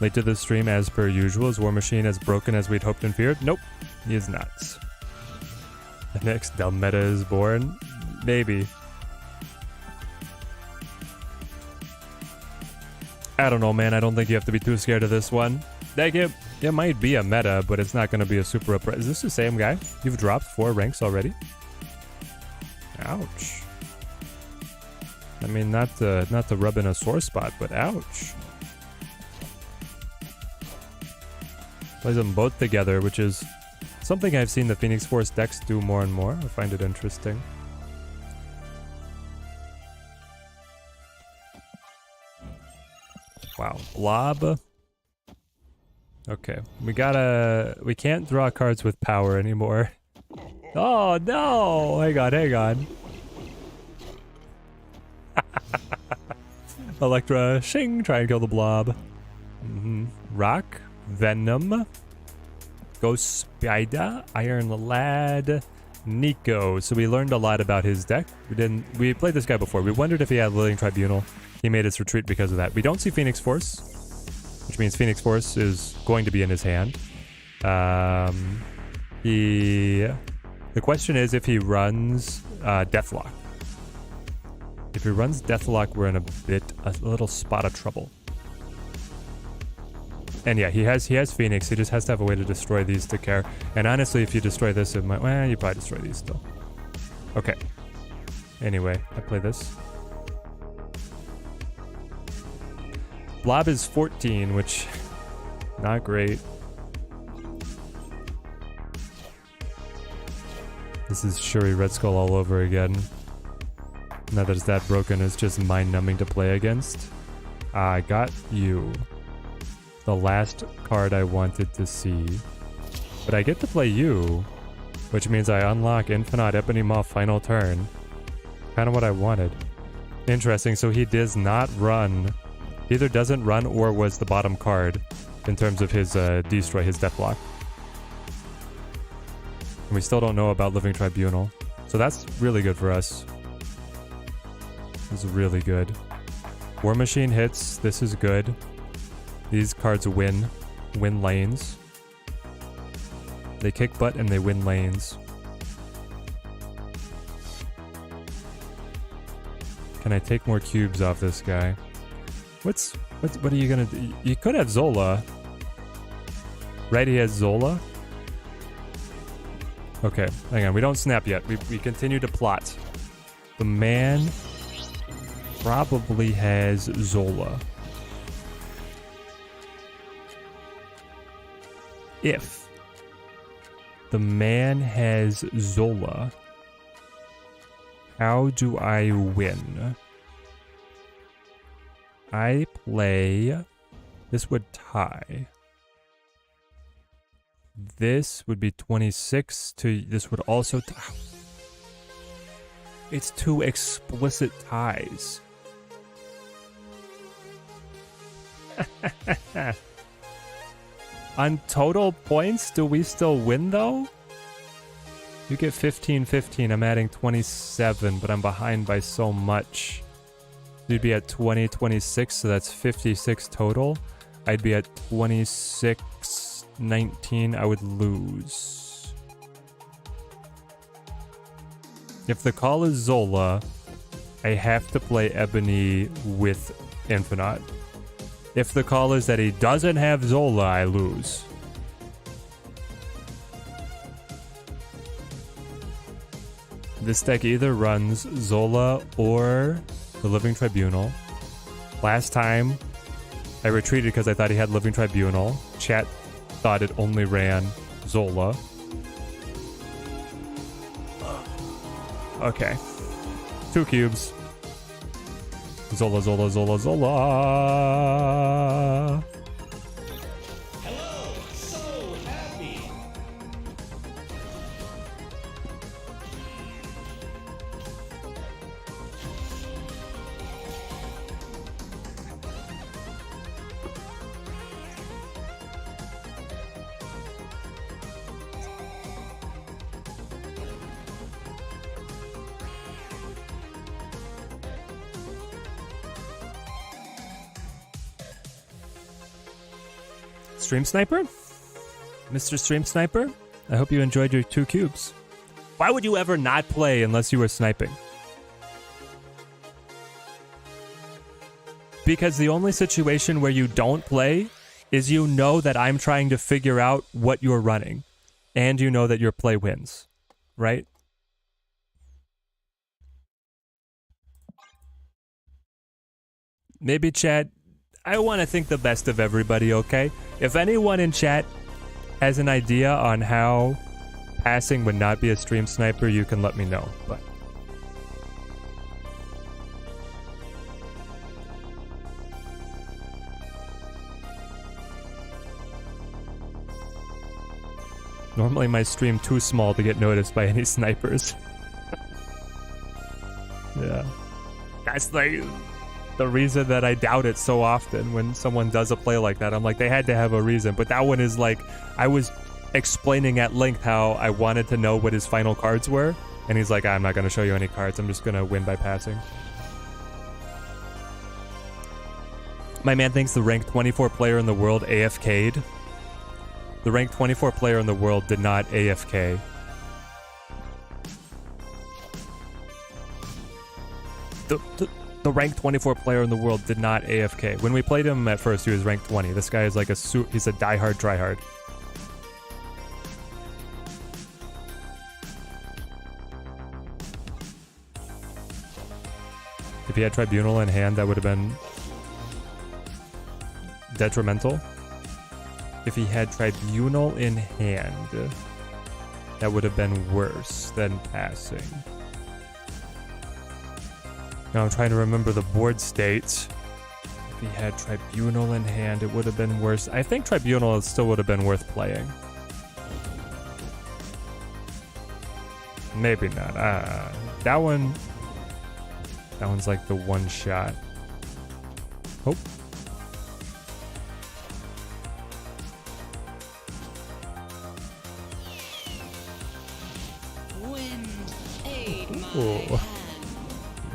Late to the stream as per usual. Is War Machine as broken as we'd hoped and feared? Nope, he is not. The next dumb meta is born? Maybe. I don't know, man. I don't think you have to be too scared of this one. Like it might be a meta, but it's not going to be a super up. Is this the same guy? You've dropped 4 ranks already? Ouch. I mean, not to rub in a sore spot, but ouch. Plays them both together, which is something I've seen the Phoenix Force decks do more and more. I find it interesting. Wow, Blob. Okay, we can't draw cards with power anymore. Oh no! Hang on. Electra, shing, try and kill the Blob. Rock, Venom, Ghost Spider, Iron Lad, Nico. So we learned a lot about his deck. We played this guy before. We wondered if he had Living Tribunal. He made his retreat because of that. We don't see Phoenix Force, which means Phoenix Force is going to be in his hand. The question is if he runs Deathlock. If he runs Deathlock, we're in a little spot of trouble. And yeah, he has Phoenix. He just has to have a way to destroy these to care. And honestly, if you destroy this, it might... Well, you probably destroy these still. Okay. Anyway, I play this. Blob is 14, which... Not great. This is Shuri Red Skull all over again. Now that it's that broken, it's just mind-numbing to play against. I got you. The last card I wanted to see. But I get to play you, which means I unlock Infinite Ebony Maw final turn. Kind of what I wanted. Interesting, so he does not run. He either doesn't run or was the bottom card in terms of his destroy, his Deathlock. And we still don't know about Living Tribunal. So that's really good for us. This is really good. War Machine hits. This is good. These cards win lanes. They kick butt and they win lanes. Can I take more cubes off this guy? What are you gonna do? You could have Zola. Right, he has Zola. Okay, hang on, we don't snap yet. We continue to plot. The man probably has Zola. If the man has Zola, how do I win? I play... This would tie. This would be 26 to... This would also tie. It's two explicit ties. On total points, do we still win though? You get 15-15, I'm adding 27, but I'm behind by so much. You'd be at 20-26, so that's 56 total. I'd be at 26-19, I would lose. If the call is Zola, I have to play Ebony with Infinite. If the call is that he doesn't have Zola, I lose. This deck either runs Zola or the Living Tribunal. Last time, I retreated because I thought he had Living Tribunal. Chat thought it only ran Zola. Okay. 2 cubes. Zola, Zola, Zola, Zola. Hello, so happy. Stream Sniper? Mr. Stream Sniper? I hope you enjoyed your 2 cubes. Why would you ever not play unless you were sniping? Because the only situation where you don't play is you know that I'm trying to figure out what you're running. And you know that your play wins. Right? Maybe chat... I want to think the best of everybody, okay? If anyone in chat has an idea on how passing would not be a stream sniper, you can let me know. But normally my stream too small to get noticed by any snipers. Yeah. Guys, like... the reason that I doubt it so often when someone does a play like that. I'm like, they had to have a reason. But that one is like, I was explaining at length how I wanted to know what his final cards were. And he's like, I'm not going to show you any cards. I'm just going to win by passing. My man thinks the ranked 24 player in the world AFK'd. The ranked 24 player in the world did not AFK. The ranked 24 player in the world did not AFK. When we played him at first, he was ranked 20. This guy is like he's a diehard tryhard. If he had Tribunal in hand, that would have been detrimental. If he had Tribunal in hand, that would have been worse than passing. Now I'm trying to remember the board state. If he had Tribunal in hand, it would have been worse. I think Tribunal still would have been worth playing. Maybe not. That one's like the one shot. Oh. Wind, aid my Ooh. hand.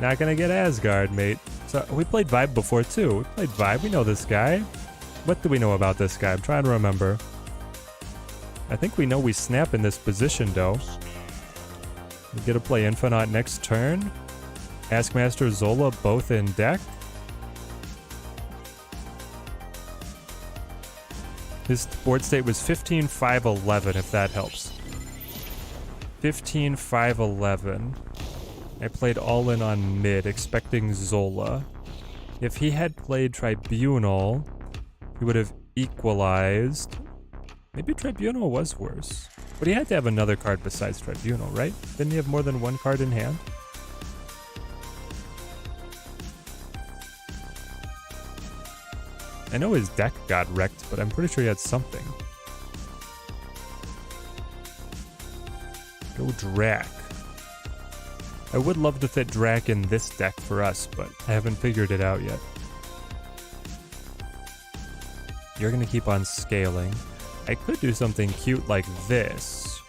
Not gonna get Asgard, mate. So we played Vibe before too. We played Vibe. We know this guy. What do we know about this guy? I'm trying to remember. I think we know we snap in this position though. We get to play Infinite next turn. Taskmaster, Zola, both in deck. His board state was 15-5-11, if that helps. 15-5-11. I played all in on mid, expecting Zola. If he had played Tribunal, he would have equalized. Maybe Tribunal was worse. But he had to have another card besides Tribunal, right? Didn't he have more than one card in hand? I know his deck got wrecked, but I'm pretty sure he had something. Go Drac. I would love to fit Drac in this deck for us, but I haven't figured it out yet. You're gonna keep on scaling. I could do something cute like this.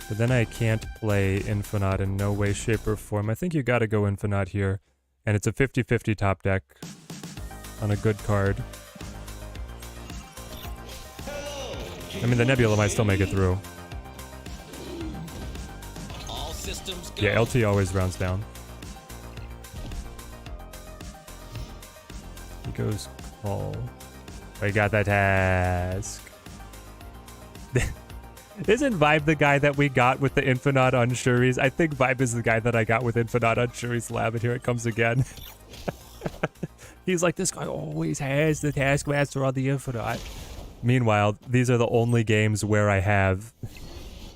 But then I can't play Infinite in no way, shape, or form. I think you gotta go Infinite here. And it's a 50-50 top deck on a good card. I mean, the Nebula might still make it through. All systems go. Yeah, LT always rounds down. He goes call. I got that task. Isn't Vibe the guy that we got with the Infinite on Shuri's? I think Vibe is the guy that I got with Infinite on Shuri's lab, and here it comes again. He's like, this guy always has the Taskmaster on the Infinite. Meanwhile, these are the only games where I have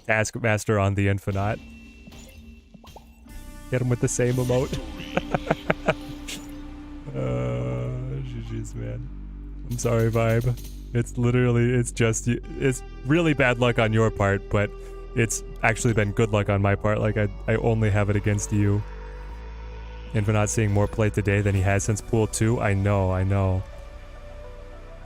Taskmaster on the Infinite. Get him with the same emote. GG's, man. I'm sorry, Vibe. It's really bad luck on your part, but it's actually been good luck on my part. Like, I only have it against you. Infinite seeing more play today than he has since Pool 2. I know.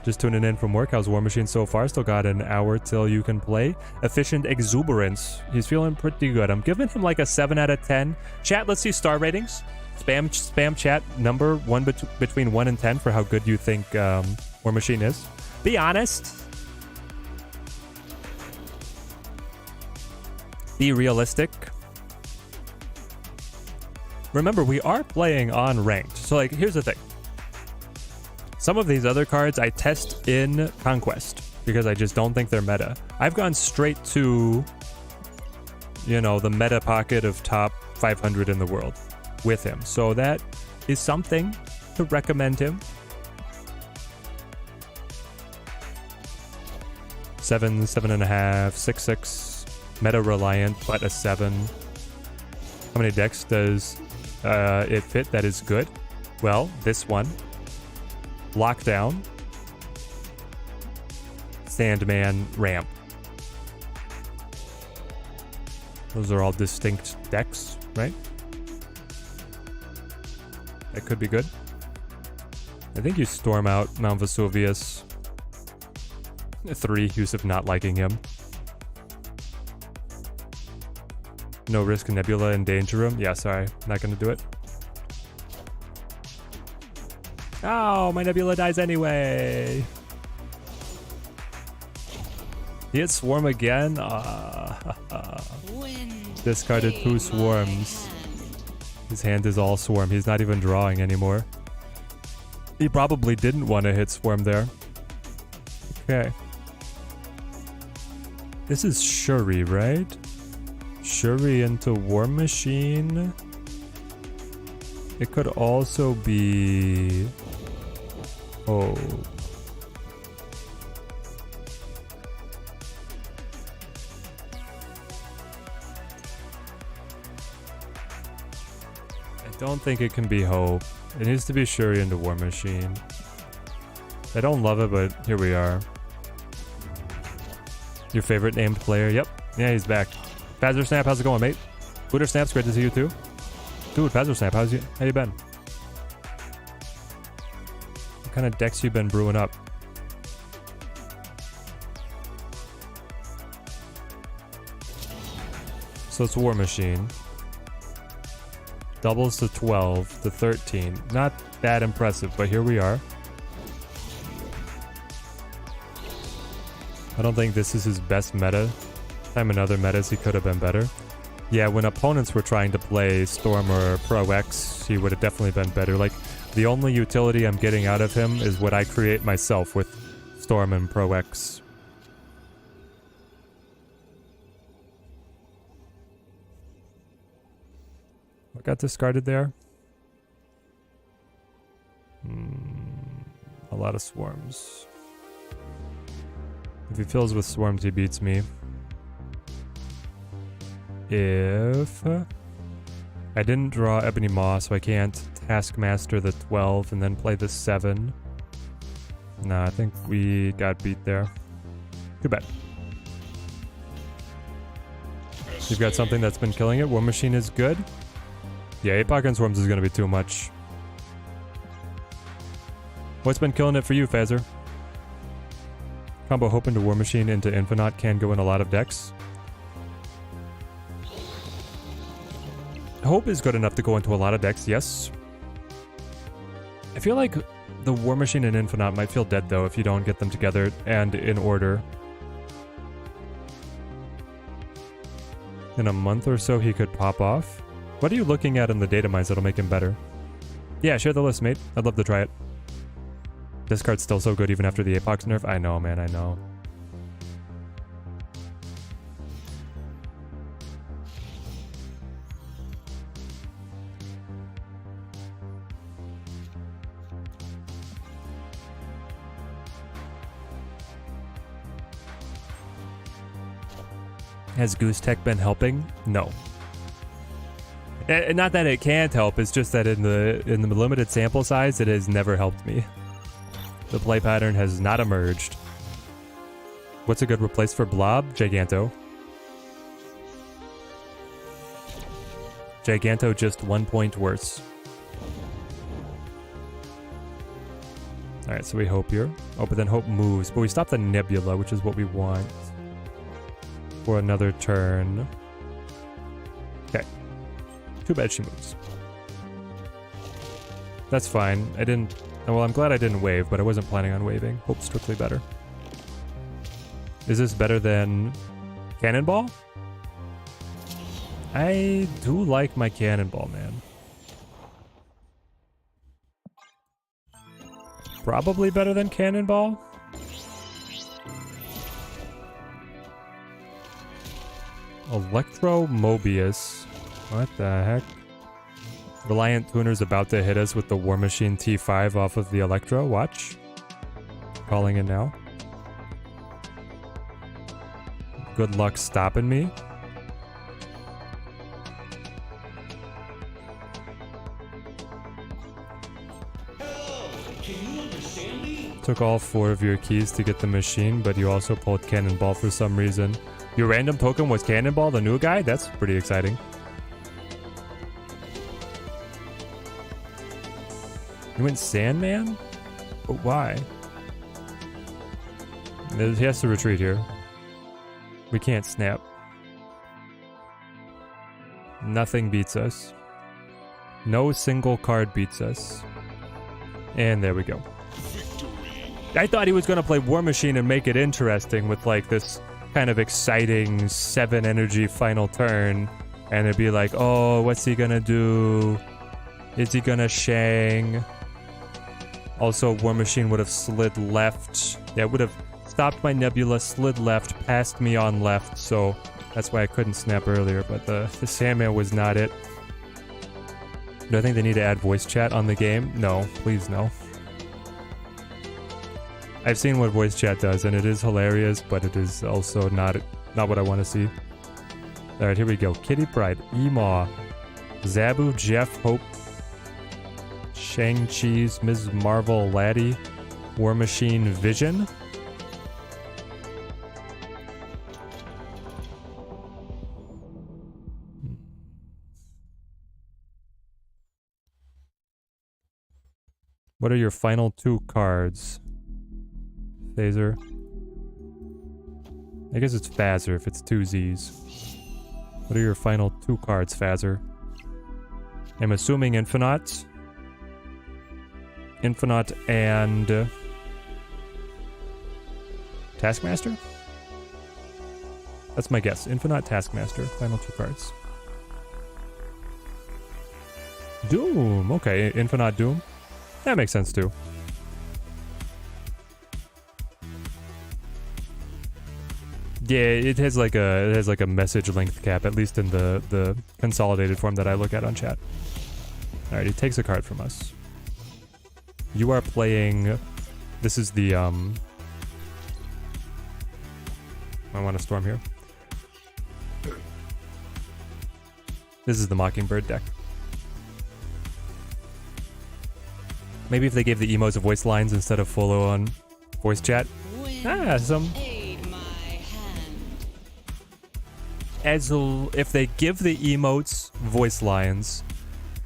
Just tuning in from work. How's War Machine so far? Still got an hour till you can play. Efficient Exuberance. He's feeling pretty good. I'm giving him like a 7 out of 10. Chat, let's see star ratings. Spam chat number between 1 and 10 for how good you think War Machine is. Be honest. Be realistic. Remember, we are playing on ranked. So, like, here's the thing. Some of these other cards I test in Conquest because I just don't think they're meta. I've gone straight to, you know, the meta pocket of top 500 in the world with him. So that is something to recommend him. 7, 7.5, 6, meta reliant, but a 7. How many decks does it fit? That is good. Well, this one. Lockdown. Sandman, Ramp. Those are all distinct decks, right? That could be good. I think you storm out Mount Vesuvius. 3, Yusuf not liking him. No risk Nebula endanger him. Yeah, sorry. Not gonna do it. Oh, my Nebula dies anyway. He hit Swarm again. Wind Discarded 2 swarms. His hand is all Swarm. He's not even drawing anymore. He probably didn't want to hit Swarm there. Okay. This is Shuri, right? Shuri into War Machine. It could also be... Oh. I don't think it can be Hope. It needs to be Shuri into War Machine. I don't love it, but here we are. Your favorite named player? Yep. Yeah, he's back. Pazzer Snap, how's it going, mate? Booter Snaps, great to see you too. Dude, Pazzer Snap, how you been? What kind of decks you been brewing up? So it's War Machine. Doubles to 12 to 13. Not that impressive, but here we are. I don't think this is his best meta. Time in other metas he could have been better. Yeah, when opponents were trying to play Storm or Pro X, he would have definitely been better. Like, the only utility I'm getting out of him is what I create myself with Storm and Pro X. What got discarded there? A lot of swarms. If he fills with swarms, he beats me. If I didn't draw Ebony Maw, so I can't Taskmaster the 12 and then play the 7. Nah, I think we got beat there. Too bad. You've got something that's been killing it. War Machine is good. Yeah, Apoc and Swarms is going to be too much. What's been killing it for you, Fazer? Combo Hope into War Machine into Infinite can go in a lot of decks. Hope is good enough to go into a lot of decks, yes. I feel like the War Machine and Infinite might feel dead though if you don't get them together and in order. In a month or so he could pop off. What are you looking at in the data mines that'll make him better? Yeah, share the list, mate. I'd love to try it. This card's still so good even after the Apox nerf. I know, man, I know. Has Goose Tech been helping? No. Not that it can't help, it's just that in the limited sample size, it has never helped me. The play pattern has not emerged. What's a good replace for Blob? Giganto. Giganto just 1 point worse. Alright, so we Hope here. Oh, but then Hope moves. But we stop the Nebula, which is what we want. For another turn. Okay. Too bad she moves. That's fine. I didn't... Well, I'm glad I didn't wave, but I wasn't planning on waving. Hope's strictly better. Is this better than Cannonball? I do like my Cannonball, man. Probably better than Cannonball? Electro Mobius. What the heck? Reliant Tuner's about to hit us with the War Machine T5 off of the Electro. Watch. Calling it now. Good luck stopping me. Took all 4 of your keys to get the machine, but you also pulled Cannonball for some reason. Your random token was Cannonball, the new guy? That's pretty exciting. You went Sandman? But why? He has to retreat here. We can't snap. Nothing beats us. No single card beats us. And there we go. I thought he was going to play War Machine and make it interesting with like this kind of exciting 7 energy final turn. And it'd be like, oh, what's he going to do? Is he going to Shang? Also, War Machine would have slid left. Yeah, it would have stopped my Nebula, slid left, passed me on left. So that's why I couldn't snap earlier. But the Sandman was not it. Do I think they need to add voice chat on the game? No, please no. I've seen what voice chat does, and it is hilarious, but it is also not what I want to see. Alright, here we go. Kitty Pride, Emaw, Zabu, Jeff, Hope, Shang-Chi's, Ms. Marvel, Laddie, War Machine, Vision. What are your final 2 cards? Phaser. I guess it's Phaser if it's 2 Z's. What are your final 2 cards, Phaser? I'm assuming Infinite. Infinite and... Taskmaster? That's my guess. Infinite, Taskmaster. Final 2 cards. Doom! Okay, Infinite Doom. That makes sense too. Yeah, it has like a message length cap, at least in the consolidated form that I look at on chat. Alright, he takes a card from us. You are playing. This is the I want to storm here. This is the Mockingbird deck. Maybe if they gave the emotes of voice lines instead of full-on voice chat. Some. If they give the emotes voice lines,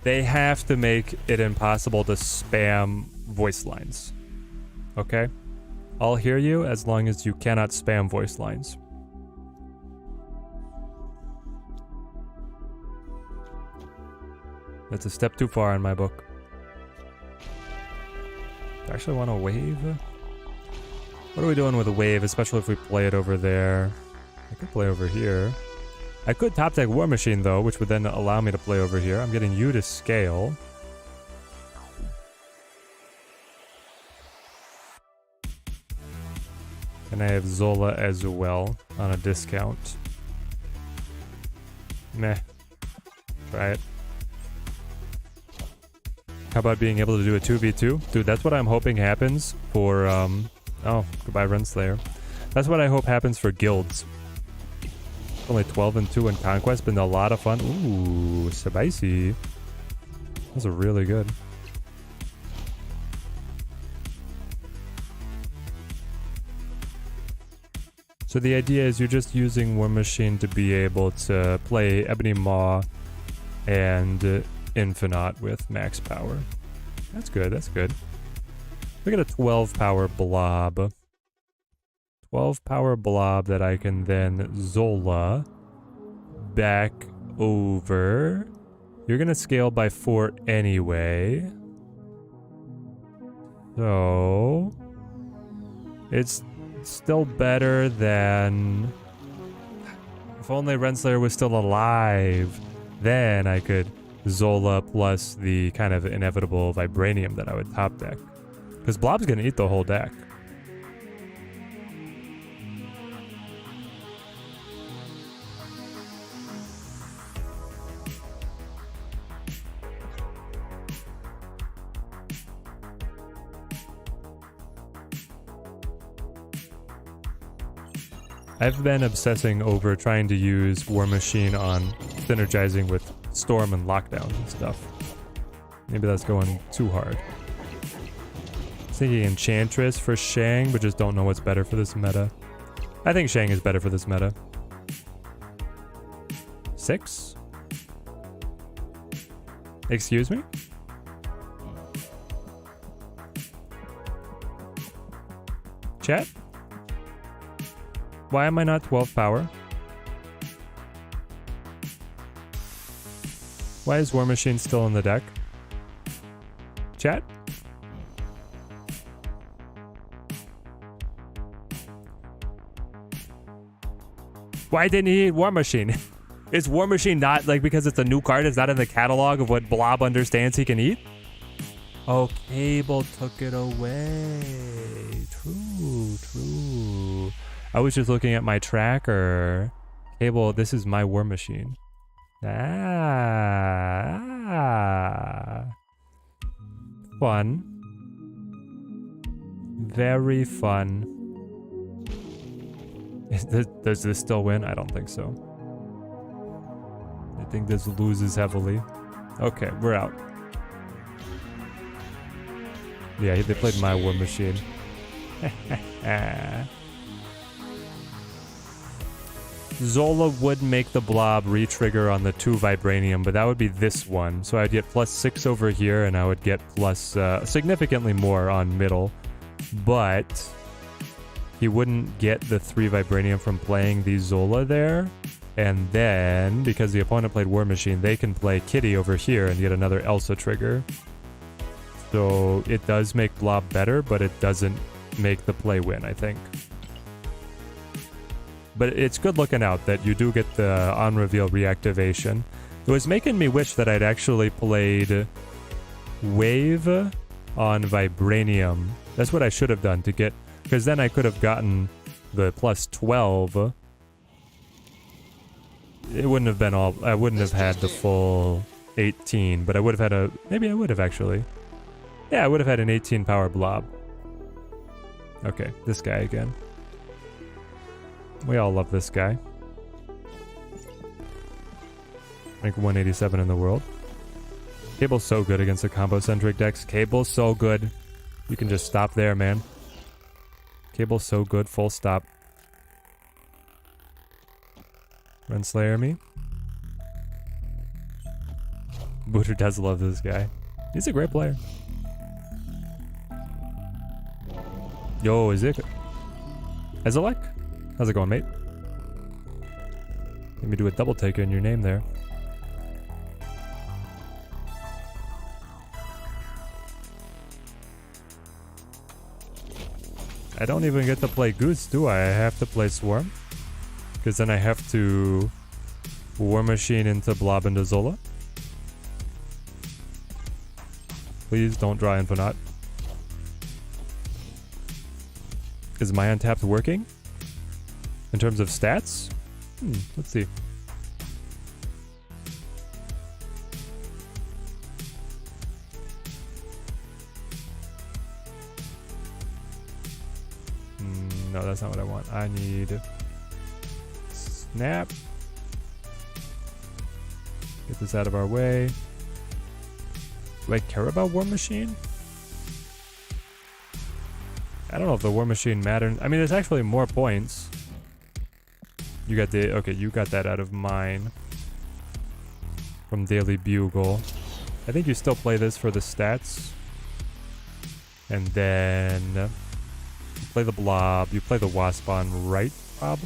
they have to make it impossible to spam voice lines. Okay? I'll hear you as long as you cannot spam voice lines. That's a step too far in my book. I actually want a wave. What are we doing with a wave, especially if we play it over there? I could play over here. I could top deck War Machine though, which would then allow me to play over here. I'm getting you to scale. And I have Zola as well on a discount. Meh. Try it. How about being able to do a 2v2? Dude, that's what I'm hoping happens for, oh, goodbye Renslayer. That's what I hope happens for guilds. Only 12-2 in Conquest, been a lot of fun. Ooh, spicy. Those are really good. So the idea is you're just using War Machine to be able to play Ebony Maw and Infinite with max power. That's good, that's good. We got a 12 power Blob. 12 power Blob that I can then Zola back over. You're gonna scale by 4 anyway. So it's still better than... If only Renslayer was still alive, then I could Zola plus the kind of inevitable Vibranium that I would top deck. Because Blob's gonna eat the whole deck. I've been obsessing over trying to use War Machine on synergizing with Storm and Lockdown and stuff. Maybe that's going too hard. I was thinking Enchantress for Shang, but just don't know what's better for this meta. I think Shang is better for this meta. 6? Excuse me? Chat? Why am I not 12 power? Why is War Machine still in the deck? Chat? Why didn't he eat War Machine? Is War Machine not, like, because it's a new card, it's not in the catalog of what Blob understands he can eat? Oh, Cable took it away. True. I was just looking at my tracker. Cable, this is my War Machine. Fun. Very fun. Does this still win? I don't think so. I think this loses heavily. Okay, we're out. Yeah, they played my War Machine. Zola would make the Blob re-trigger on the 2 Vibranium, but that would be this one. So I'd get +6 over here, and I would get plus significantly more on middle. But he wouldn't get the 3 Vibranium from playing the Zola there. And then, because the opponent played War Machine, they can play Kitty over here and get another Elsa trigger. So it does make Blob better, but it doesn't make the play win, I think. But it's good looking out that you do get the on-reveal reactivation. It was making me wish that I'd actually played Wave on Vibranium. That's what I should have done to get... Because then I could have gotten the +12. It wouldn't have been all... I wouldn't have had the full 18, but I would have had a... Maybe I would have, actually. Yeah, I would have had an 18 power Blob. Okay, this guy again. We all love this guy. Rank 187 in the world. Cable's so good against the combo-centric decks. Cable's so good. You can just stop there, man. Cable's so good, full stop. Renslayer me. Booter does love this guy. He's a great player. Yo, is it... Ezalek? How's it going, mate? Let me do a double take in your name there. I don't even get to play Goose, do I? I have to play Swarm? Because then I have to War Machine into Blob into Zola. Please don't draw Infinite. Is my untapped working? In terms of stats? Let's see. No, that's not what I want. I need... Snap. Get this out of our way. Do I care about War Machine? I don't know if the War Machine matters. I mean, it's actually more points. You got the... Okay, you got that out of mine. From Daily Bugle. I think you still play this for the stats. And then... You play the Blob. You play the Wasp on right, Bob?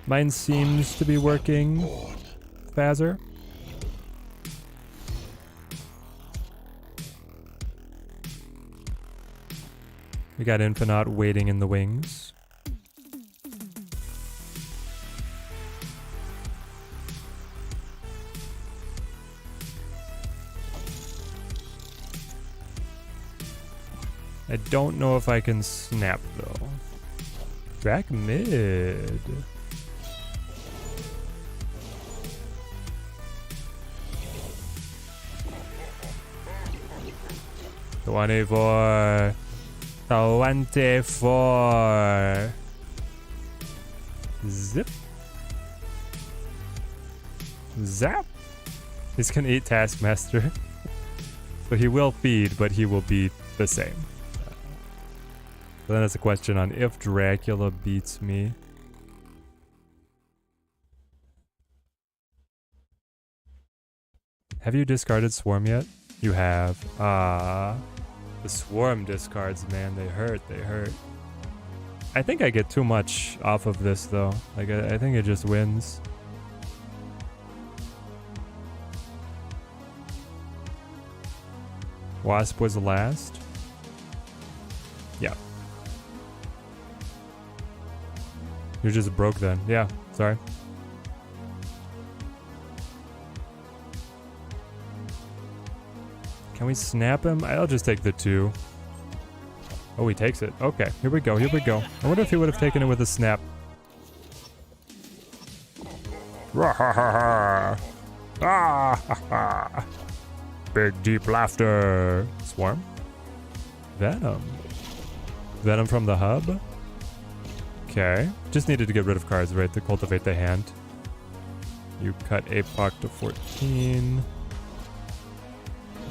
Mine seems to be working. Fazer. We got Infinite waiting in the wings. I don't know if I can snap though. Drac mid. $24. 24. Zip. Zap. He's gonna eat Taskmaster. So he will feed, but he will be the same. So then it's a question on if Dracula beats me. Have you discarded Swarm yet? You have the swarm discards, man. They hurt. They hurt. I think I get too much off of this though. Like I think it just wins. Wasp was the last. Yeah. You're just broke then. Yeah, sorry. Can we snap him? I'll just take the 2. Oh, he takes it. Okay, here we go, here we go. I wonder if he would have taken it with a snap. Big deep laughter. Swarm? Venom. Venom from the hub? Okay. Just needed to get rid of cards, right? To cultivate the hand. You cut Apoc to 14.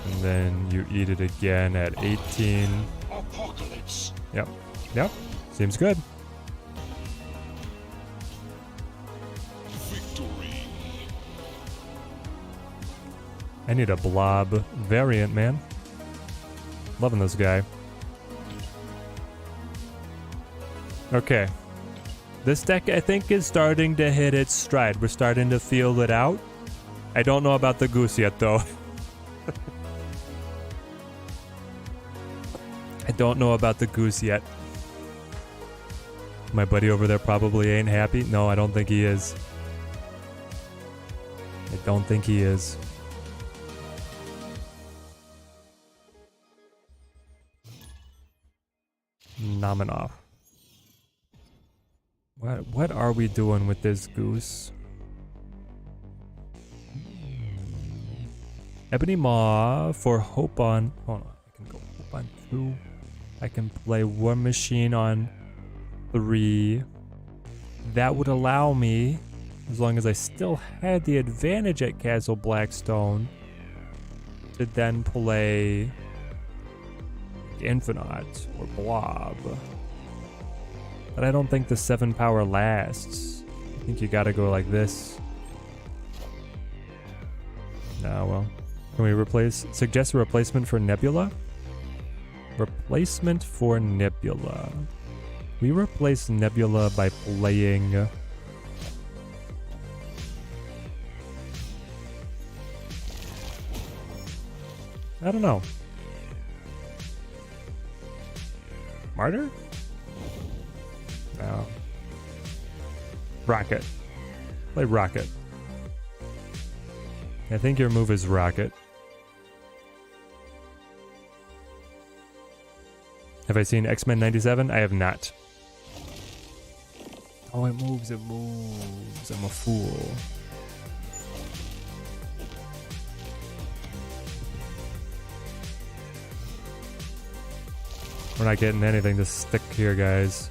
And then you eat it again at 18. Apocalypse. Yep. Yep. Seems good. Victory. I need a Blob variant, man. Loving this guy. Okay. This deck, I think, is starting to hit its stride. We're starting to feel it out. I don't know about the goose yet, though. I don't know about the goose yet. My buddy over there probably ain't happy. No, I don't think he is. I don't think he is. Nominov. What are we doing with this goose? Ebony Maw for Hope on. Hold on, I can go Hope on 2. I can play War Machine on 3. That would allow me, as long as I still had the advantage at Castle Blackstone, to then play Infinite or Blob. But I don't think the 7 power lasts. I think you gotta go like this. Nah, well. Can we suggest a replacement for Nebula? Replacement for Nebula. We replace Nebula by playing... I don't know. Martyr? No. Rocket. Play Rocket. I think your move is Rocket. Have I seen X-Men 97? I have not. Oh, it moves, it moves. I'm a fool. We're not getting anything to stick here, guys.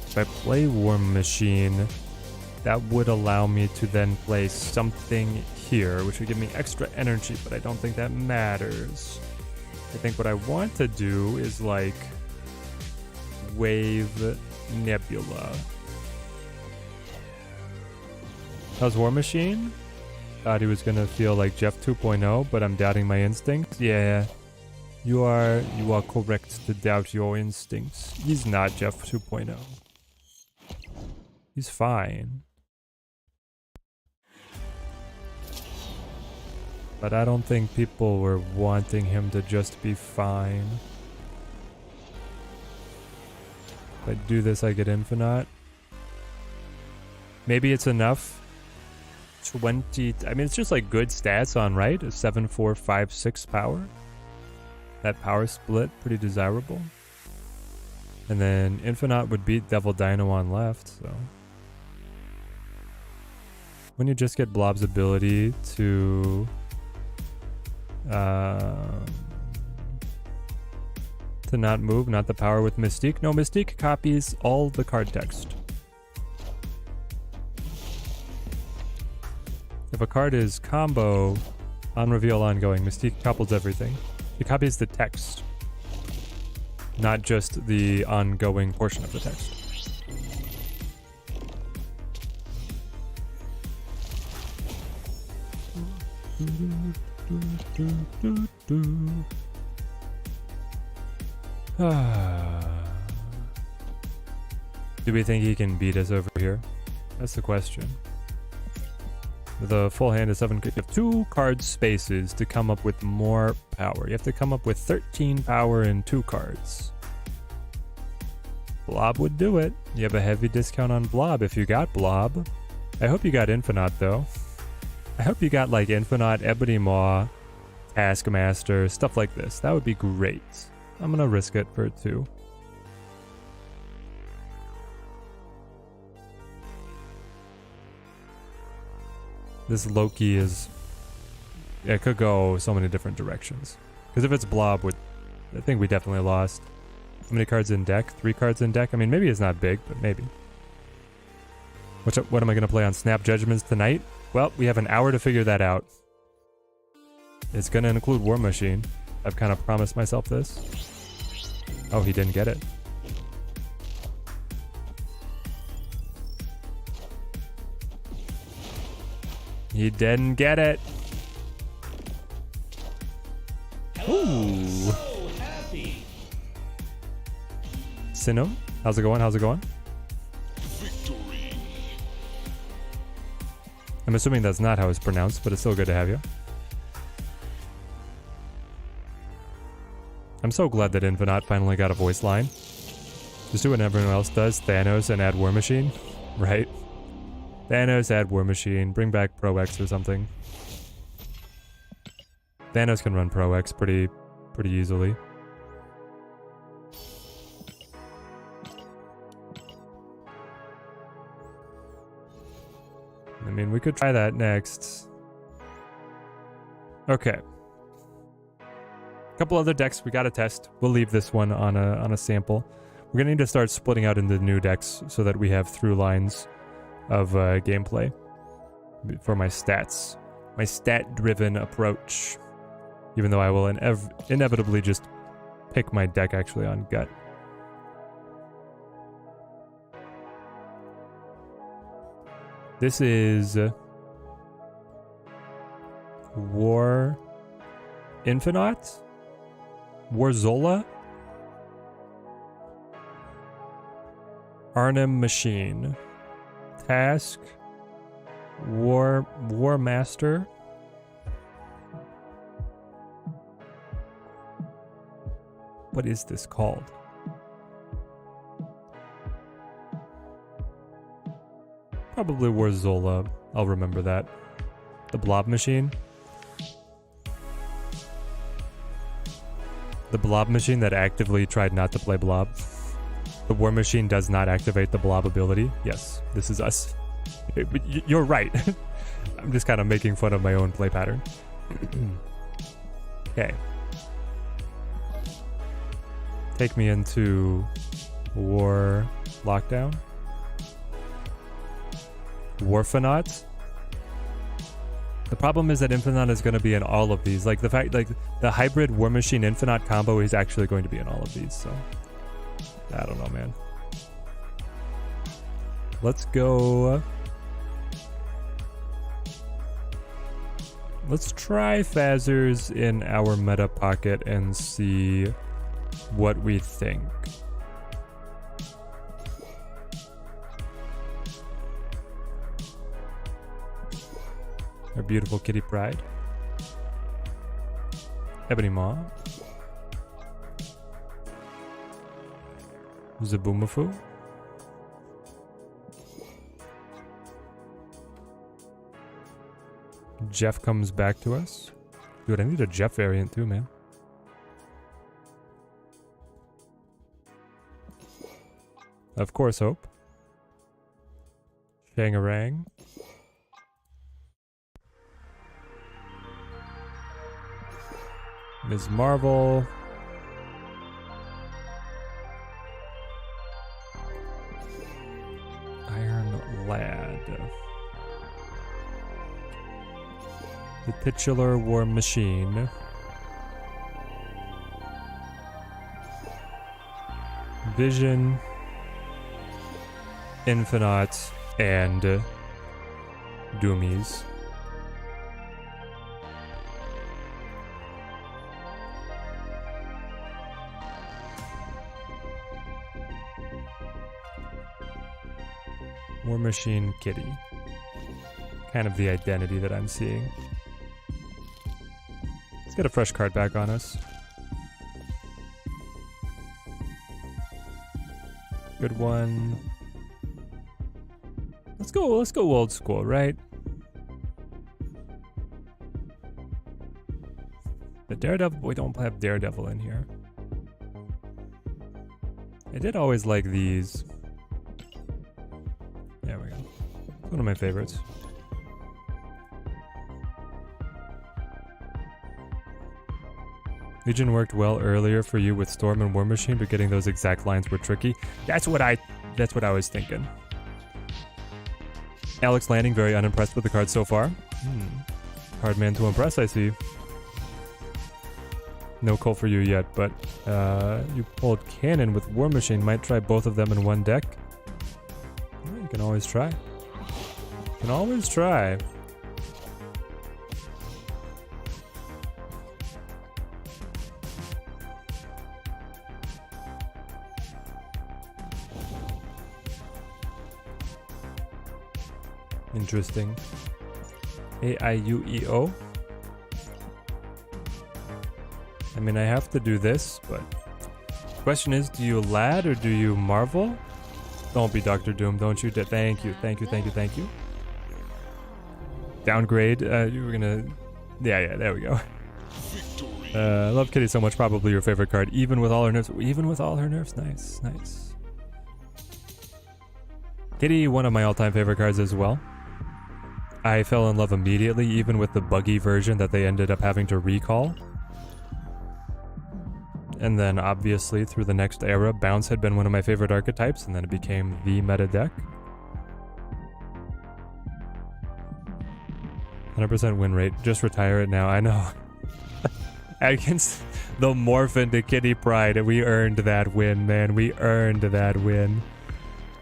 If I play War Machine, that would allow me to then play something here, which would give me extra energy, but I don't think that matters. I think what I want to do is like wave Nebula. How's War Machine? Thought he was gonna feel like Jeff 2.0, but I'm doubting my instincts. Yeah, you are correct to doubt your instincts. He's not Jeff 2.0. He's fine. But I don't think people were wanting him to just be fine. If I do this, I get Infinite. Maybe it's enough. 20... I mean, it's just like good stats on, right? A 7, 4, 5, 6 power. That power split, pretty desirable. And then Infinite would beat Devil Dino on left, so... When you just get Blob's ability to... to not move, not the power with Mystique. No, Mystique copies all the card text. If a card is combo On reveal ongoing. Mystique couples everything. It copies the text, not just the ongoing portion of the text. Do we think he can beat us over here? That's the question. The full hand is 7. You have 2 card spaces to come up with more power. You have to come up with 13 power in 2 cards. Blob would do it. You have a heavy discount on Blob if you got Blob. I hope you got Infinite though. I hope you got like Infinite, Ebony Maw, Taskmaster, stuff like this. That would be great. I'm gonna risk it for 2. This Loki is... it could go so many different directions. Because if it's Blob, I think we definitely lost. How many cards in deck? 3 cards in deck? I mean, maybe it's not big, but maybe. What am I going to play on Snap Judgments tonight? Well, we have an hour to figure that out. It's going to include War Machine. I've kind of promised myself this. Oh, he didn't get it. He didn't get it. Ooh. Sinum, how's it going? How's it going? Victory. I'm assuming that's not how it's pronounced, but it's still good to have you. I'm so glad that Infinite finally got a voice line. Just do what everyone else does, Thanos and add War Machine, right? Thanos, add War Machine, bring back Pro X or something. Thanos can run Pro X pretty easily. I mean, we could try that next. Okay. A couple other decks we gotta test. We'll leave this one on a sample. We're gonna need to start splitting out into new decks so that we have through lines of gameplay for my stats. My stat-driven approach. Even though I will inevitably just pick my deck actually on gut. This is War Infinite? Warzola? Arnim Machine. Task. War Master. What is this called? Probably Warzola. I'll remember that. The Blob Machine. The Blob Machine that actively tried not to play Blob. The War Machine does not activate the Blob ability. Yes, this is us. You're right. I'm just kind of making fun of my own play pattern. Okay. Take me into War Lockdown. Warfanaut. The problem is that Infinite is going to be in all of these. Like the fact, like the hybrid War Machine Infinite combo is actually going to be in all of these. So I don't know, man. Let's go. Let's try Phasers in our meta pocket and see what we think. Our beautiful Kitty Pride. Ebony Maw. Zaboomafoo. Jeff comes back to us. Dude, I need a Jeff variant too, man. Of course, Hope. Shangarang. Ms. Marvel. Iron Lad. The titular war machine. Vision, Infinite, and Doomies. War Machine Kitty. Kind of the identity that I'm seeing. Let's get a fresh card back on us. Good one. Let's go old school, right? The Daredevil, we don't have Daredevil in here. I did always like these. There we go. It's one of my favorites. Legion worked well earlier for you with Storm and War Machine, but getting those exact lines were tricky. That's what I was thinking. Alex Landing, very unimpressed with the card so far. Hard man to impress, I see. No call for you yet, but you pulled Cannon with War Machine. Might try both of them in one deck. Well, you can always try. You can always try. Interesting. AIUEO. I mean, I have to do this, but question is, do you lad or do you marvel? Don't be Dr. Doom, don't you? Thank you, thank you, thank you, thank you. Downgrade. You were gonna... Yeah, there we go. I love Kitty so much, probably your favorite card, even with all her nerfs. Even with all her nerfs, nice, nice. Kitty, one of my all-time favorite cards as well. I fell in love immediately, even with the buggy version that they ended up having to recall. And then, obviously, through the next era, Bounce had been one of my favorite archetypes, and then it became the meta deck. 100% win rate. Just retire it now. I know. Against the morph into Kitty Pride, we earned that win, man. We earned that win.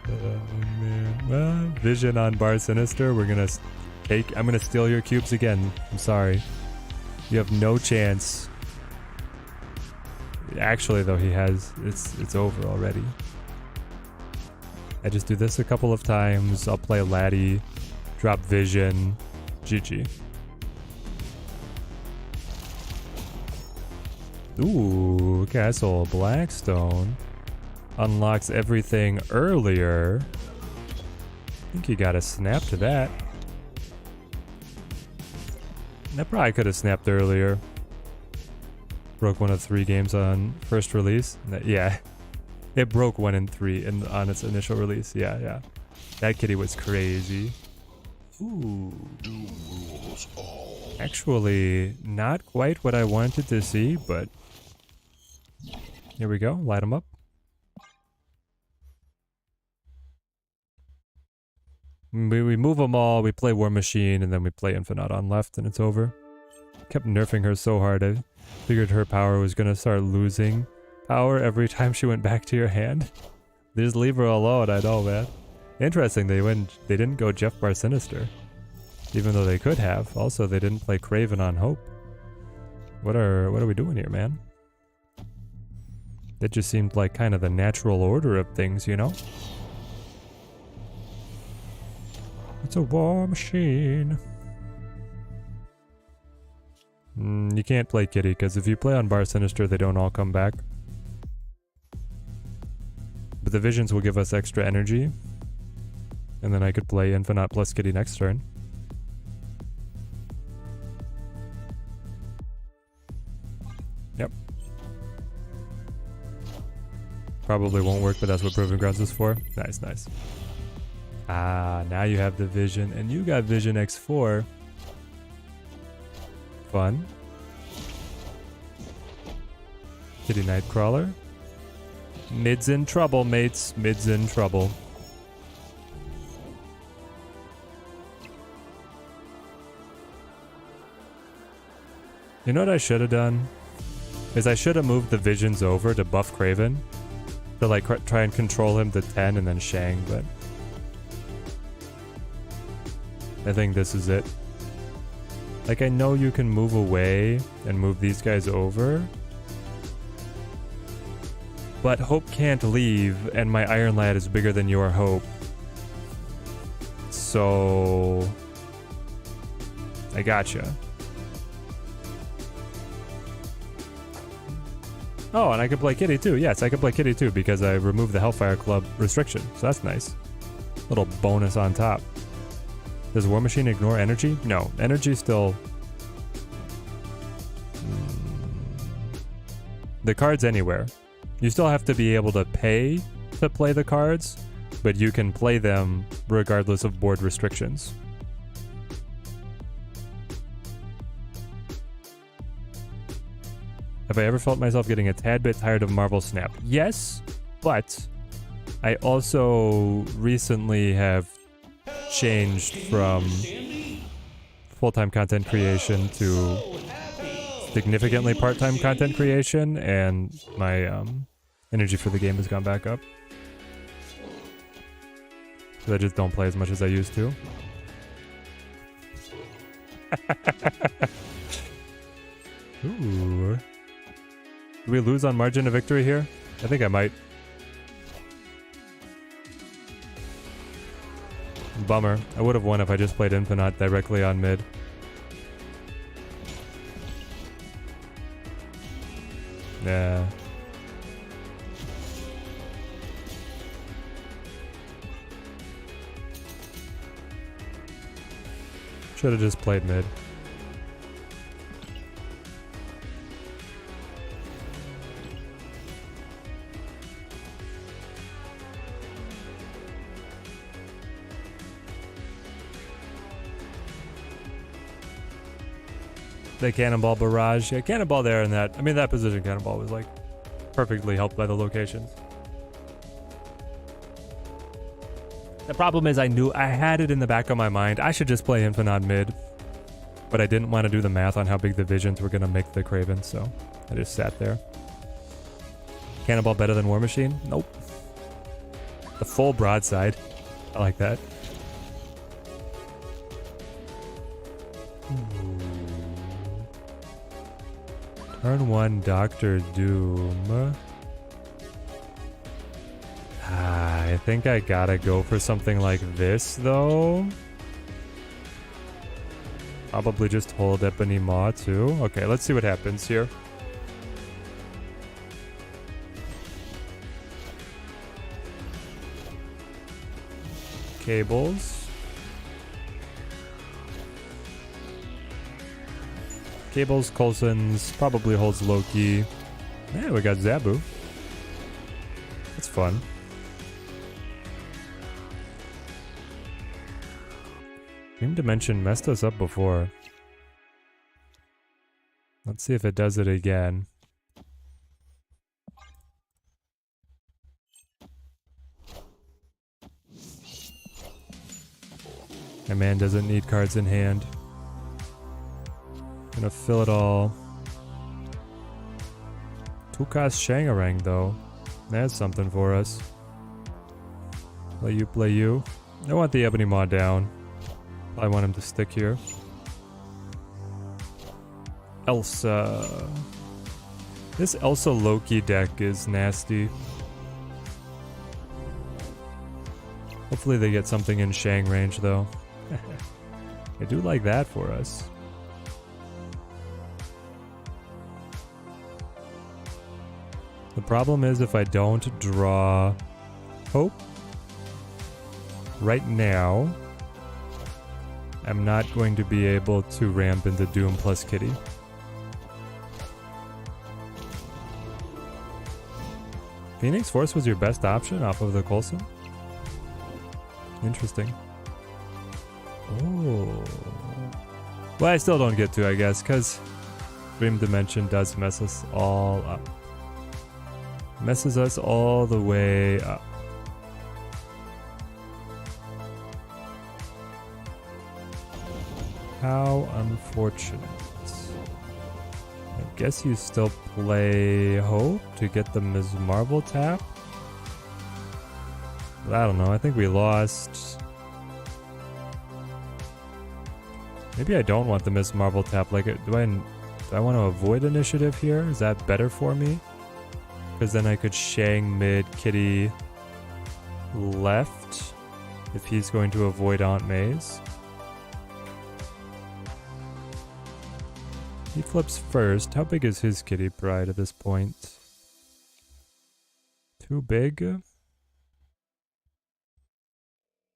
Oh, man. Well, Vision on Bar Sinister. We're gonna take... I'm gonna steal your cubes again. I'm sorry. You have no chance. Actually, though, he has... It's over already. I just do this a couple of times. I'll play Laddie. Drop Vision. GG. Ooh, Castle Blackstone. Unlocks everything earlier. I think you got a snap to that. That probably could have snapped earlier. Broke one of 3 games on first release. Yeah. It broke 1 in 3 on its initial release. Yeah. That kitty was crazy. Ooh. Doom rules all. Actually, not quite what I wanted to see, but... Here we go. Light them up. We move them all, we play War Machine, and then we play Infinite on left, and it's over. Kept nerfing her so hard, I figured her power was gonna start losing power every time she went back to your hand. Just leave her alone, I know, man. Interesting, they didn't go Jeff Bar Sinister. Even though they could have. Also, they didn't play Craven on Hope. What are we doing here, man? That just seemed like kind of the natural order of things, you know? It's a war machine. You can't play Kitty, because if you play on Bar Sinister, they don't all come back. But the Visions will give us extra energy. And then I could play Infinite plus Kitty next turn. Yep. Probably won't work, but that's what Proving Grounds is for. Nice, nice. Ah, now you have the Vision, and you got Vision X4. Fun. Kitty Nightcrawler. Mid's in trouble, mates. Mid's in trouble. You know what I should have done? Is I should have moved the visions over to buff Kraven. To like try and control him to 10 and then Shang, but... I think this is it. Like, I know you can move away and move these guys over. But Hope can't leave, and my Iron Lad is bigger than your Hope. So... I gotcha. Oh, and I can play Kitty too. Yes, I can play Kitty too because I removed the Hellfire Club restriction. So that's nice. Little bonus on top. Does War Machine ignore energy? No, energy still... The cards anywhere. You still have to be able to pay to play the cards, but you can play them regardless of board restrictions. Have I ever felt myself getting a tad bit tired of Marvel Snap? Yes, but I also recently have changed from full-time content creation to significantly part-time content creation, and my energy for the game has gone back up. So I just don't play as much as I used to. Ooh. Do we lose on margin of victory here? I think I might. Bummer. I would have won if I just played Infinite directly on mid. Yeah. Should have just played mid. The cannonball barrage. Yeah, cannonball there and that. I mean, that position cannonball was like perfectly helped by the locations. The problem is I knew I had it in the back of my mind. I should just play Infinite mid. But I didn't want to do the math on how big the visions were going to make the Kraven, so I just sat there. Cannonball better than War Machine? Nope. The full broadside. I like that. Turn 1 Doctor Doom. I think I gotta go for something like this though. Probably just hold Ebony Maw too. Okay, let's see what happens here. Cables. Cables, Coulson's, probably holds Loki. Yeah, we got Zabu. That's fun. Dream Dimension messed us up before. Let's see if it does it again. My man doesn't need cards in hand. Gonna fill it all. 2-cost Shangarang though. That's something for us. Play you, play you. I want the Ebony Maw down. I want him to stick here. Elsa. This Elsa Loki deck is nasty. Hopefully they get something in Shang range though. I do like that for us. The problem is if I don't draw Hope right now, I'm not going to be able to ramp into Doom plus Kitty. Phoenix Force was your best option off of the Coulson? Interesting. Oh. Well, I still don't get to, I guess, because Dream Dimension does mess us all up. Messes us all the way up. How unfortunate. guess you still play Hope to get the Ms. Marble tap. But I don't know. I think we lost. Maybe I don't want the Ms. Marble tap. Like, do I want to avoid initiative here? Is that better for me? Because then I could Shang mid, Kitty left if he's going to avoid Aunt May's. He flips first. How big is his Kitty Pride at this point? Too big?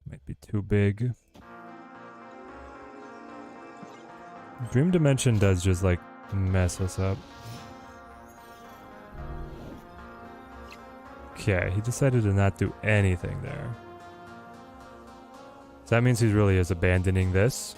Might be too big. Dream Dimension does just like mess us up. Okay, he decided to not do anything there. So that means he really is abandoning this.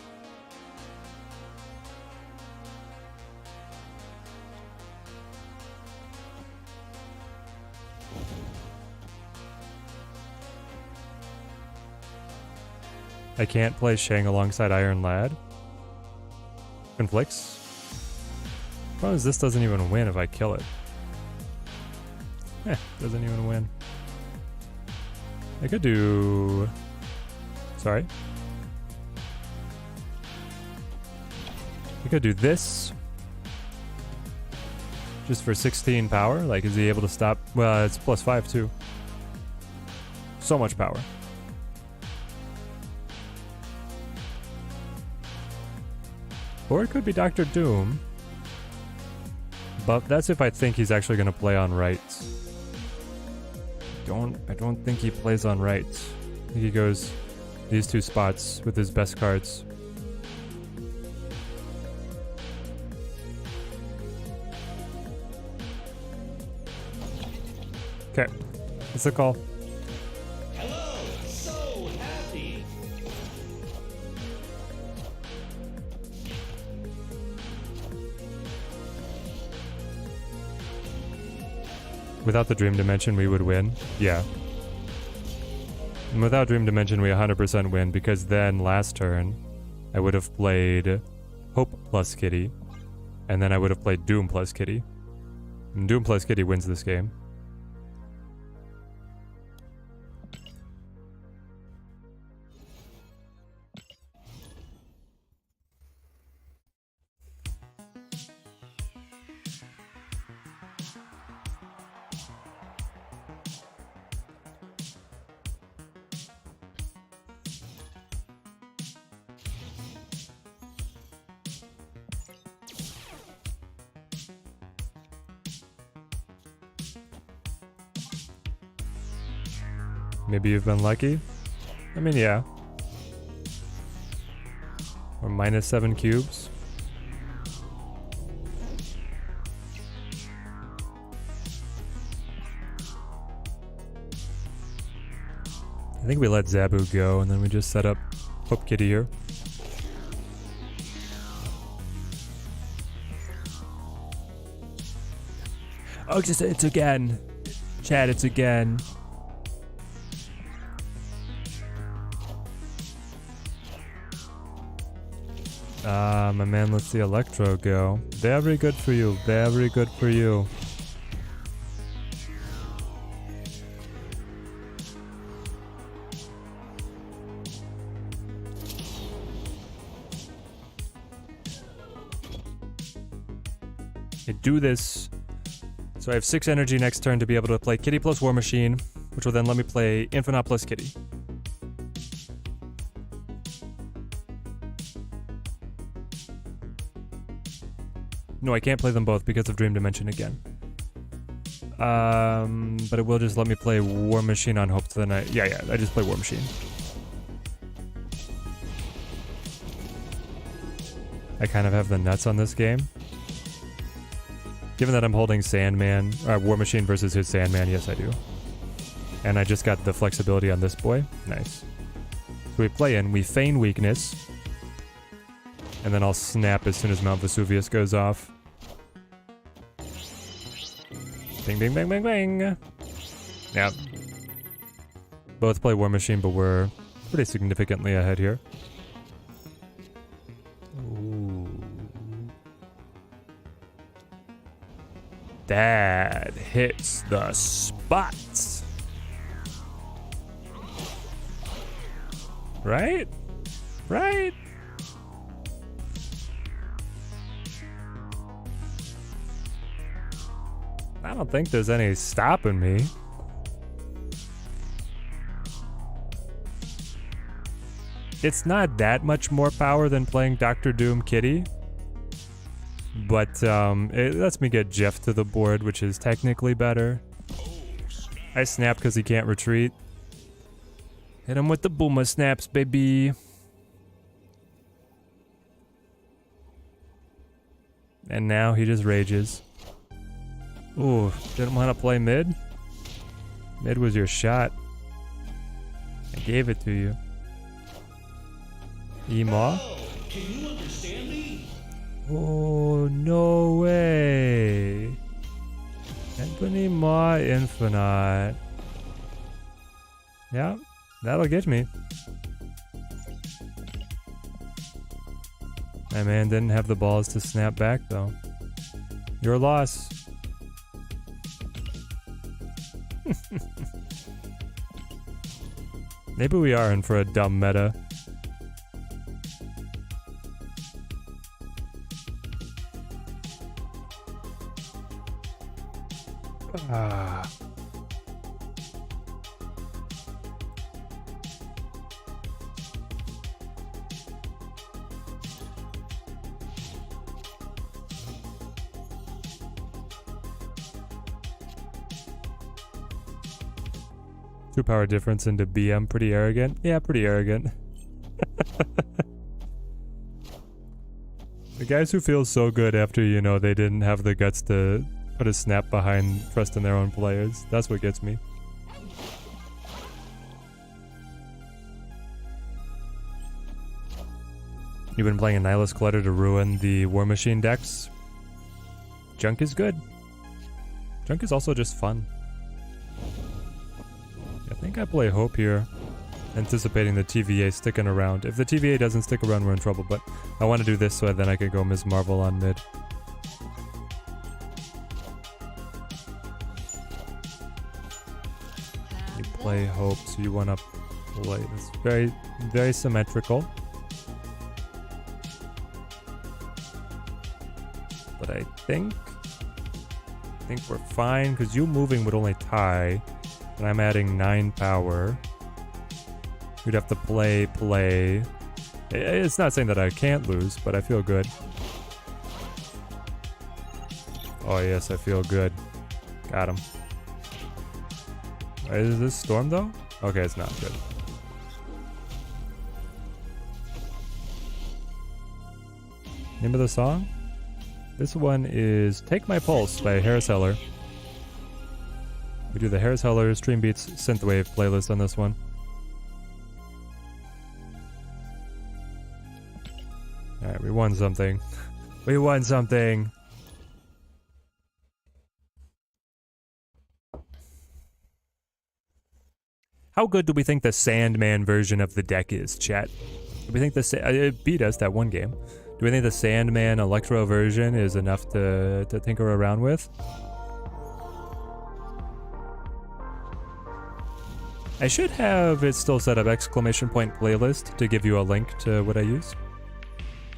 I can't play Shang alongside Iron Lad. Conflicts. Problem is this doesn't even win if I kill it. Doesn't even win. I could do... Sorry. I could do this. Just for 16 power. Like, is he able to stop? Well, it's +5 too. So much power. Or it could be Dr. Doom. But that's if I think he's actually going to play on rights. I don't think he plays on rights. I think he goes these two spots with his best cards. Okay, it's a call. Hello, so happy. Without the Dream Dimension, we would win. Yeah. And without Dream Dimension, we 100% win, because then last turn, I would have played Hope plus Kitty, and then I would have played Doom plus Kitty. And Doom plus Kitty wins this game. Maybe you've been lucky? I mean, yeah. Or -7 cubes. I think we let Zabu go, and then we just set up Hope Kitty here. Oh, it's again. Chad, it's again. My man lets the Electro go. Very good for you. Very good for you. I do this. So I have 6 energy next turn to be able to play Kitty plus War Machine, which will then let me play Infinite plus Kitty. No, I can't play them both because of Dream Dimension again. But it will just let me play War Machine on Hope to the Night. Yeah, I just play War Machine. I kind of have the nuts on this game. Given that I'm holding Sandman, War Machine versus his Sandman, yes I do. And I just got the flexibility on this boy. Nice. So we play in, we feign weakness. And then I'll snap as soon as Mount Vesuvius goes off. Bing, bing, bang, bang, bang. Yeah. Both play War Machine, but we're pretty significantly ahead here. Ooh. That hits the spot. Right? Right? I don't think there's any stopping me. It's not that much more power than playing Doctor Doom Kitty. But it lets me get Jeff to the board, which is technically better. I snap because he can't retreat. Hit him with the boomer snaps, baby. And now he just rages. Ooh, didn't want to play mid? Mid was your shot. I gave it to you. Emaw? Can you understand me? Oh, no way. Anthony Maw Infinite. Yeah, that'll get me. My man didn't have the balls to snap back, though. Your loss. Maybe we are in for a dumb meta. Ah. Two power difference into BM, pretty arrogant. Yeah, pretty arrogant. The guys who feel so good after, you know, they didn't have the guts to put a snap behind trust in their own players. That's what gets me. You've been playing a Nihilist Clutter to ruin the War Machine decks. Junk is good. Junk is also just fun. I think I play Hope here, anticipating the TVA sticking around. If the TVA doesn't stick around, we're in trouble, but I want to do this so then I can go Ms. Marvel on mid. You play Hope, so you want to play this. Very, very symmetrical. But I think we're fine, because you moving would only tie. And I'm adding 9 power. We'd have to play. It's not saying that I can't lose, but I feel good. Oh yes, I feel good. Got him. Is this Storm though? Okay, it's not good. Name of the song? This one is Take My Pulse by Harris Heller. We do the Harris Heller Stream Beats Synthwave playlist on this one. Alright, we won something. We won something! How good do we think the Sandman version of the deck is, chat? Do we think it beat us that one game? Do we think the Sandman Electro version is enough to tinker around with? I should have it still set up exclamation point playlist to give you a link to what I use.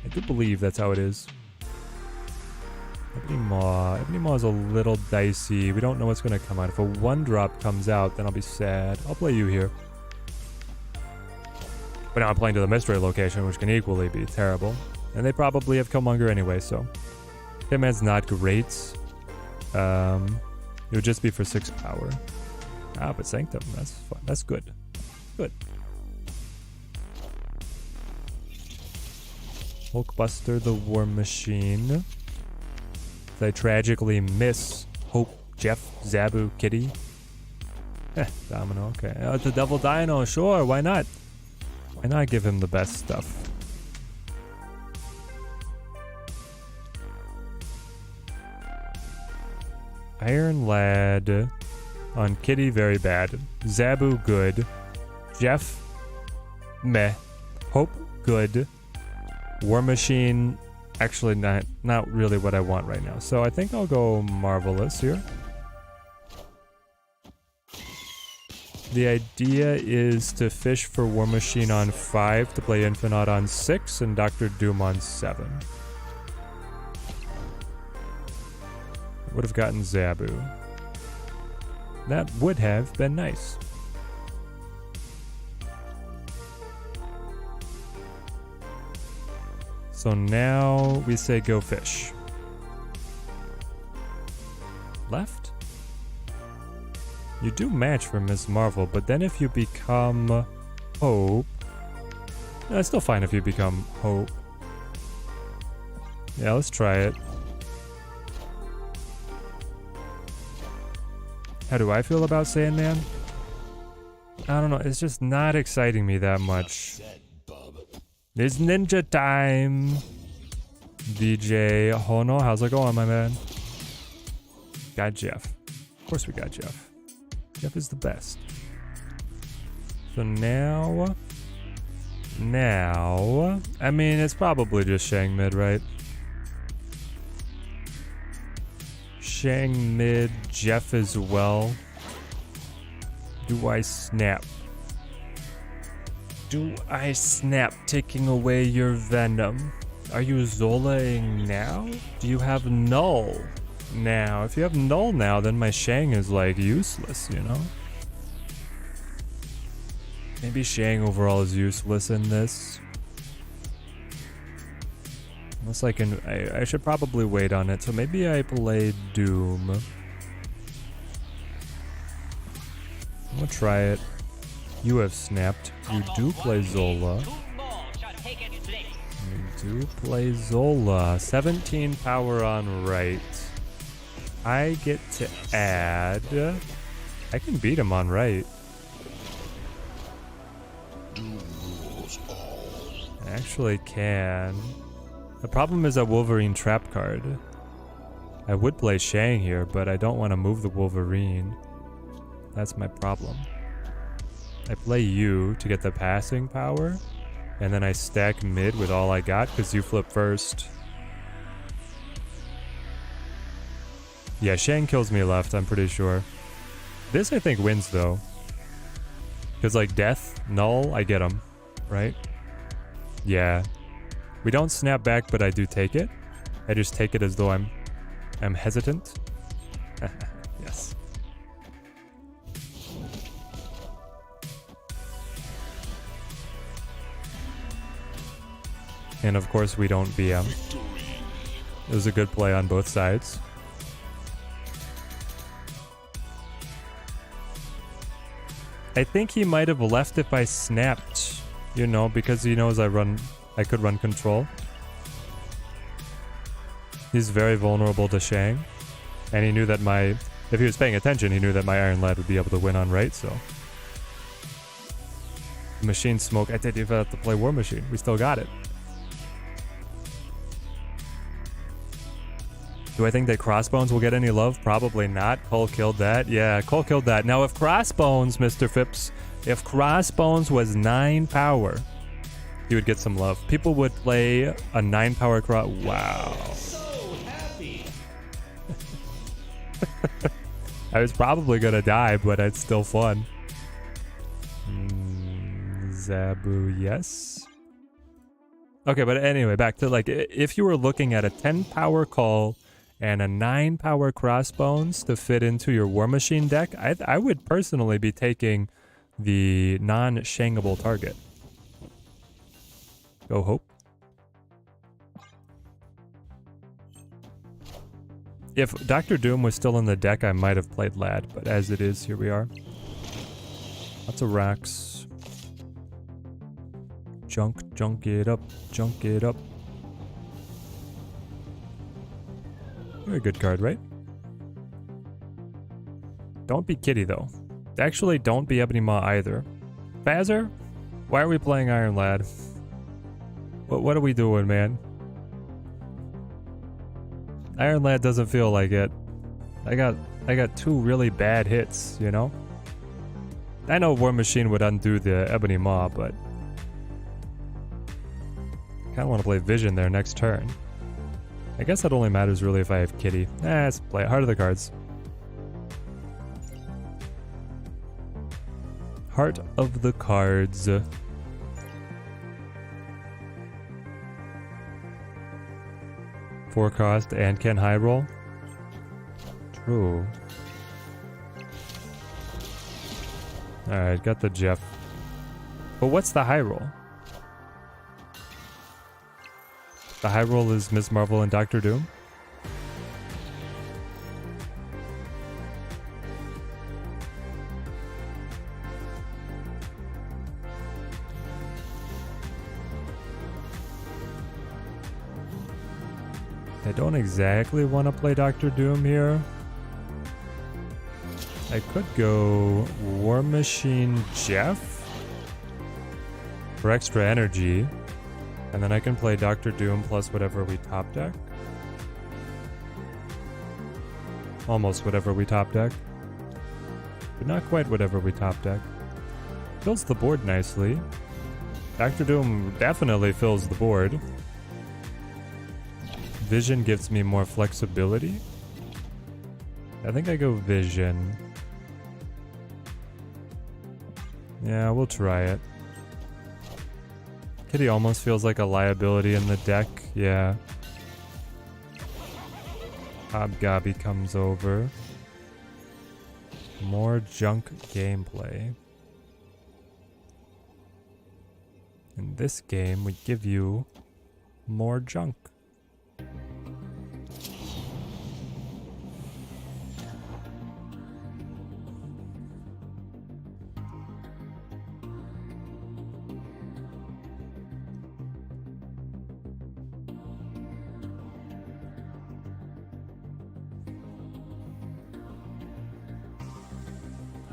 I do believe that's how it is. Ebony Maw is a little dicey. We don't know what's going to come out. If a 1-drop comes out, then I'll be sad. I'll play you here. But now I'm playing to the mystery location, which can equally be terrible. And they probably have Killmonger anyway, so... Hitman's not great. It would just be for 6 power. Ah, but Sanctum, that's fun. That's good. Good. Hulkbuster the War Machine. Did I tragically miss Hope, Jeff, Zabu, Kitty? Domino, okay. It's a double Dino, sure, why not? Why not give him the best stuff? Iron Lad on Kitty, very bad. Zabu, good. Jeff, meh. Hope, good. War Machine, actually not really what I want right now. So I think I'll go Marvelous here. The idea is to fish for War Machine on 5, to play Infinite on 6, and Doctor Doom on 7. Would have gotten Zabu. That would have been nice. So now we say go fish. Left? You do match for Ms. Marvel, but then if you become Hope... It's still fine if you become Hope. Yeah, let's try it. How do I feel about Sandman? I don't know, it's just not exciting me that much. It's ninja time! DJ Hono, how's it going, my man? Got Jeff. Of course we got Jeff. Jeff is the best. So now... I mean, it's probably just Shang mid, right? Shang mid, Jeff as well. Do I snap? Do I snap, taking away your venom? Are you Zolaing now? Do you have null now? If you have null now, then my Shang is like useless, you know? Maybe Shang overall is useless in this. Unless I can, I should probably wait on it, so maybe I play Doom. I'm gonna try it. You have snapped. You do play Zola. You do play Zola. 17 power on right. I get to add. I can beat him on right. I actually can. The problem is a Wolverine trap card. I would play Shang here, but I don't want to move the Wolverine. That's my problem. I play you to get the passing power, and then I stack mid with all I got because you flip first. Yeah, Shang kills me left, I'm pretty sure. This I think wins though. Because like death, null, I get him, right? Yeah. We don't snap back, but I do take it. I just take it as though I'm hesitant. Yes. And of course we don't BM. It was a good play on both sides. I think he might have left if I snapped, you know, because he knows I could run control. He's very vulnerable to Shang. And he knew that if he was paying attention, he knew that my Iron Lad would be able to win on right, so. Machine smoke, I didn't even have to play War Machine. We still got it. Do I think that Crossbones will get any love? Probably not. Cole killed that. Yeah, Cole killed that. Now, if Crossbones, Mr. Phipps, if Crossbones was 9 power, he would get some love. People would play a 9 power cross. Wow. So happy. I was probably gonna die, but it's still fun. Zabu, yes. Okay, but anyway, back to like, if you were looking at a 10 power call and a 9 power Crossbones to fit into your War Machine deck, I would personally be taking the non-shangable target. Go Hope. If Dr. Doom was still in the deck, I might have played Lad, but as it is, here we are. Lots of rocks. Junk it up, junk it up. Very good card, right? Don't be Kitty, though. Actually, don't be Ebony Maw either. Fazzer? Why are we playing Iron Lad? What are we doing, man? Iron Lad doesn't feel like it. I got 2 really bad hits, you know? I know War Machine would undo the Ebony Maw, but I kinda wanna play Vision there next turn. I guess that only matters really if I have Kitty. Let's play it. Heart of the cards. Heart of the cards. Four cost and can high roll. True. Alright, got the Jeff. But what's the high roll? The high roll is Ms. Marvel and Doctor Doom? I don't exactly want to play Doctor Doom here. I could go War Machine Jeff for extra energy, and then I can play Doctor Doom plus whatever we top deck. Almost whatever we top deck, but not quite whatever we top deck. Fills the board nicely. Doctor Doom definitely fills the board. Vision gives me more flexibility. I think I go Vision. Yeah, we'll try it. Kitty almost feels like a liability in the deck. Yeah. Hobgobby comes over. More junk gameplay. In this game, we give you more junk.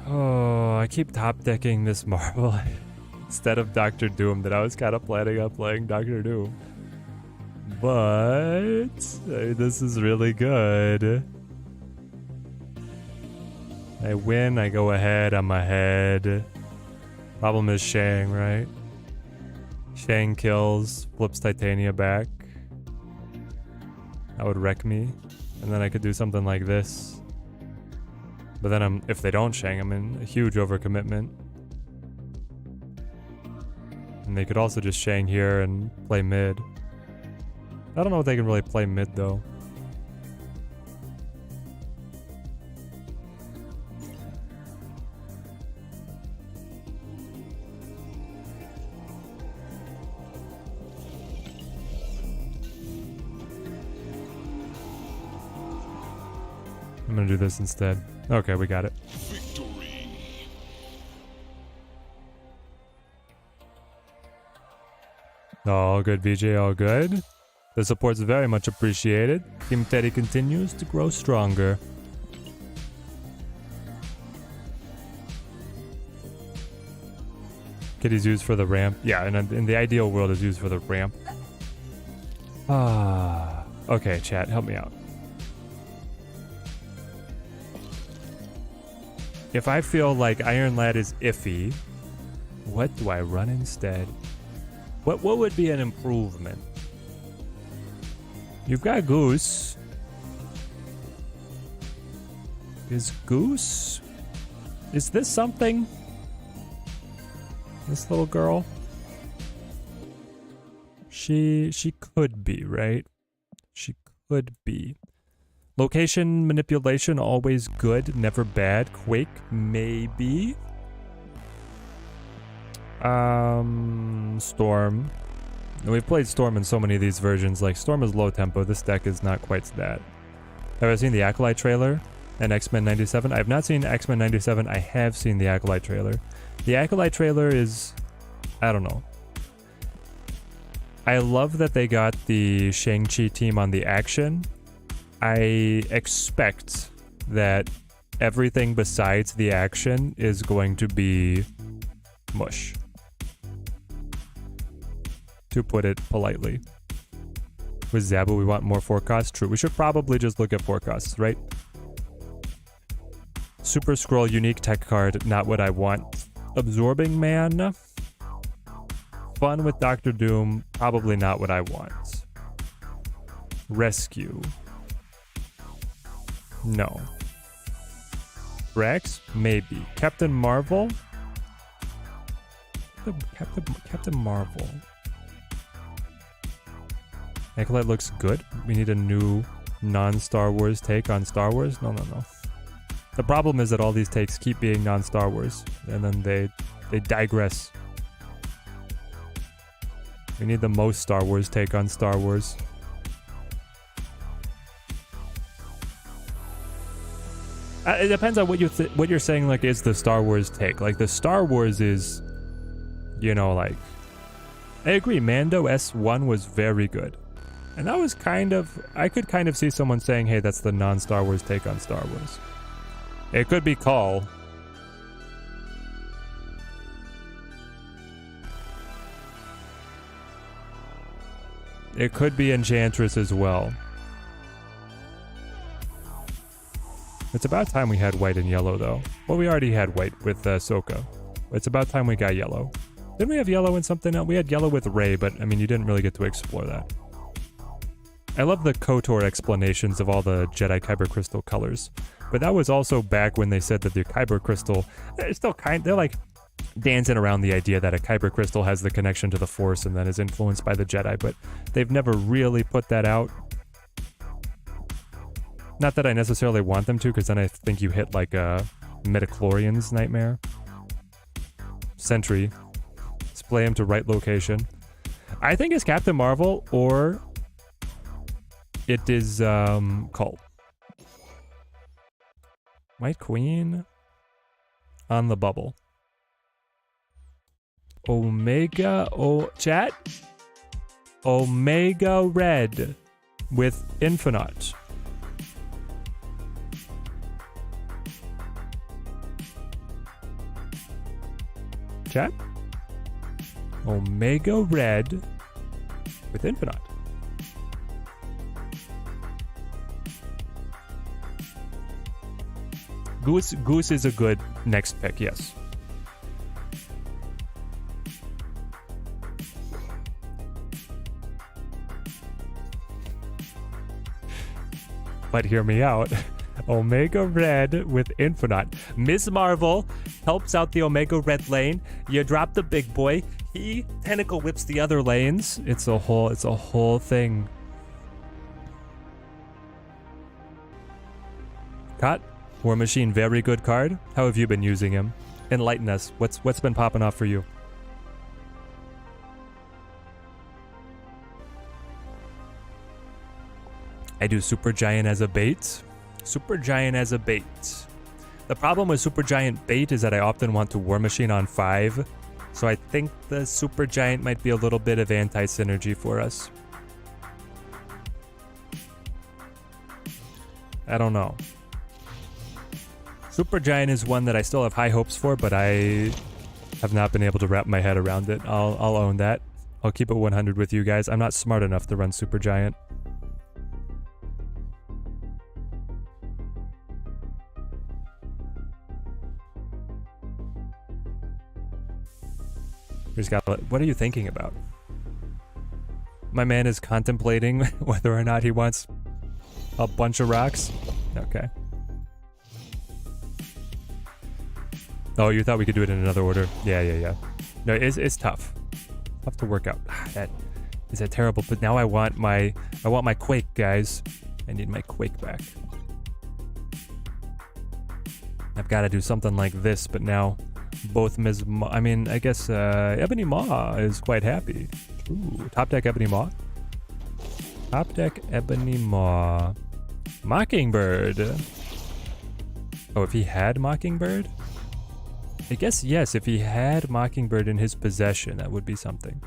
Oh, I keep top decking this Marvel instead of Doctor Doom that I was kind of planning on playing Doctor Doom. But this is really good. I win, I go ahead, I'm ahead. Problem is Shang, right? Shang kills, flips Titania back. That would wreck me. And then I could do something like this. But then if they don't Shang, I'm in a huge overcommitment. And they could also just Shang here and play mid. I don't know if they can really play mid though. I'm gonna do this instead. Okay, we got it. Victory. All good, VJ, all good. The support's very much appreciated. Team Teddy continues to grow stronger. Kitty's used for the ramp. Yeah, and in the ideal world is used for the ramp. Okay, chat, help me out. If I feel like Iron Lad is iffy, what do I run instead? What would be an improvement? You've got Goose. Is Goose? Is this something? This little girl? She could be, right? She could be. Location manipulation, always good, never bad. Quake, maybe. Storm. And we've played Storm in so many of these versions. Like, Storm is low tempo. This deck is not quite that. Have I seen the Acolyte trailer and X-Men 97? I have not seen X-Men 97. I have seen the Acolyte trailer. The Acolyte trailer is... I don't know. I love that they got the Shang-Chi team on the action. I expect that everything besides the action is going to be mush. To put it politely. With Zabu, we want more forecasts. True. We should probably just look at forecasts, right? Super Scroll unique tech card, not what I want. Absorbing Man. Fun with Doctor Doom, probably not what I want. Rescue. No. Rex? Maybe. Captain Marvel? Captain Marvel. Acolyte looks good. We need a new non-Star Wars take on Star Wars? No. The problem is that all these takes keep being non-Star Wars, and then they digress. We need the most Star Wars take on Star Wars. It depends on what you're saying. Like, is the Star Wars take? Like, the Star Wars is, you know, like, I agree. Mando S1 was very good, and that was kind of, I could kind of see someone saying, "Hey, that's the non-Star Wars take on Star Wars." It could be Call. It could be Enchantress as well. It's about time we had white and yellow, though. Well, we already had white with Ahsoka. It's about time we got yellow. Didn't we have yellow in something else? We had yellow with Rey, but I mean, you didn't really get to explore that. I love the KOTOR explanations of all the Jedi Kyber Crystal colors, but that was also back when they said that the Kyber Crystal, it's still they're like dancing around the idea that a Kyber Crystal has the connection to the Force and then is influenced by the Jedi, but they've never really put that out. Not that I necessarily want them to, because then I think you hit like a midichlorian's nightmare. Sentry. Display him to right location. I think it's Captain Marvel, or it is Cult. White Queen on the bubble. Omega, chat? Omega Red with Infinite. Chat? Omega Red with Infinite. Goose is a good next pick, yes. But hear me out. Omega Red with Infinite. Ms. Marvel helps out the Omega Red lane. You drop the big boy. He tentacle whips the other lanes. It's a whole thing. Cut. War Machine, very good card. How have you been using him? Enlighten us. What's been popping off for you? I do Supergiant as a bait. Supergiant as a bait. The problem with Supergiant bait is that I often want to War Machine on 5. So I think the Supergiant might be a little bit of anti-synergy for us. I don't know. Supergiant is one that I still have high hopes for, but I have not been able to wrap my head around it. I'll own that. I'll keep it 100 with you guys. I'm not smart enough to run Supergiant. What are you thinking about? My man is contemplating whether or not he wants a bunch of rocks. Okay. Oh, you thought we could do it in another order? Yeah. No, it's tough. Tough to work out. That is that terrible. But now I want my Quake, guys. I need my Quake back. I've got to do something like this, but now both Ms. I mean, I guess Ebony Maw is quite happy. Ooh, top deck Ebony Maw. Top deck Ebony Maw. Mockingbird. Oh, if he had Mockingbird? I guess yes, if he had Mockingbird in his possession, that would be something.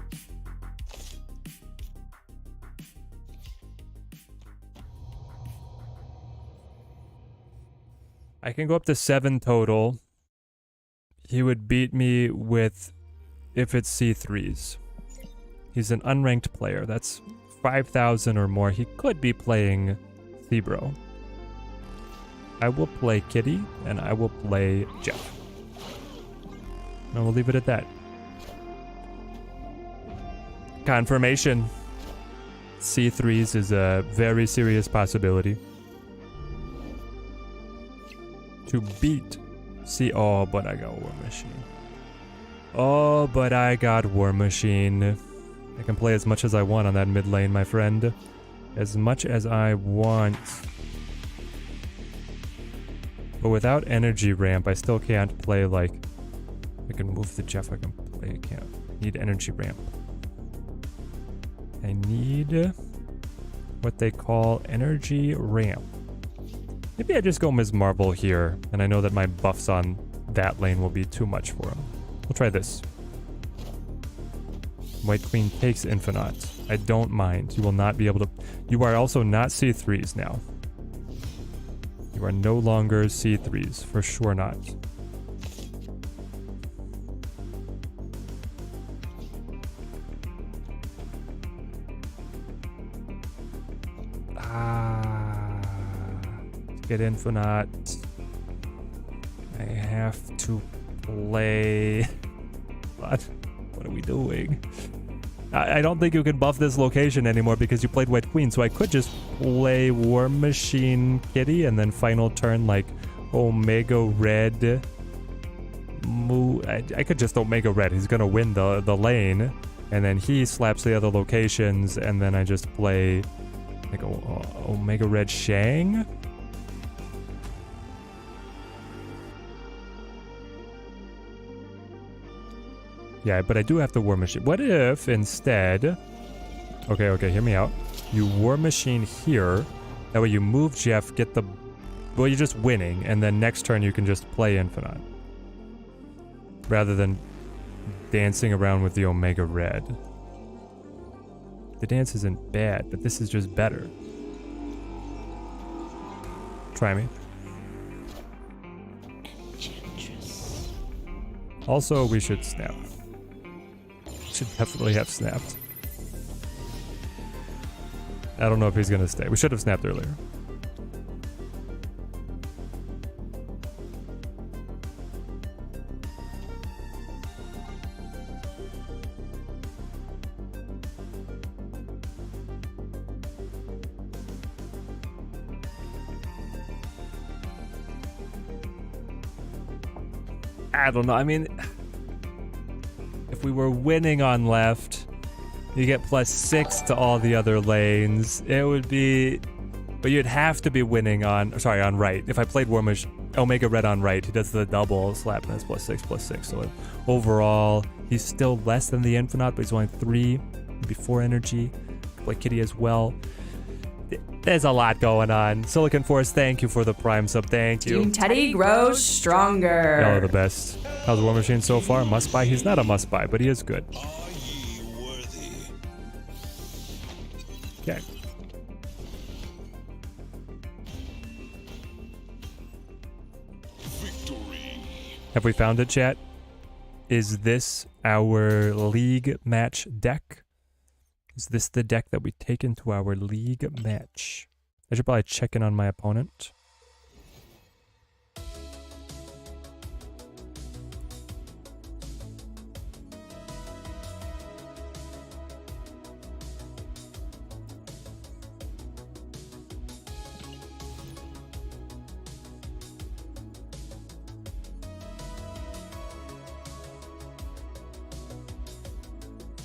I can go up to 7 total. He would beat me with if it's C3s. He's an unranked player. That's 5,000 or more. He could be playing Thebro. I will play Kitty, and I will play Jeff. And we'll leave it at that. Confirmation. C3s is a very serious possibility. To beat C... Oh, but I got War Machine. Oh, but I got War Machine. I can play as much as I want on that mid lane, my friend. As much as I want. But without energy ramp, I still can't play like... I can move the Jeff, I can play, I can't. I need energy ramp. I need what they call energy ramp. Maybe I just go Ms. Marvel here, and I know that my buffs on that lane will be too much for him. We'll try this. White Queen takes Infinite. I don't mind. You will not be able to... You are also not C3s now. You are no longer C3s. For sure not. Get Infinite. I have to play... What? What are we doing? I don't think you can buff this location anymore because you played White Queen, so I could just play War Machine Kitty and then final turn like Omega Red. I could just Omega Red. He's gonna win the lane, and then he slaps the other locations, and then I just play like Omega Red Shang. Yeah, but I do have the War Machine. What if instead... Okay, hear me out. You War Machine here. That way you move Jeff, get the... Well, you're just winning, and then next turn you can just play Infinite. Rather than dancing around with the Omega Red. The dance isn't bad, but this is just better. Try me. Also, we should snap. Should definitely have snapped. I don't know if he's gonna stay. We should have snapped earlier. I don't know. I mean, if we were winning on left, you get +6 to all the other lanes. It would be... But you'd have to be winning on... Sorry, on right. If I played Omega Red on right, he does the double slap and it's +6. So overall, he's still less than the Infinite, but he's only 3, maybe 4 energy. Play Kitty as well. There's a lot going on. Silicon Force, thank you for the Prime sub. Thank you. Team Teddy grows stronger. Y'all are the best. How's War Machine so far? Must buy? He's not a must buy, but he is good. Are ye worthy? Okay. Victory. Have we found it, chat? Is this our league match deck? Is this the deck that we take into our league match? I should probably check in on my opponent.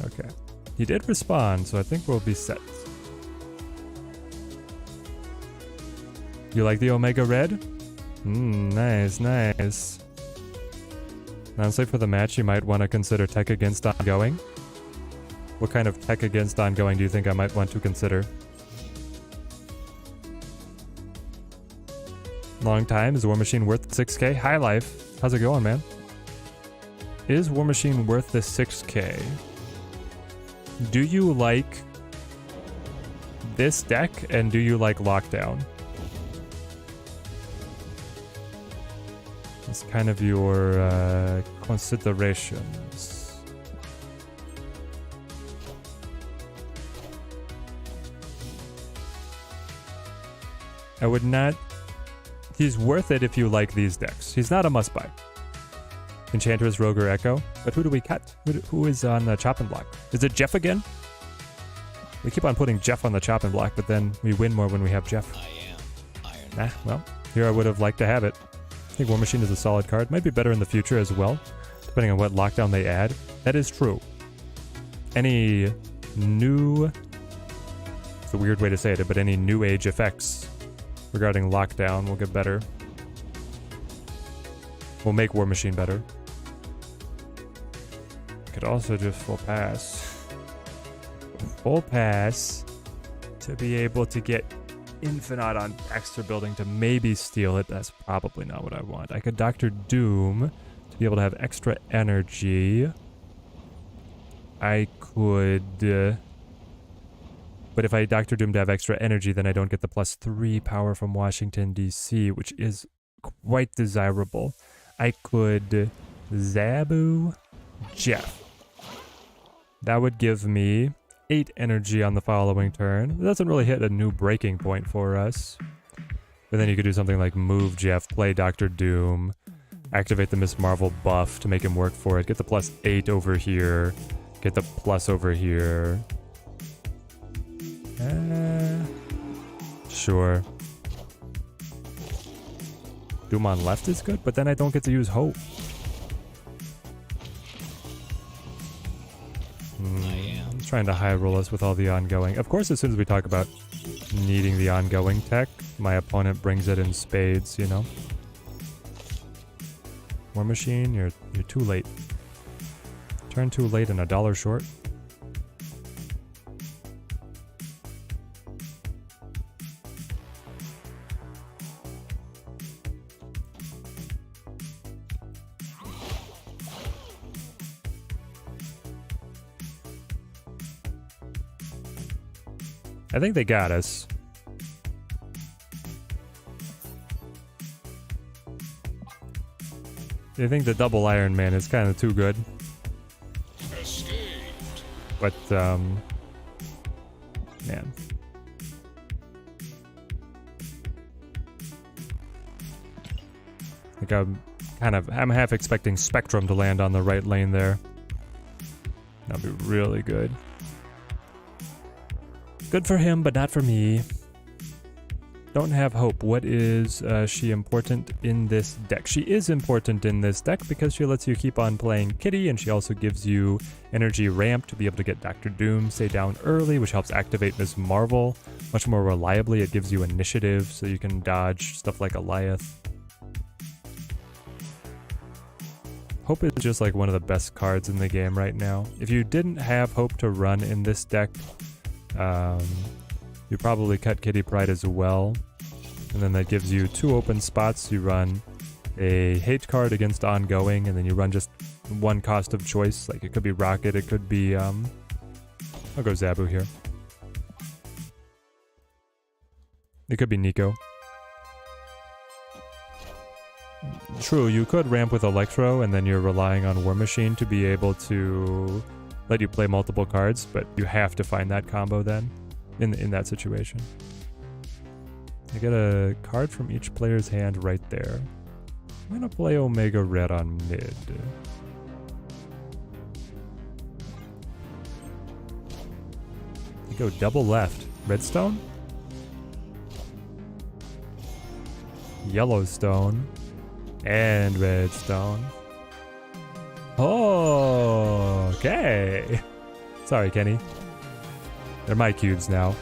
Okay. He did respond, so I think we'll be set. You like the Omega Red? Nice. Honestly, for the match, you might want to consider tech against ongoing. What kind of tech against ongoing do you think I might want to consider? Long time. Is War Machine worth 6k? High Life. How's it going, man? Is War Machine worth the 6k? Do you like this deck, and do you like Lockdown? It's kind of your considerations. I would not... He's worth it if you like these decks. He's not a must-buy. Enchantress, Rogue, or Echo. But who do we cut? Who is on the chopping block? Is it Jeff again? We keep on putting Jeff on the chopping block, but then we win more when we have Jeff. I am Iron Nah, well, here I would have liked to have it. I think War Machine is a solid card. Might be better in the future as well, depending on what lockdown they add. That is true. Any new... It's a weird way to say it, but any new age effects regarding lockdown will get better. Will make War Machine better. Could also just full pass. Full pass to be able to get Infinite on Baxter Building to maybe steal it. That's probably not what I want. I could Doctor Doom to be able to have extra energy. I could... but if I Doctor Doom to have extra energy, then I don't get the +3 power from Washington, D.C., which is quite desirable. I could Zabu Jeff. That would give me 8 energy on the following turn. It doesn't really hit a new breaking point for us. But then you could do something like move Jeff, play Doctor Doom, activate the Miss Marvel buff to make him work for it, get the +8 over here, get the plus over here. Sure. Doom on left is good, but then I don't get to use Hope. I'm trying to high roll us with all the ongoing. Of course, as soon as we talk about needing the ongoing tech, my opponent brings it in spades, you know? War Machine, you're too late. Turn too late and $1 short. I think they got us. I think the double Iron Man is kind of too good. Escaped. But, man. Like I'm half expecting Spectrum to land on the right lane there. That'd be really good. Good for him, but not for me. Don't have Hope. What is she important in this deck? She is important in this deck because she lets you keep on playing Kitty, and she also gives you energy ramp to be able to get Doctor Doom stay down early, which helps activate Ms. Marvel much more reliably. It gives you initiative, so you can dodge stuff like Alioth. Hope is just like one of the best cards in the game right now. If you didn't have Hope to run in this deck, you probably cut Kitty Pryde as well, and then that gives you 2 open spots. You run a hate card against ongoing, and then you run just 1 cost of choice. Like it could be Rocket, it could be I'll go Zabu here. It could be Nico. True, you could ramp with Electro, and then you're relying on War Machine to be able to let you play multiple cards, but you have to find that combo then, in that situation. I get a card from each player's hand right there. I'm gonna play Omega Red on mid. You go double left. Redstone? Yellowstone. And Redstone. Oh, okay. Sorry, Kenny. They're my cubes now.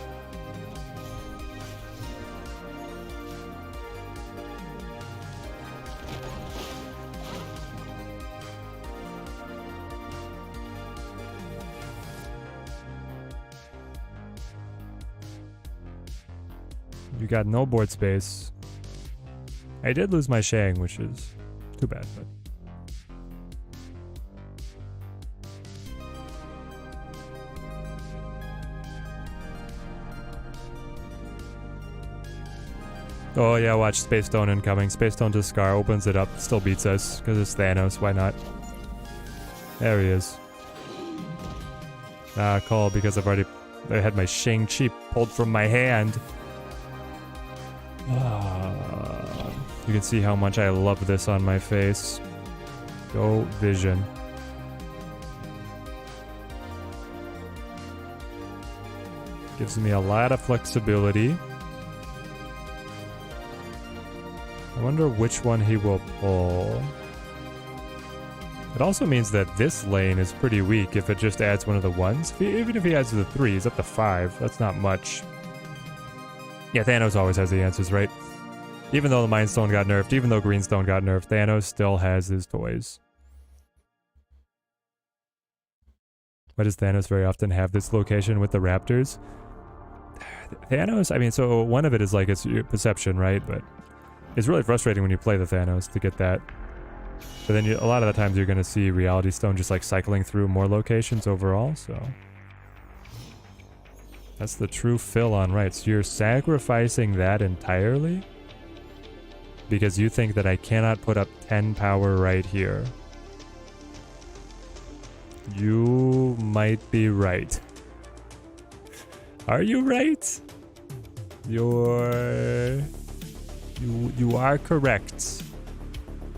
You got no board space. I did lose my Shang, which is too bad, but... Oh yeah, watch Space Stone incoming. Space Stone to Scar, opens it up, still beats us, because it's Thanos, why not? There he is. Ah, call, because I had my Shang-Chi pulled from my hand. You can see how much I love this on my face. Go Vision. Gives me a lot of flexibility. I wonder which one he will pull. It also means that this lane is pretty weak if it just adds one of the ones. Even if he adds the 3, he's up to 5. That's not much. Yeah, Thanos always has the answers, right? Even though the Mind Stone got nerfed, even though Greenstone got nerfed, Thanos still has his toys. Why does Thanos very often have this location with the Raptors? Thanos, I mean, so one of it is like it's your perception, right? But it's really frustrating when you play the Thanos to get that. But then a lot of the times you're going to see Reality Stone just like cycling through more locations overall, so... That's the true fill on rights. You're sacrificing that entirely? Because you think that I cannot put up 10 power right here. You might be right. Are you right? You are correct.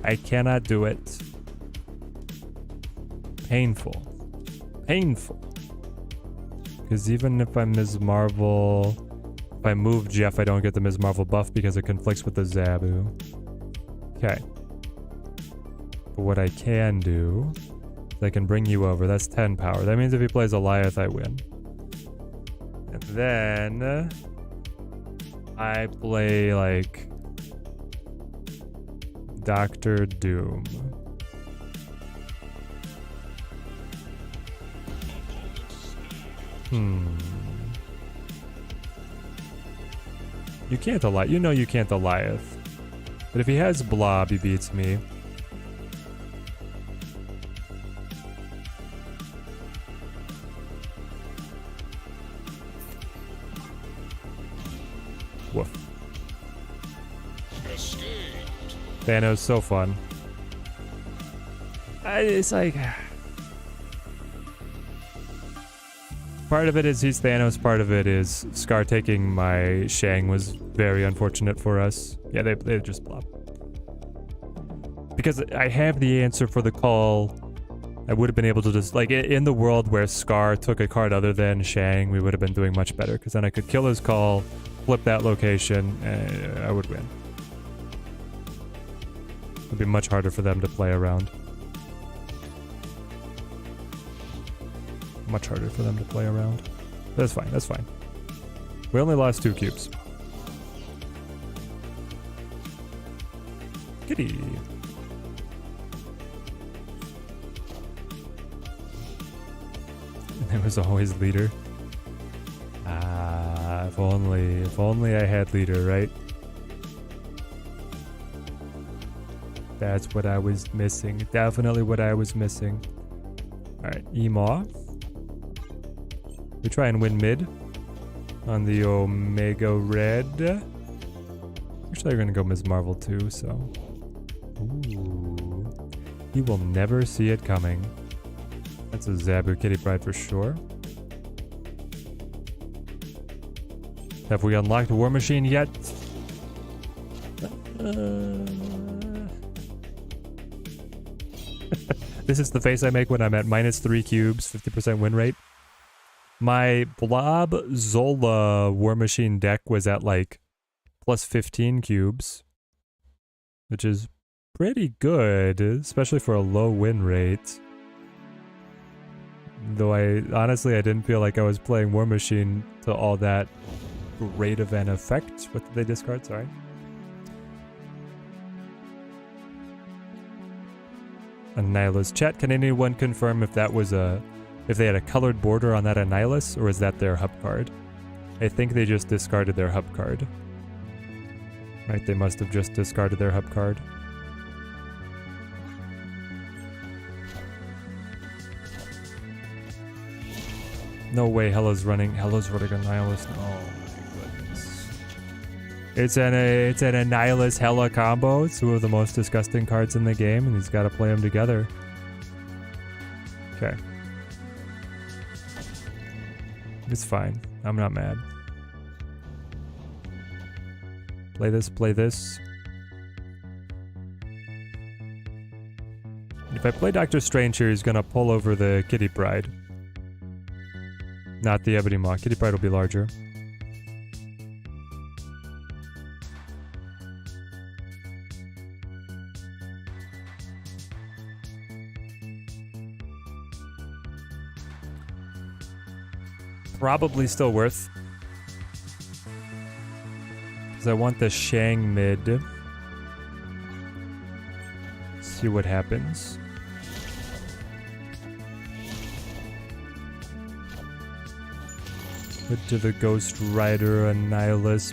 I cannot do it. Painful. Painful. Because even if I Ms. Marvel... If I move Jeff, I don't get the Ms. Marvel buff because it conflicts with the Zabu. Okay. But what I can do... is I can bring you over. That's 10 power. That means if he plays Alioth, I win. And then... I play, like... Doctor Doom. You can't Alioth. You know you can't Alioth. But if he has Blob, he beats me. Woof. Thanos, so fun. It's like... Part of it is he's Thanos, part of it is Scar taking my Shang was very unfortunate for us. Yeah, they just Blob. Because I have the answer for the call. I would have been able to just... Like, in the world where Scar took a card other than Shang, we would have been doing much better. Because then I could kill his call, flip that location, and I would win. It would be much harder for them to play around. Much harder for them to play around. That's fine, that's fine. We only lost 2 cubes. Kitty. There was always leader. Ah, if only I had leader, right? That's what I was missing. Definitely what I was missing. Alright, Emaw. We try and win mid on the Omega Red. Actually, we're gonna go Ms. Marvel too, so. Ooh. He will never see it coming. That's a Zabu Kitty Pride for sure. Have we unlocked War Machine yet? This is the face I make when I'm at -3 cubes, 50% win rate. My Blob Zola War Machine deck was at like +15 cubes, which is pretty good, especially for a low win rate. Though honestly I didn't feel like I was playing War Machine to all that great of an effect. What did they discard? Sorry. Annihilus. Chat, can anyone confirm if that was if they had a colored border on that Annihilus, or is that their hub card? I think they just discarded their hub card. Right, they must have just discarded their hub card. No way Hello's running Annihilus. Oh my goodness. It's an Annihilus Hella combo. It's 2 of the most disgusting cards in the game, and he's got to play them together. Okay. It's fine. I'm not mad. Play this, play this. If I play Doctor Strange here, he's gonna pull over the Kitty Pride. Not the Ebony Maw. Kitty Pride will be larger. Probably still worth. Because I want the Shang mid. See what happens. Put to the Ghost Rider Annihilus.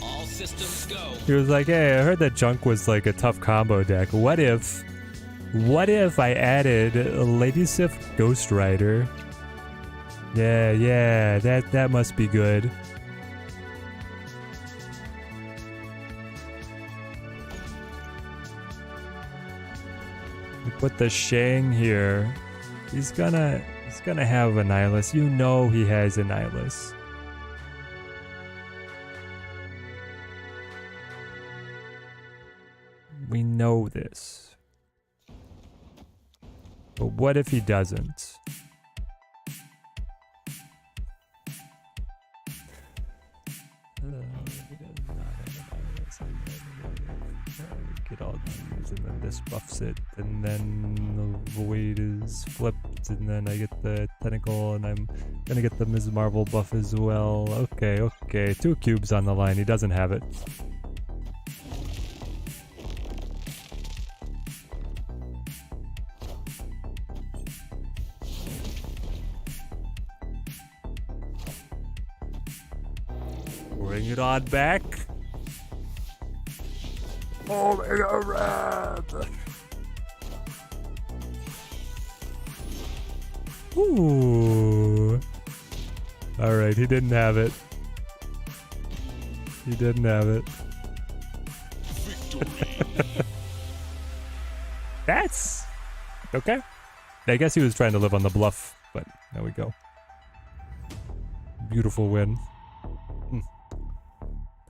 All systems go. He was like, hey, I heard that Junk was like a tough combo deck. What if I added Lady Sif Ghost Rider? Yeah, that must be good. You put the Shang here. He's gonna have Annihilus. You know he has Annihilus. We know this. But what if he doesn't? Get all these, and then this buffs it, and then the void is flipped, and then I get the tentacle, and I'm gonna get the Ms. Marvel buff as well. Okay. 2 cubes on the line. He doesn't have it. Bring it on back. Omega Red. Ooh. Alright, he didn't have it. He didn't have it. That's okay. I guess he was trying to live on the bluff, but there we go. Beautiful win.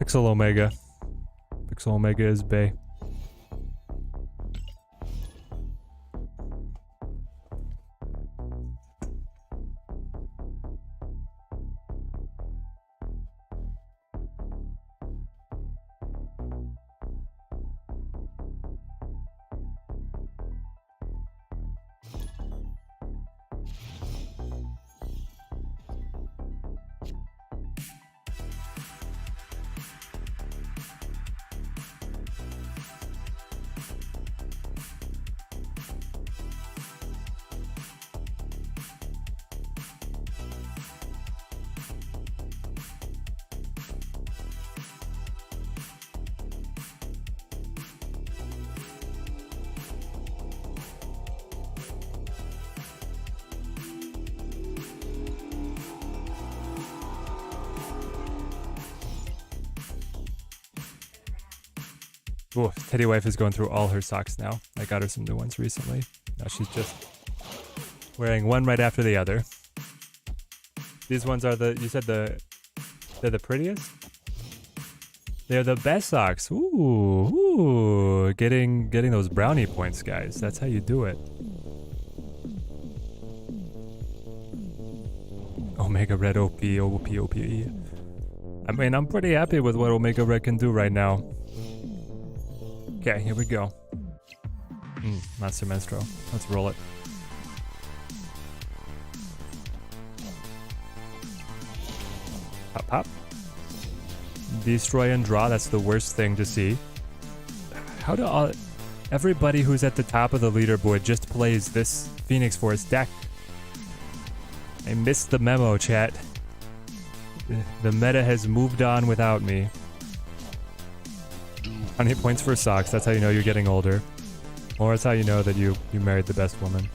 Pixel Omega. Pixel Omega is Bay. Oh, Teddy Wife is going through all her socks now. I got her some new ones recently. Now she's just wearing one right after the other. These ones are you said they're the prettiest? They're the best socks. Ooh, getting those brownie points, guys. That's how you do it. Omega Red OP. I mean, I'm pretty happy with what Omega Red can do right now. Okay, here we go. Monster Menstro. Let's roll it. Pop, pop. Destroy and draw. That's the worst thing to see. How do everybody who's at the top of the leaderboard just plays this Phoenix Force deck? I missed the memo, chat. The meta has moved on without me. 20 points for socks. That's how you know you're getting older. Or it's how you know that you married the best woman.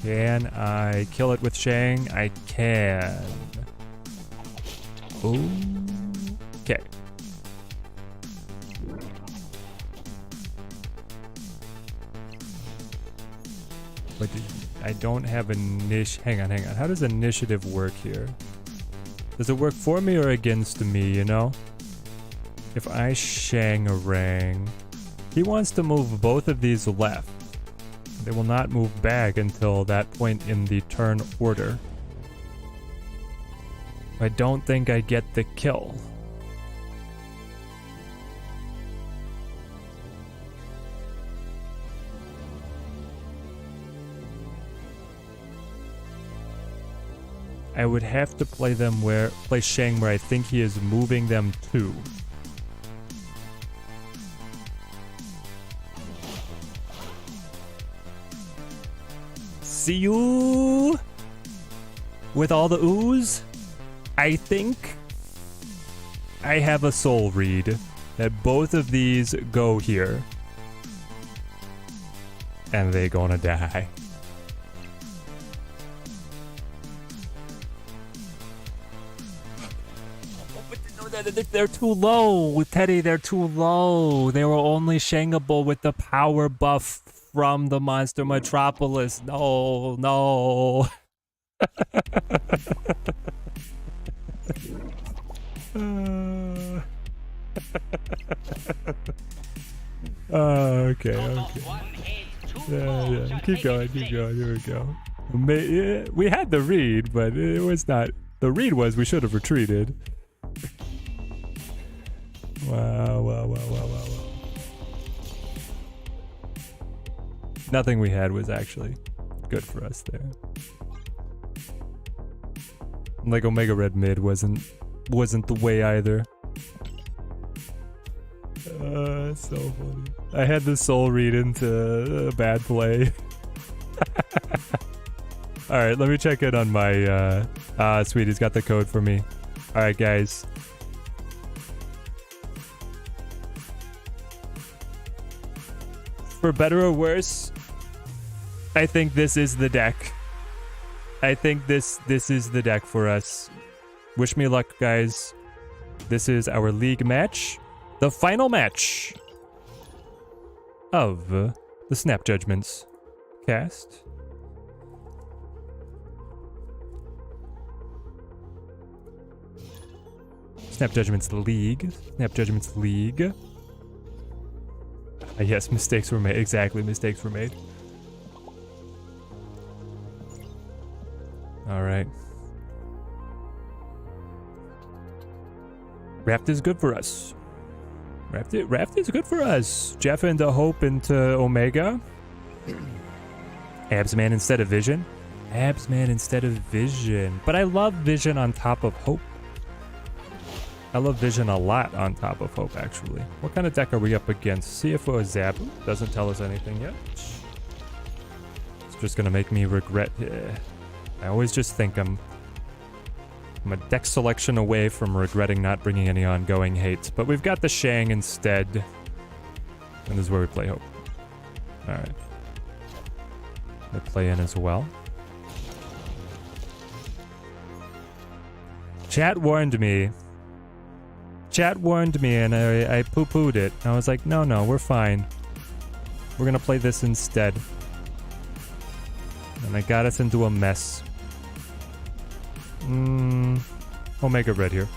Can I kill it with Shang? I can. Ooh. Okay. But I don't have a niche. Hang on. How does initiative work here? Does it work for me or against me, you know? If I Shang-a-rang, he wants to move both of these left. They will not move back until that point in the turn order. I don't think I get the kill. I would have to play Shang where I think he is moving them to. See you with all the ooze. I think I have a soul read that both of these go here. And they gonna die. They're too low, Teddy. They're too low. They were only Shangable with the power buff from the Monster Metropolis. No, no. Okay, okay. Yeah. Keep going. Here we go. We had the read, but it was not. The read was we should have retreated. Wow. Nothing we had was actually good for us there. Like Omega Red mid wasn't the way either. So funny. I had the soul read into a bad play. Alright, let me check in on my sweet, he's got the code for me. Alright guys. For better or worse, I think this is the deck. I think this is the deck for us. Wish me luck, guys. This is our league match. The final match of the Snap Judgments cast. Snap Judgments League. Snap Judgments League. Yes, mistakes were made. Exactly, mistakes were made. Alright. Raft is good for us. Raft is good for us. Jeff into Hope into Omega. Absman instead of Vision. Absman instead of Vision. But I love Vision on top of Hope. I love Vision a lot on top of Hope, actually. What kind of deck are we up against? CFO Zabu. Doesn't tell us anything yet. It's just going to make me regret. I always just think I'm a deck selection away from regretting not bringing any ongoing hate. But we've got the Shang instead. And this is where we play Hope. Alright. They play in as well. Chat warned me. Chat warned me and I poo-pooed it. I was like, no, we're fine. We're gonna play this instead. And I got us into a mess. Omega Red here.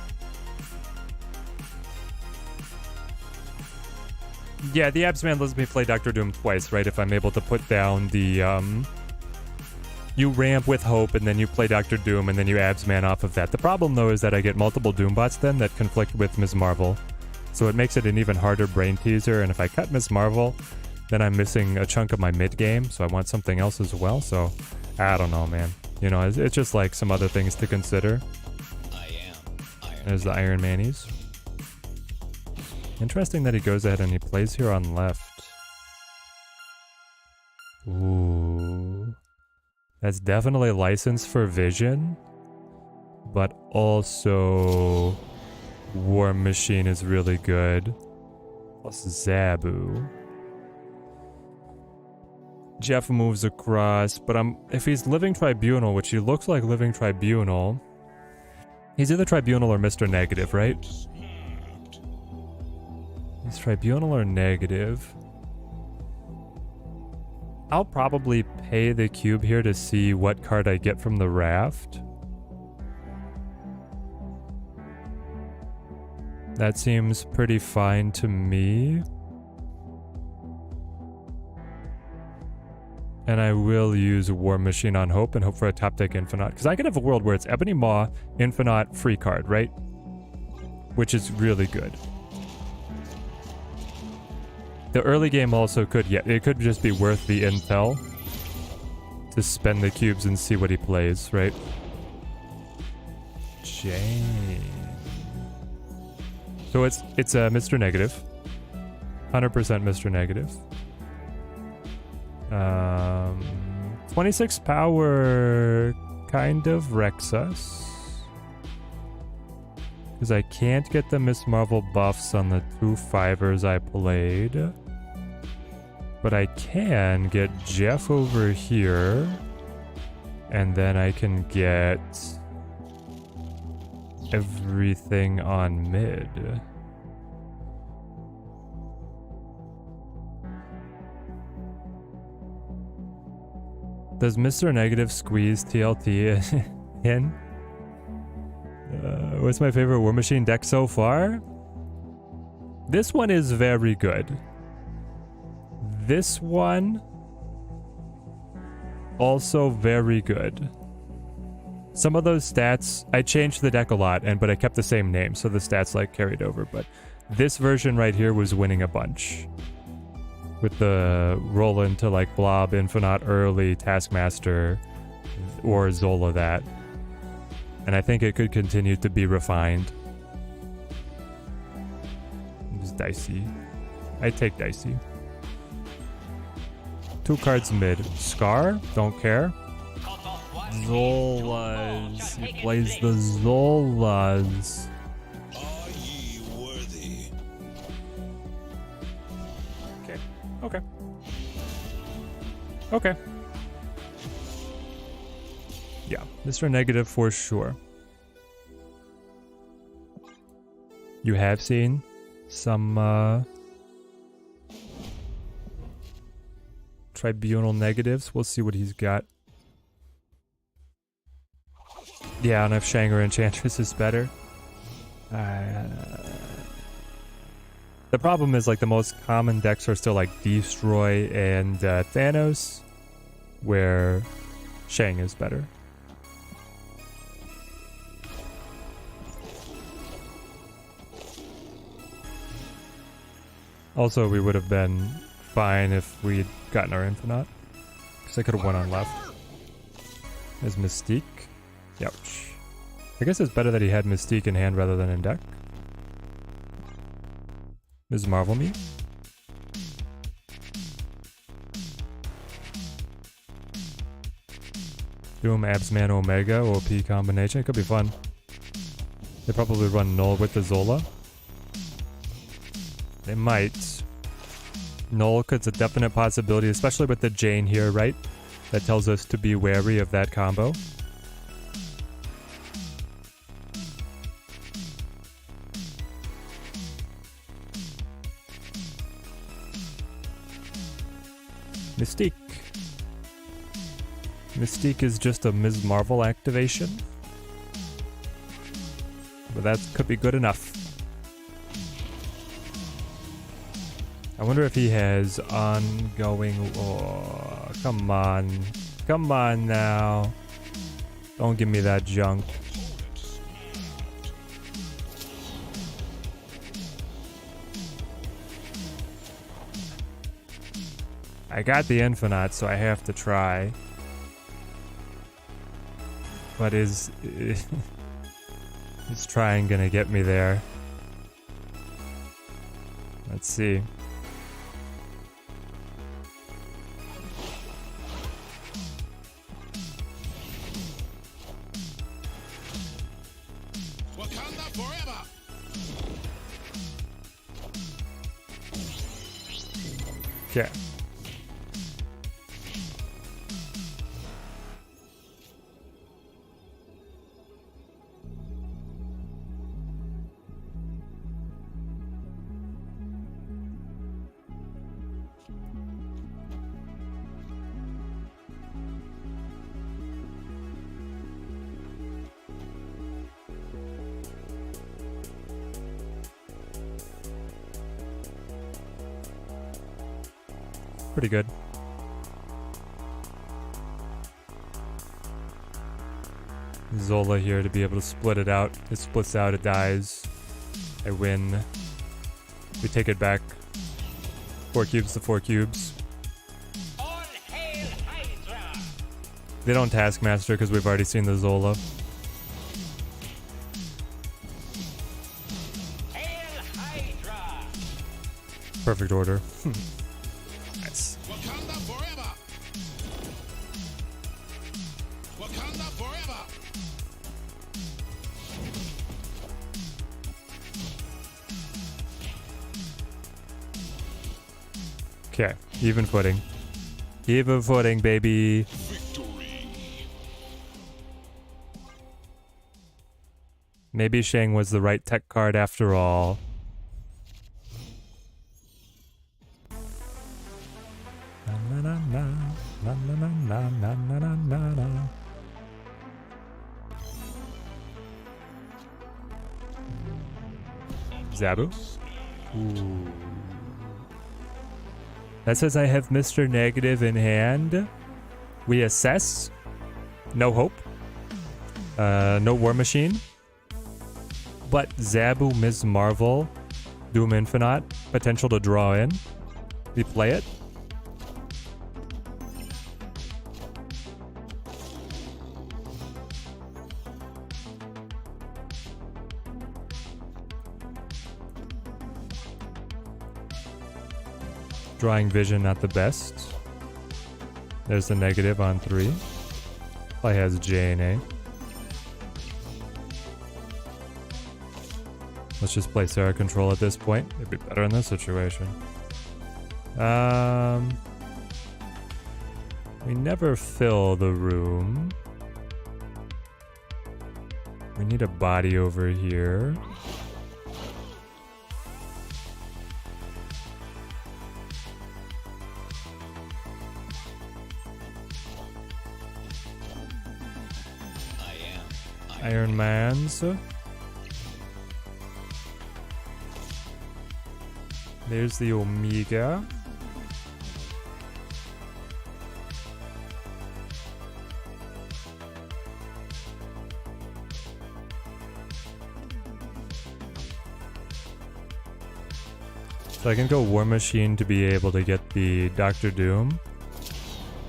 Yeah, the Absman lets me play Dr. Doom twice, right? If I'm able to put down the, you ramp with Hope, and then you play Dr. Doom, and then you Absman off of that. The problem, though, is that I get multiple Doombots then that conflict with Ms. Marvel. So it makes it an even harder brain teaser, and if I cut Ms. Marvel, then I'm missing a chunk of my mid-game, so I want something else as well, so I don't know, man. You know, it's just like some other things to consider. There's the Iron Manies. Interesting that he goes ahead and he plays here on left. Ooh. That's definitely licensed for Vision. But also War Machine is really good. Plus Zabu. Jeff moves across, but if he's Living Tribunal, which he looks like Living Tribunal, he's either Tribunal or Mr. Negative, right? He's Tribunal or Negative. I'll probably pay the cube here to see what card I get from the raft. That seems pretty fine to me. And I will use War Machine on Hope and hope for a top deck Infinite. Because I could have a world where it's Ebony Maw, Infinite, free card, right? Which is really good. The early game also could, yeah, it could just be worth the intel to spend the cubes and see what he plays, right? Jane. So it's Mr. Negative. 100% Mr. Negative. 26 power kind of wrecks us. Because I can't get the Miss Marvel buffs on the 2 5ers I played. But I can get Jeff over here. And then I can get everything on mid. Does Mr. Negative squeeze TLT in? What's my favorite War Machine deck so far? This one is very good. This one also very good. Some of those stats, I changed the deck a lot, but I kept the same name, so the stats like carried over. But this version right here was winning a bunch. With the roll into like Blob, Infinite early, Taskmaster, or Zola that. And I think it could continue to be refined. It's dicey. I take dicey. 2 cards mid. Scar, don't care. Zolas. He plays the Zolas. Are ye worthy? Okay. Okay. Yeah, Mr. Negative for sure. You have seen some Tribunal negatives. We'll see what he's got. Yeah, and if Shanger Enchantress is better. The problem is like the most common decks are still like Destroy and Thanos, where Shang is better. Also, we would have been fine if we'd gotten our Infinite, because I could have won on left. There's Mystique. Ouch. I guess it's better that he had Mystique in hand rather than in deck. Ms. Marvel me. Doom, Absman, Omega, OP combination. It could be fun. They probably run Null with the Zola. They might. Null could a definite possibility, especially with the Jane here, right? That tells us to be wary of that combo. Mystique. Mystique is just a Ms. Marvel activation. But that could be good enough. I wonder if he has ongoing... Oh, come on. Come on now. Don't give me that junk. I got the Infinite, so I have to try. But is trying gonna get me there? Let's see. Wakanda forever! Okay. Pretty good. Zola here to be able to split it out. It splits out, it dies. I win. We take it back. 4 cubes to 4 cubes. All hail Hydra! They don't Taskmaster because we've already seen the Zola. Hail Hydra! Perfect order. Nice. Wakanda forever! Wakanda forever! Okay, even footing. Even footing, baby. Victory! Maybe Shang was the right tech card after all. Na, na, na, na, na, na, na, na, na, na, na. Zabu? Ooh. That says I have Mr. Negative in hand. We assess. No hope. No War Machine. But Zabu, Ms. Marvel, Doom Infinite, potential to draw in. We play it. Drawing Vision, not the best. There's the negative on 3. Probably has J and A. Let's just play Sarah Control at this point. It'd be better in this situation. We never fill the room. We need a body over here. Iron Man's. There's the Omega. So I can go War Machine to be able to get the Doctor Doom.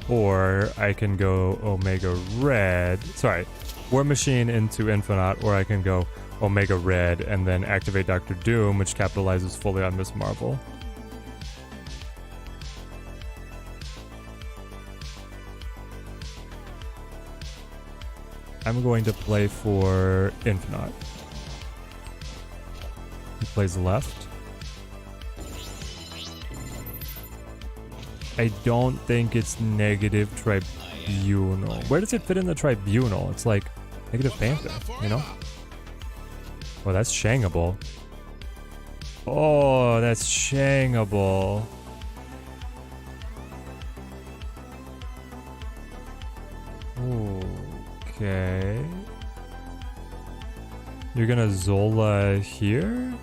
Or I can go Omega Red. Sorry. War Machine into Infinite, or I can go Omega Red and then activate Doctor Doom, which capitalizes fully on Miss Marvel. I'm going to play for Infinite. He plays left. I don't think it's negative tribunal. Where does it fit in the tribunal? It's like negative Panther, you know? Oh, that's Shangable. Oh, that's Shangable. Okay. You're gonna Zola here?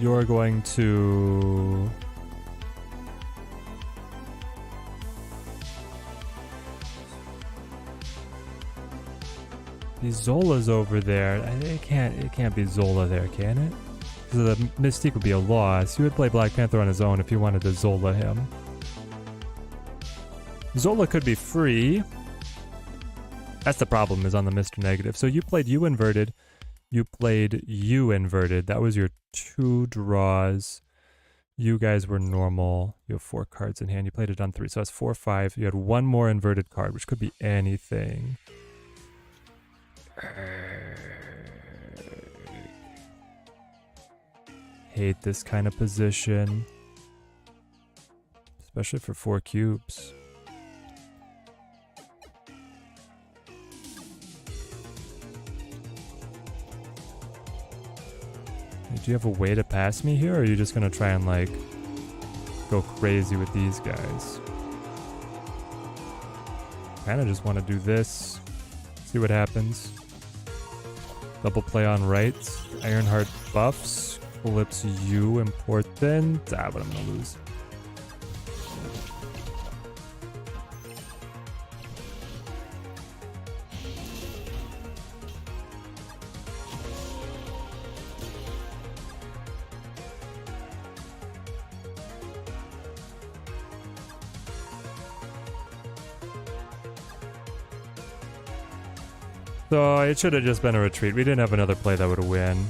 You're going to... The Zola's over there. It can't be Zola there, can it? Because the Mystique would be a loss. He would play Black Panther on his own if he wanted to Zola him. Zola could be free. That's the problem, is on the Mr. Negative. So you played U inverted. You played U inverted. That was your 2 draws. You guys were normal. You have 4 cards in hand. You played it on 3. So that's 4, 5. You had 1 more inverted card, which could be anything. Hate this kind of position, especially for 4 cubes. Do you have a way to pass me here, or are you just gonna try and like go crazy with these guys? Kinda just want to do this, see what happens. Double play on right. Ironheart buffs. Ellipse U important. Ah, but I'm gonna lose. So it should have just been a retreat. We didn't have another play that would win.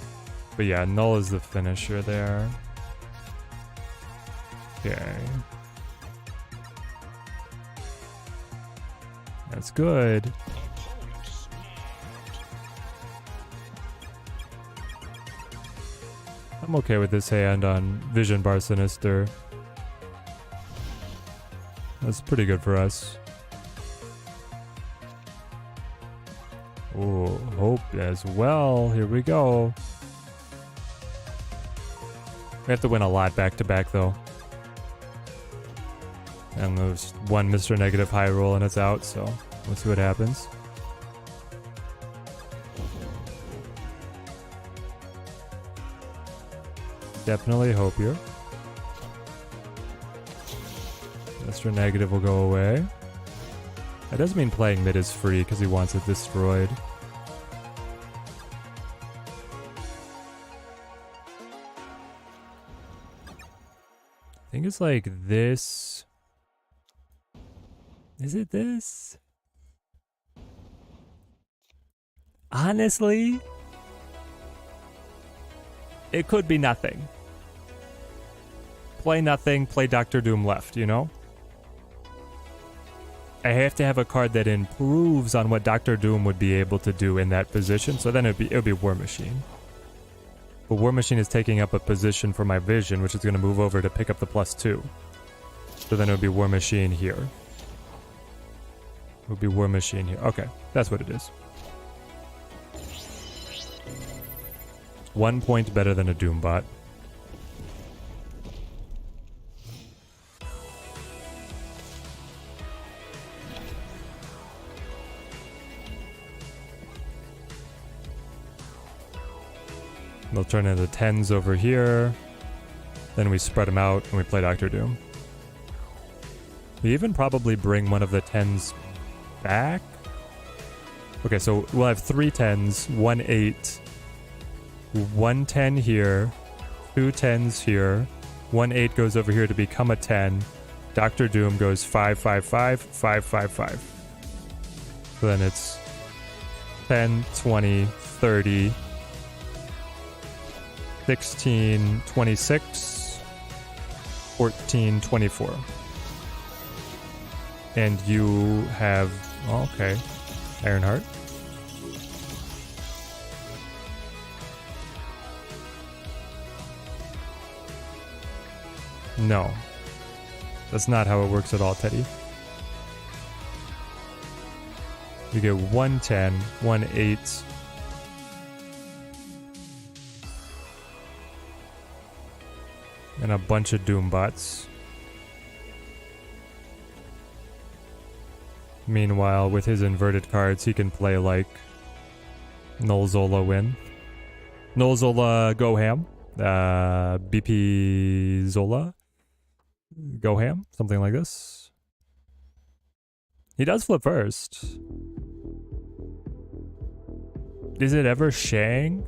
But yeah, null is the finisher there. Okay. That's good. I'm okay with this hand on Vision Bar Sinister. That's pretty good for us. Oh, hope as well. Here we go. We have to win a lot back to back though. And there's one Mr. Negative high roll and it's out, so we'll see what happens. Definitely hope here. Mr. Negative will go away. That doesn't mean playing mid is free because he wants it destroyed. I think it's like this. Is it this? Honestly, it could be nothing. Play nothing, play Doctor Doom left, you know? I have to have a card that improves on what Doctor Doom would be able to do in that position, so then it would be War Machine. But War Machine is taking up a position for my Vision, which is going to move over to pick up the +2. So then it would be War Machine here. It would be War Machine here. Okay, that's what it is. 1 point better than a Doombot. They'll turn into 10s over here. Then we spread them out and we play Doctor Doom. We even probably bring one of the 10s back. Okay, so we'll have 3 10s, 1 8, 1 10 here, 2 10s here, 1 8 goes over here to become a 10. Doctor Doom goes 5 5 5 5 5 5. So then it's 10, 20, 30, 16, 26, 14, 24. And you have, oh, okay, Ironheart. No. That's not how it works at all, Teddy. You get 1 10, 1 8, and a bunch of Doombots. Meanwhile, with his inverted cards, he can play like Null Zola win. Null Zola go ham. BP Zola go ham. Something like this. He does flip first. Is it ever Shang?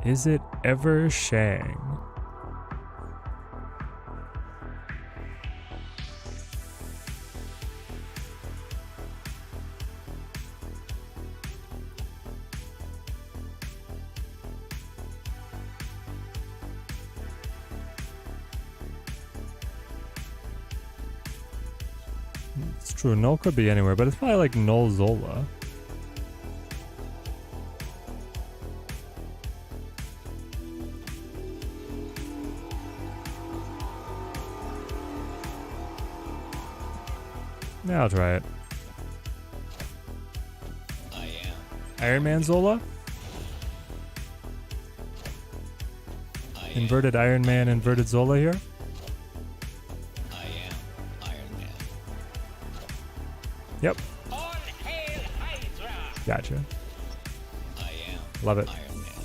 Is it ever Shang? It's true, Null could be anywhere, but it's probably like Null Zola. Yeah, I'll try it. I am. Iron Man Zola? Inverted Iron Man, inverted Zola here? I am Iron Man. Yep. All hail Hydra! Gotcha. I am Love it. Iron Man.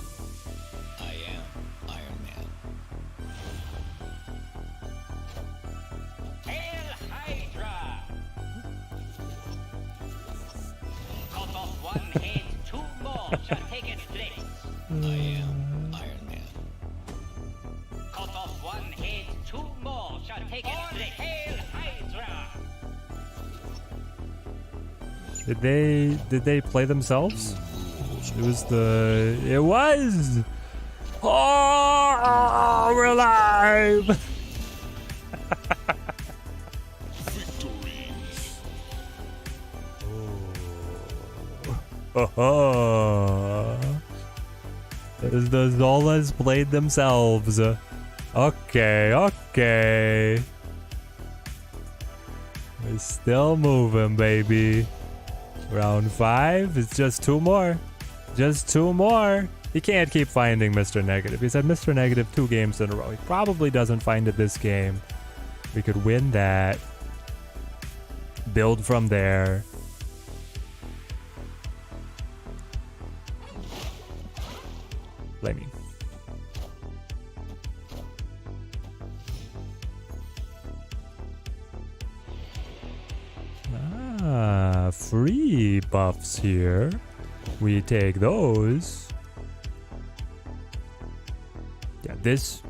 I am Iron Man. Hail Hydra! Cut off one head, 2 more shall take its place. I am Iron Man. Cut off one head, 2 more shall take its place. Hail Hydra! Did they play themselves? It was! Oh, we're alive! Oh. The Zolas played themselves. Okay. We're still moving, baby. Round 5. It's just 2 more. Just 2 more. He can't keep finding Mr. Negative. He's had Mr. Negative 2 games in a row. He probably doesn't find it this game. We could win that. Build from there. Play me. Free buffs here. We take those. Yeah, this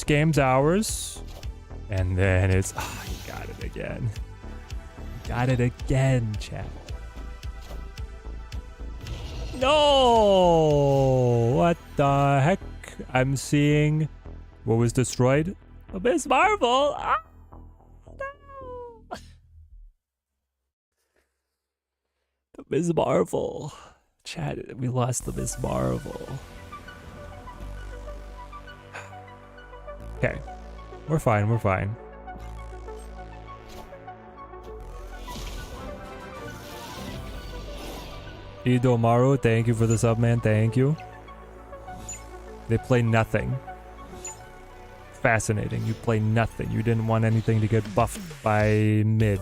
game's ours. And then it's... Oh, you got it again. Got it again, chat. No! What the heck? I'm seeing... What was destroyed? Miss Marvel! Ah! No! The Miss Marvel. Chat, we lost the Miss Marvel. Okay. We're fine. Idomaru, thank you for the sub, man. Thank you. They play nothing. Fascinating. You play nothing. You didn't want anything to get buffed by mid.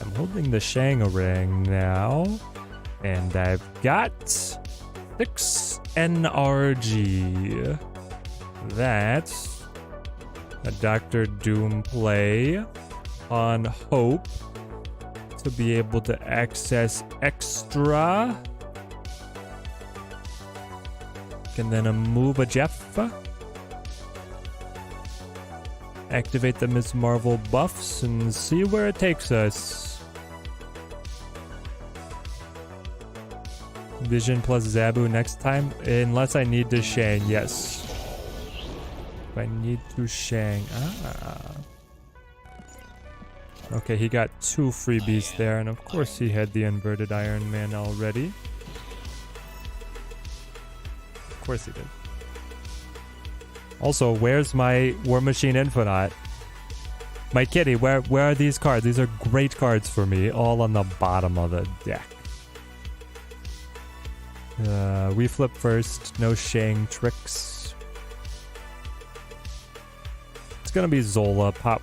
I'm holding the Shangarang now. And I've got 6 NRG. That's a Dr. Doom play on Hope to be able to access extra. And then move a Jeff. Activate the Ms. Marvel buffs and see where it takes us. Vision plus Zabu next time, unless I need to Shang, yes. If I need to Shang, Okay, he got 2 freebies there, and of course he had the inverted Iron Man already. Of course he did. Also, where's my War Machine Infinite? My kitty, where are these cards? These are great cards for me, all on the bottom of the deck. We flip first, no Shang tricks. It's gonna be Zola, pop.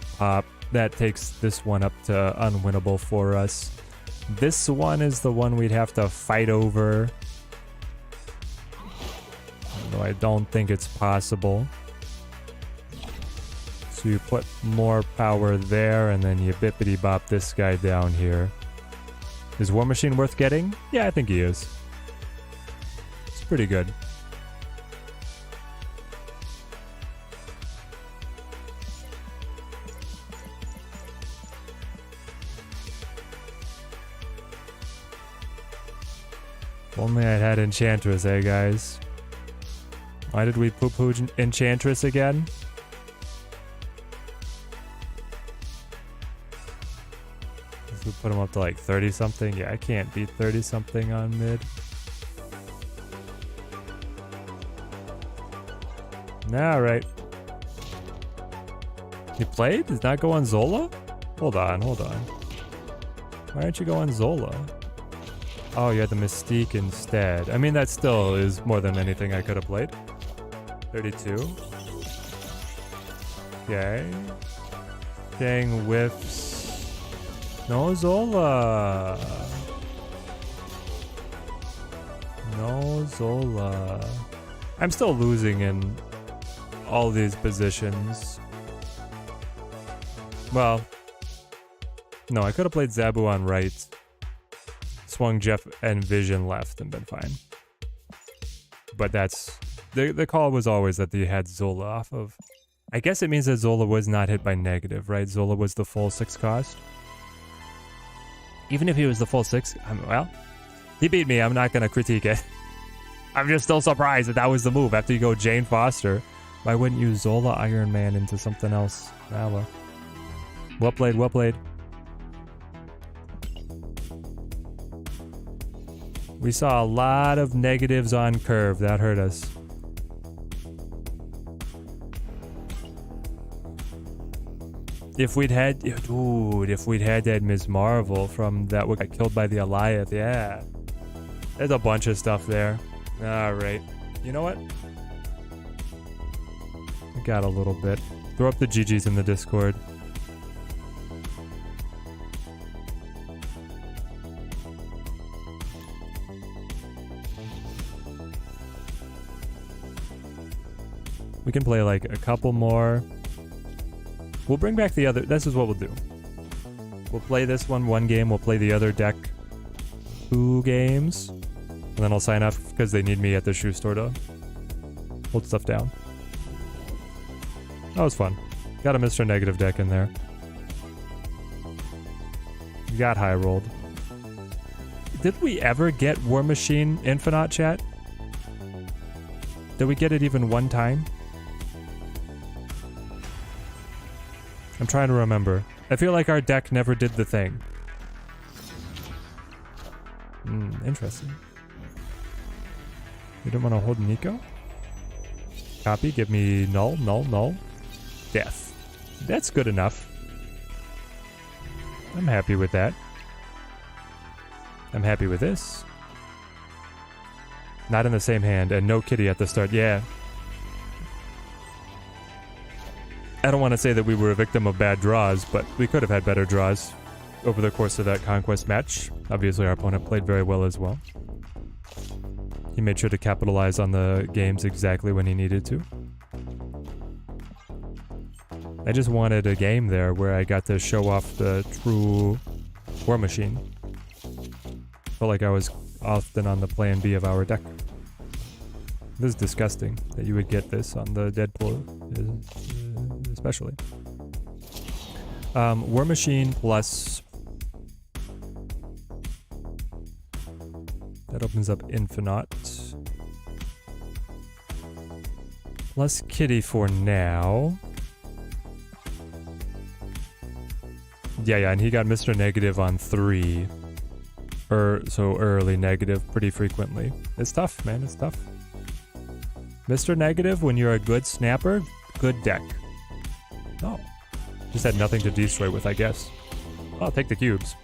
That takes this one up to unwinnable for us. This one is the one we'd have to fight over. Although I don't think it's possible. So you put more power there, and then you bippity bop this guy down here. Is War Machine worth getting? Yeah, I think he is. It's pretty good. If only I'd had Enchantress, eh, guys? Why did we poo-poo Enchantress again? We put him up to like 30-something. Yeah, I can't beat 30-something on mid. Alright. You played? Did not go on Zola? Hold on. Why aren't you going Zola? Oh, you had the Mystique instead. I mean, that still is more than anything I could have played. 32. Okay. Dang whiffs. No Zola. No Zola. I'm still losing in all these positions. Well, no, I could have played Zabu on right. Swung Jeff and Vision left and been fine. But that's... The call was always that they had Zola off of... I guess it means that Zola was not hit by negative, right? Zola was the full 6 cost. Even if he was the full 6, well, he beat me. I'm not going to critique it. I'm just still surprised that was the move after you go Jane Foster. Why wouldn't you Zola Iron Man into something else? Ah, well. Well played, well played. We saw a lot of negatives on curve. That hurt us. If we'd had, dude, if we'd had that Ms. Marvel from that what got killed by the Alioth, yeah. There's a bunch of stuff there. All right. You know what? I got a little bit. Throw up the GGs in the Discord. We can play like a couple more. We'll bring back the other. This is what we'll do. We'll play this one game. We'll play the other deck 2 games. And then I'll sign off because they need me at the shoe store to hold stuff down. That was fun. Got a Mr. Negative deck in there. Got high rolled. Did we ever get War Machine Infinite, chat? Did we get it even one time? I'm trying to remember. I feel like our deck never did the thing. Interesting. You don't want to hold Nico? Copy, give me null, null, null. Death. That's good enough. I'm happy with that. I'm happy with this. Not in the same hand, and no kitty at the start. Yeah. I don't want to say that we were a victim of bad draws, but we could have had better draws over the course of that Conquest match. Obviously, our opponent played very well as well. He made sure to capitalize on the games exactly when he needed to. I just wanted a game there where I got to show off the true War Machine. Felt like I was often on the plan B of our deck. This is disgusting that you would get this on the Deadpool, especially. War Machine plus... That opens up Infinite. Plus Kitty for now. Yeah, and he got Mr. Negative on 3. So early negative pretty frequently. It's tough, man, it's tough. Mr. Negative, when you're a good snapper, good deck. Oh. Just had nothing to destroy with, I guess. I'll take the cubes.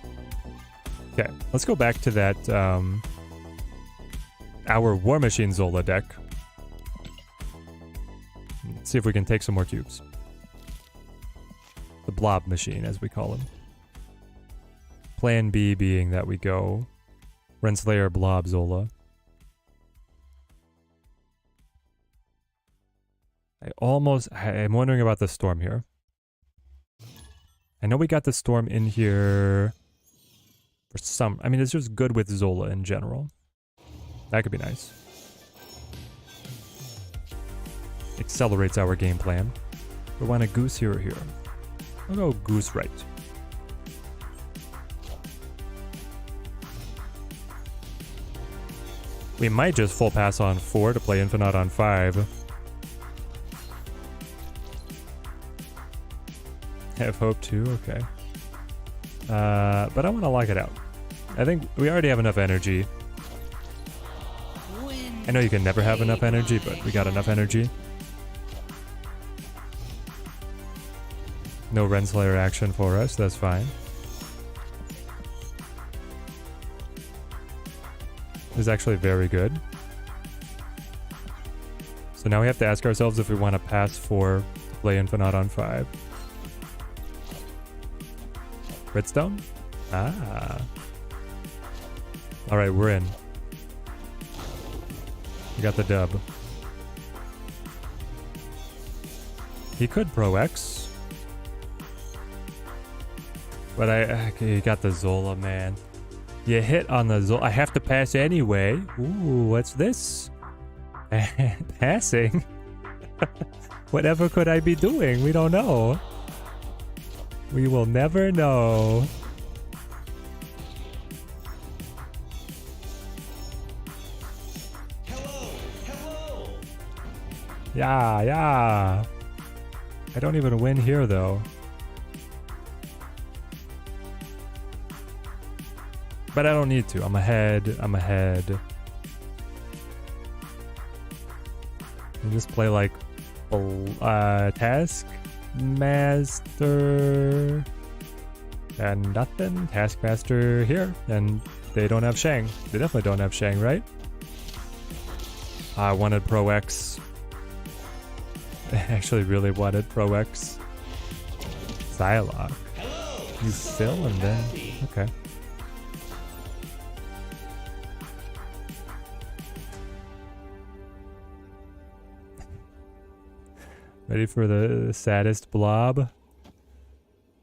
Okay, let's go back to that, our War Machine Zola deck. Let's see if we can take some more cubes. The Blob Machine, as we call him. Plan B being that we go Renslayer, Blob, Zola. I'm wondering about the Storm here. I know we got the Storm in here for some... I mean, it's just good with Zola in general. That could be nice. Accelerates our game plan. We want a Goose here or here. I'll go Goose right. We might just full pass on 4 to play Infinite on 5. Have hope too, okay. But I want to lock it out. I think we already have enough energy. I know you can never have enough energy, but we got enough energy. No Renslayer action for us, that's fine. This is actually very good. So now we have to ask ourselves if we want to pass 4 to play Infinite on 5. Redstone? Ah. Alright, we're in. We got the dub. He could Pro X. But he got the Zola, man. You hit on the Zola. I have to pass anyway. Ooh, what's this? Passing? Whatever could I be doing? We don't know. We will never know. Yeah, yeah. I don't even win here though. But I don't need to. I'm ahead. I'm ahead. And just play like Taskmaster and nothing. Taskmaster here, and they don't have Shang. They definitely don't have Shang, right? I wanted Pro X. I actually really wanted Pro X. Psylocke. You fill and then okay. Ready for the saddest blob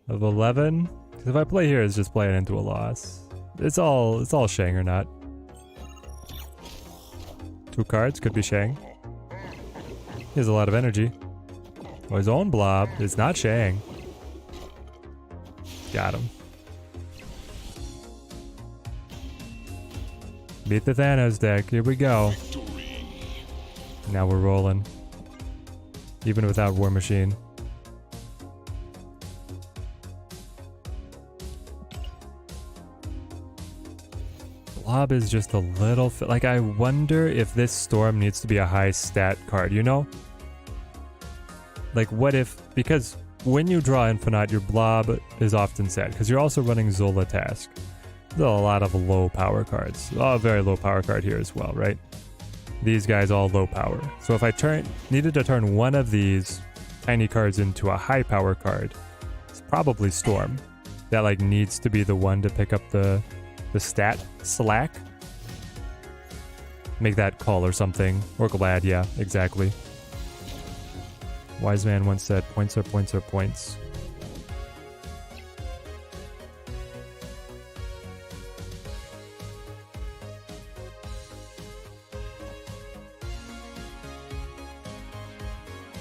of 11? Because if I play here, it's just playing into a loss. It's all Shang or not. 2 cards could be Shang. He has a lot of energy. Oh, his own blob is not Shang. Got him. Beat the Thanos deck. Here we go. Now we're rolling. Even without War Machine. Blob is just a little... like, I wonder if this Storm needs to be a high stat card, you know? Like, what if... because when you draw Infinite, your Blob is often sad. Because you're also running Zola Task. There's a lot of low power cards. Oh, a very low power card here as well, right? These guys all low power. So if I needed to turn one of these tiny cards into a high power card, it's probably Storm. That like needs to be the one to pick up the stat slack. Make that call or something. Or Glad, yeah, exactly. Wise man once said, points are points are points.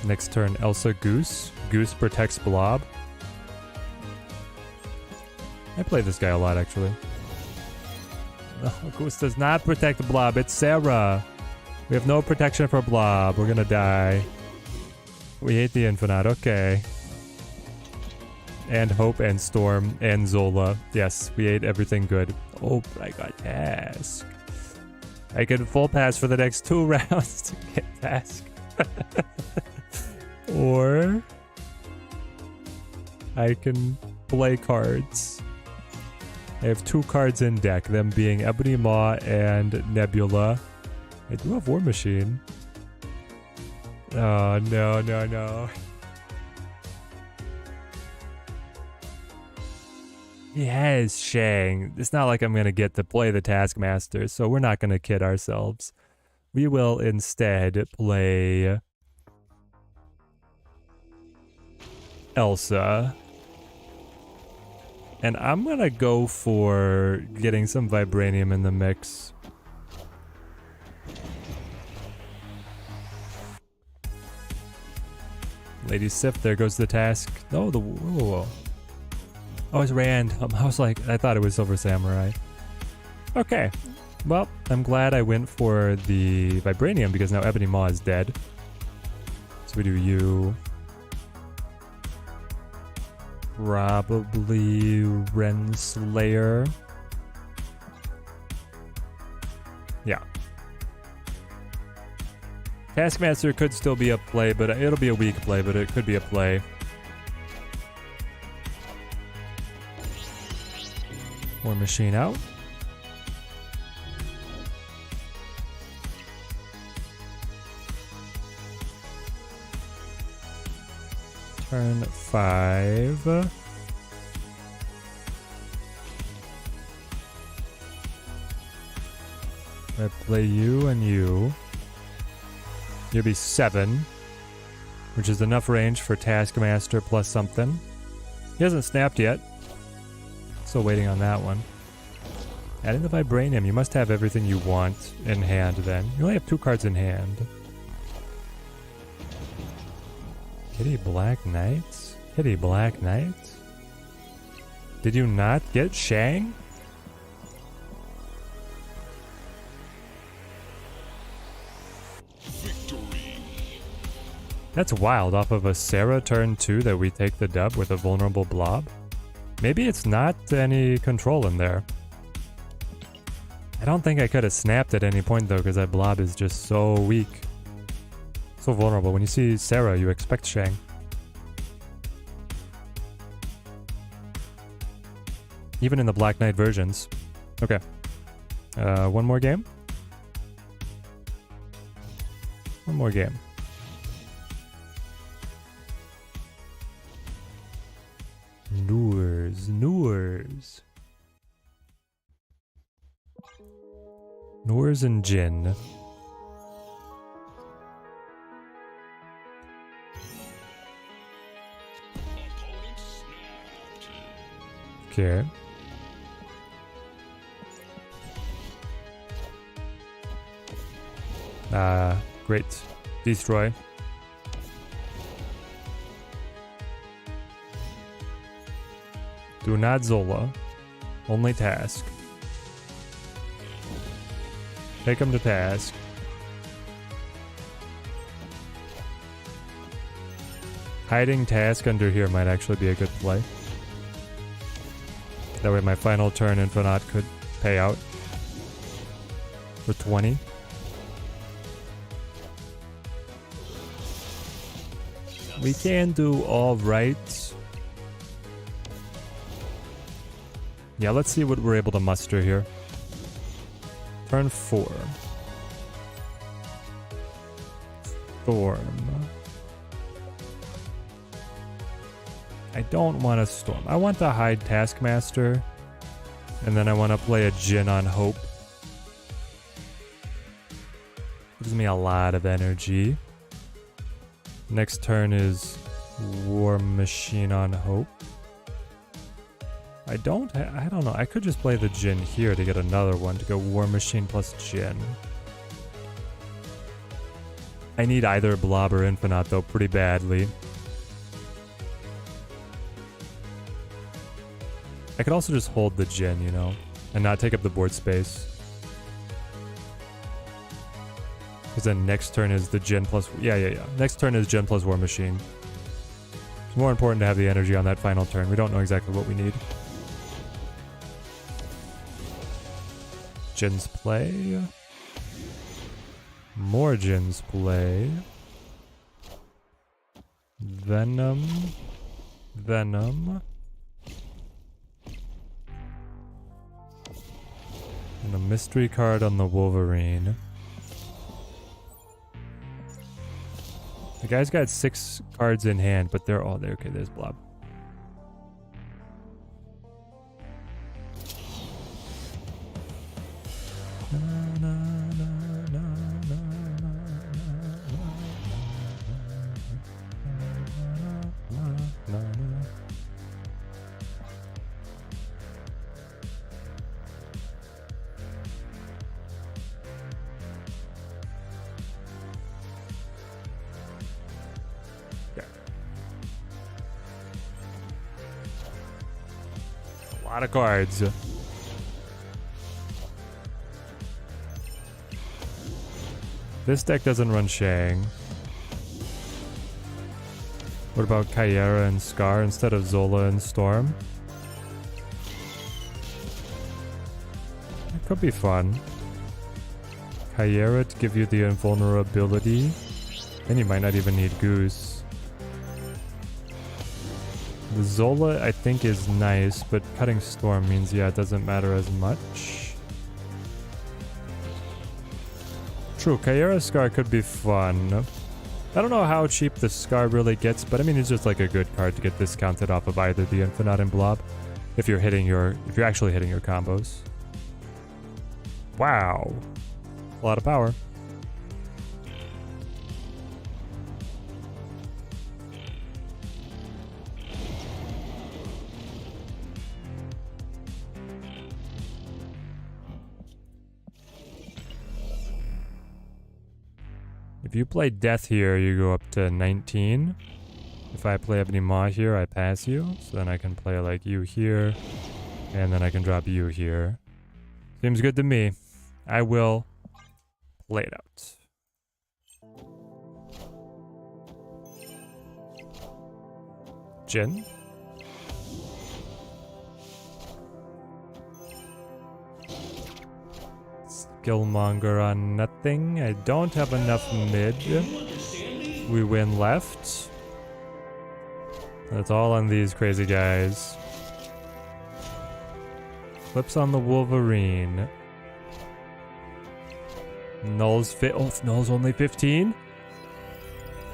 Next turn, Elsa Goose. Goose protects Blob. I play this guy a lot, actually. No, Goose does not protect Blob. It's Sarah. We have no protection for Blob. We're gonna die. We hate the Infinite. Okay. And Hope and Storm and Zola. Yes, we ate everything good. Oh, I got Task. I can full pass for the next 2 rounds to get Task. Or I can play cards. I have 2 cards in deck, them being Ebony Maw and Nebula. I do have War Machine. Oh, no, no, no. He has Shang. It's not like I'm going to get to play the Taskmaster, so we're not going to kid ourselves. We will instead play Elsa. And I'm gonna go for getting some Vibranium in the mix. Lady Sif, there goes the task. No, the... whoa. Oh, it's Rand. I was like, I thought it was Silver Samurai. Okay. Well, I'm glad I went for the Vibranium because now Ebony Maw is dead. So we do you... probably Renslayer. Yeah. Taskmaster could still be a play, but it'll be a weak play, but it could be a play. War Machine out. Turn 5. I play you and you. You'll be 7, which is enough range for Taskmaster plus something. He hasn't snapped yet. Still waiting on that one. Adding the Vibranium, you must have everything you want in hand then. You only have 2 cards in hand. Kitty Black Knights? Kitty Black Knights? Did you not get Shang? Victory. That's wild. Off of a Sarah turn 2 that we take the dub with a vulnerable Blob. Maybe it's not any control in there. I don't think I could have snapped at any point though, because that Blob is just so weak. So vulnerable. When you see Sarah, you expect Shang. Even in the Black Knight versions. Okay. One more game? One more game. Noors. Noors and Jin. Okay. Great. Destroy. Do not Zola. Only task. Take him to task. Hiding task under here might actually be a good play. That way my final turn Infinite could pay out for 20. We can do all right. Yeah, let's see what we're able to muster here. Turn 4. Storm. I don't want to Storm. I want to hide Taskmaster. And then I want to play a Jin on Hope. Gives me a lot of energy. Next turn is War Machine on Hope. I don't know. I could just play the Jin here to get another one to go War Machine plus Jin. I need either Blob or Infinite though pretty badly. I could also just hold the Jin, you know, and not take up the board space. Because then next turn is the Jin plus... Yeah. Next turn is Jin plus War Machine. It's more important to have the energy on that final turn. We don't know exactly what we need. Jin's play. More Jin's play. Venom. And a mystery card on the Wolverine. The guy's got 6 cards in hand, but they're all there. Okay, there's Blob. A lot of cards. This deck doesn't run Shang. What about Kyera and Scar instead of Zola and Storm? That could be fun. Kyera to give you the invulnerability. Then you might not even need Goose. The Zola, I think, is nice, but cutting Storm means, yeah, it doesn't matter as much. True, Kyera Scar could be fun. I don't know how cheap the Scar really gets, but I mean, it's just like a good card to get discounted off of either the Infinite and Blob, if you're actually hitting your combos. Wow. A lot of power. If you play Death here, you go up to 19. If I play Ebony Maw here, I pass you. So then I can play like you here. And then I can drop you here. Seems good to me. I will play it out. question. Skillmonger on nothing. I don't have enough mid. We win left. That's all on these crazy guys. Flips on the Wolverine. Null's fit. Oh, Null's only 15.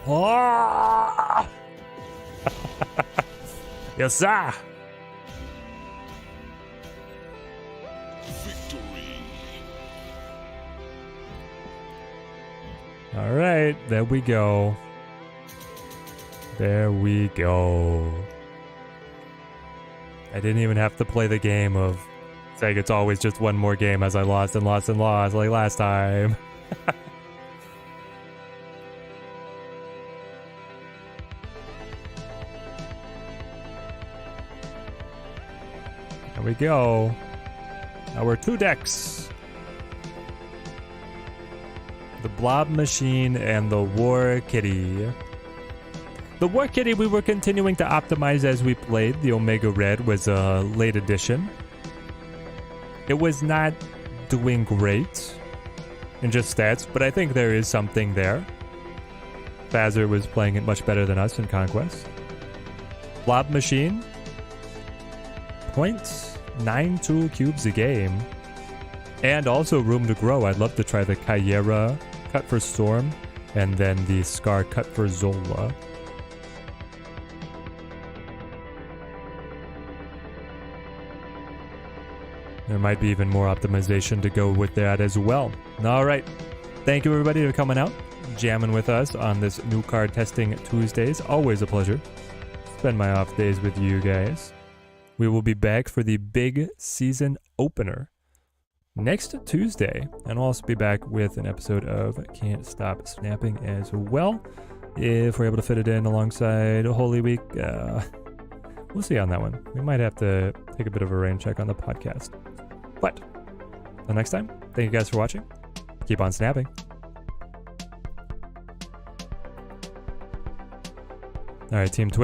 Oh! Yes, sir. All right, there we go. There we go. I didn't even have to play the game of saying it's always just one more game as I lost and lost and lost like last time. There we go. Now we're 2 decks. The Blob Machine and the War Kitty. The War Kitty we were continuing to optimize as we played. The Omega Red was a late addition. It was not doing great in just stats, but I think there is something there. Fazzer was playing it much better than us in Conquest. Blob Machine. 0.92 cubes a game. And also room to grow. I'd love to try the Kyera cut for Storm and then the Scar cut for Zola. There might be even more optimization to go with that as well. All right. Thank you, everybody, for coming out, jamming with us on this new card testing Tuesdays. Always a pleasure. Spend my off days with you guys. We will be back for the big season opener next Tuesday. And we'll also be back with an episode of Can't Stop Snapping as well. If we're able to fit it in alongside Holy Week, we'll see on that one. We might have to take a bit of a rain check on the podcast. But until next time, thank you guys for watching. Keep on snapping. All right, Team Twitch.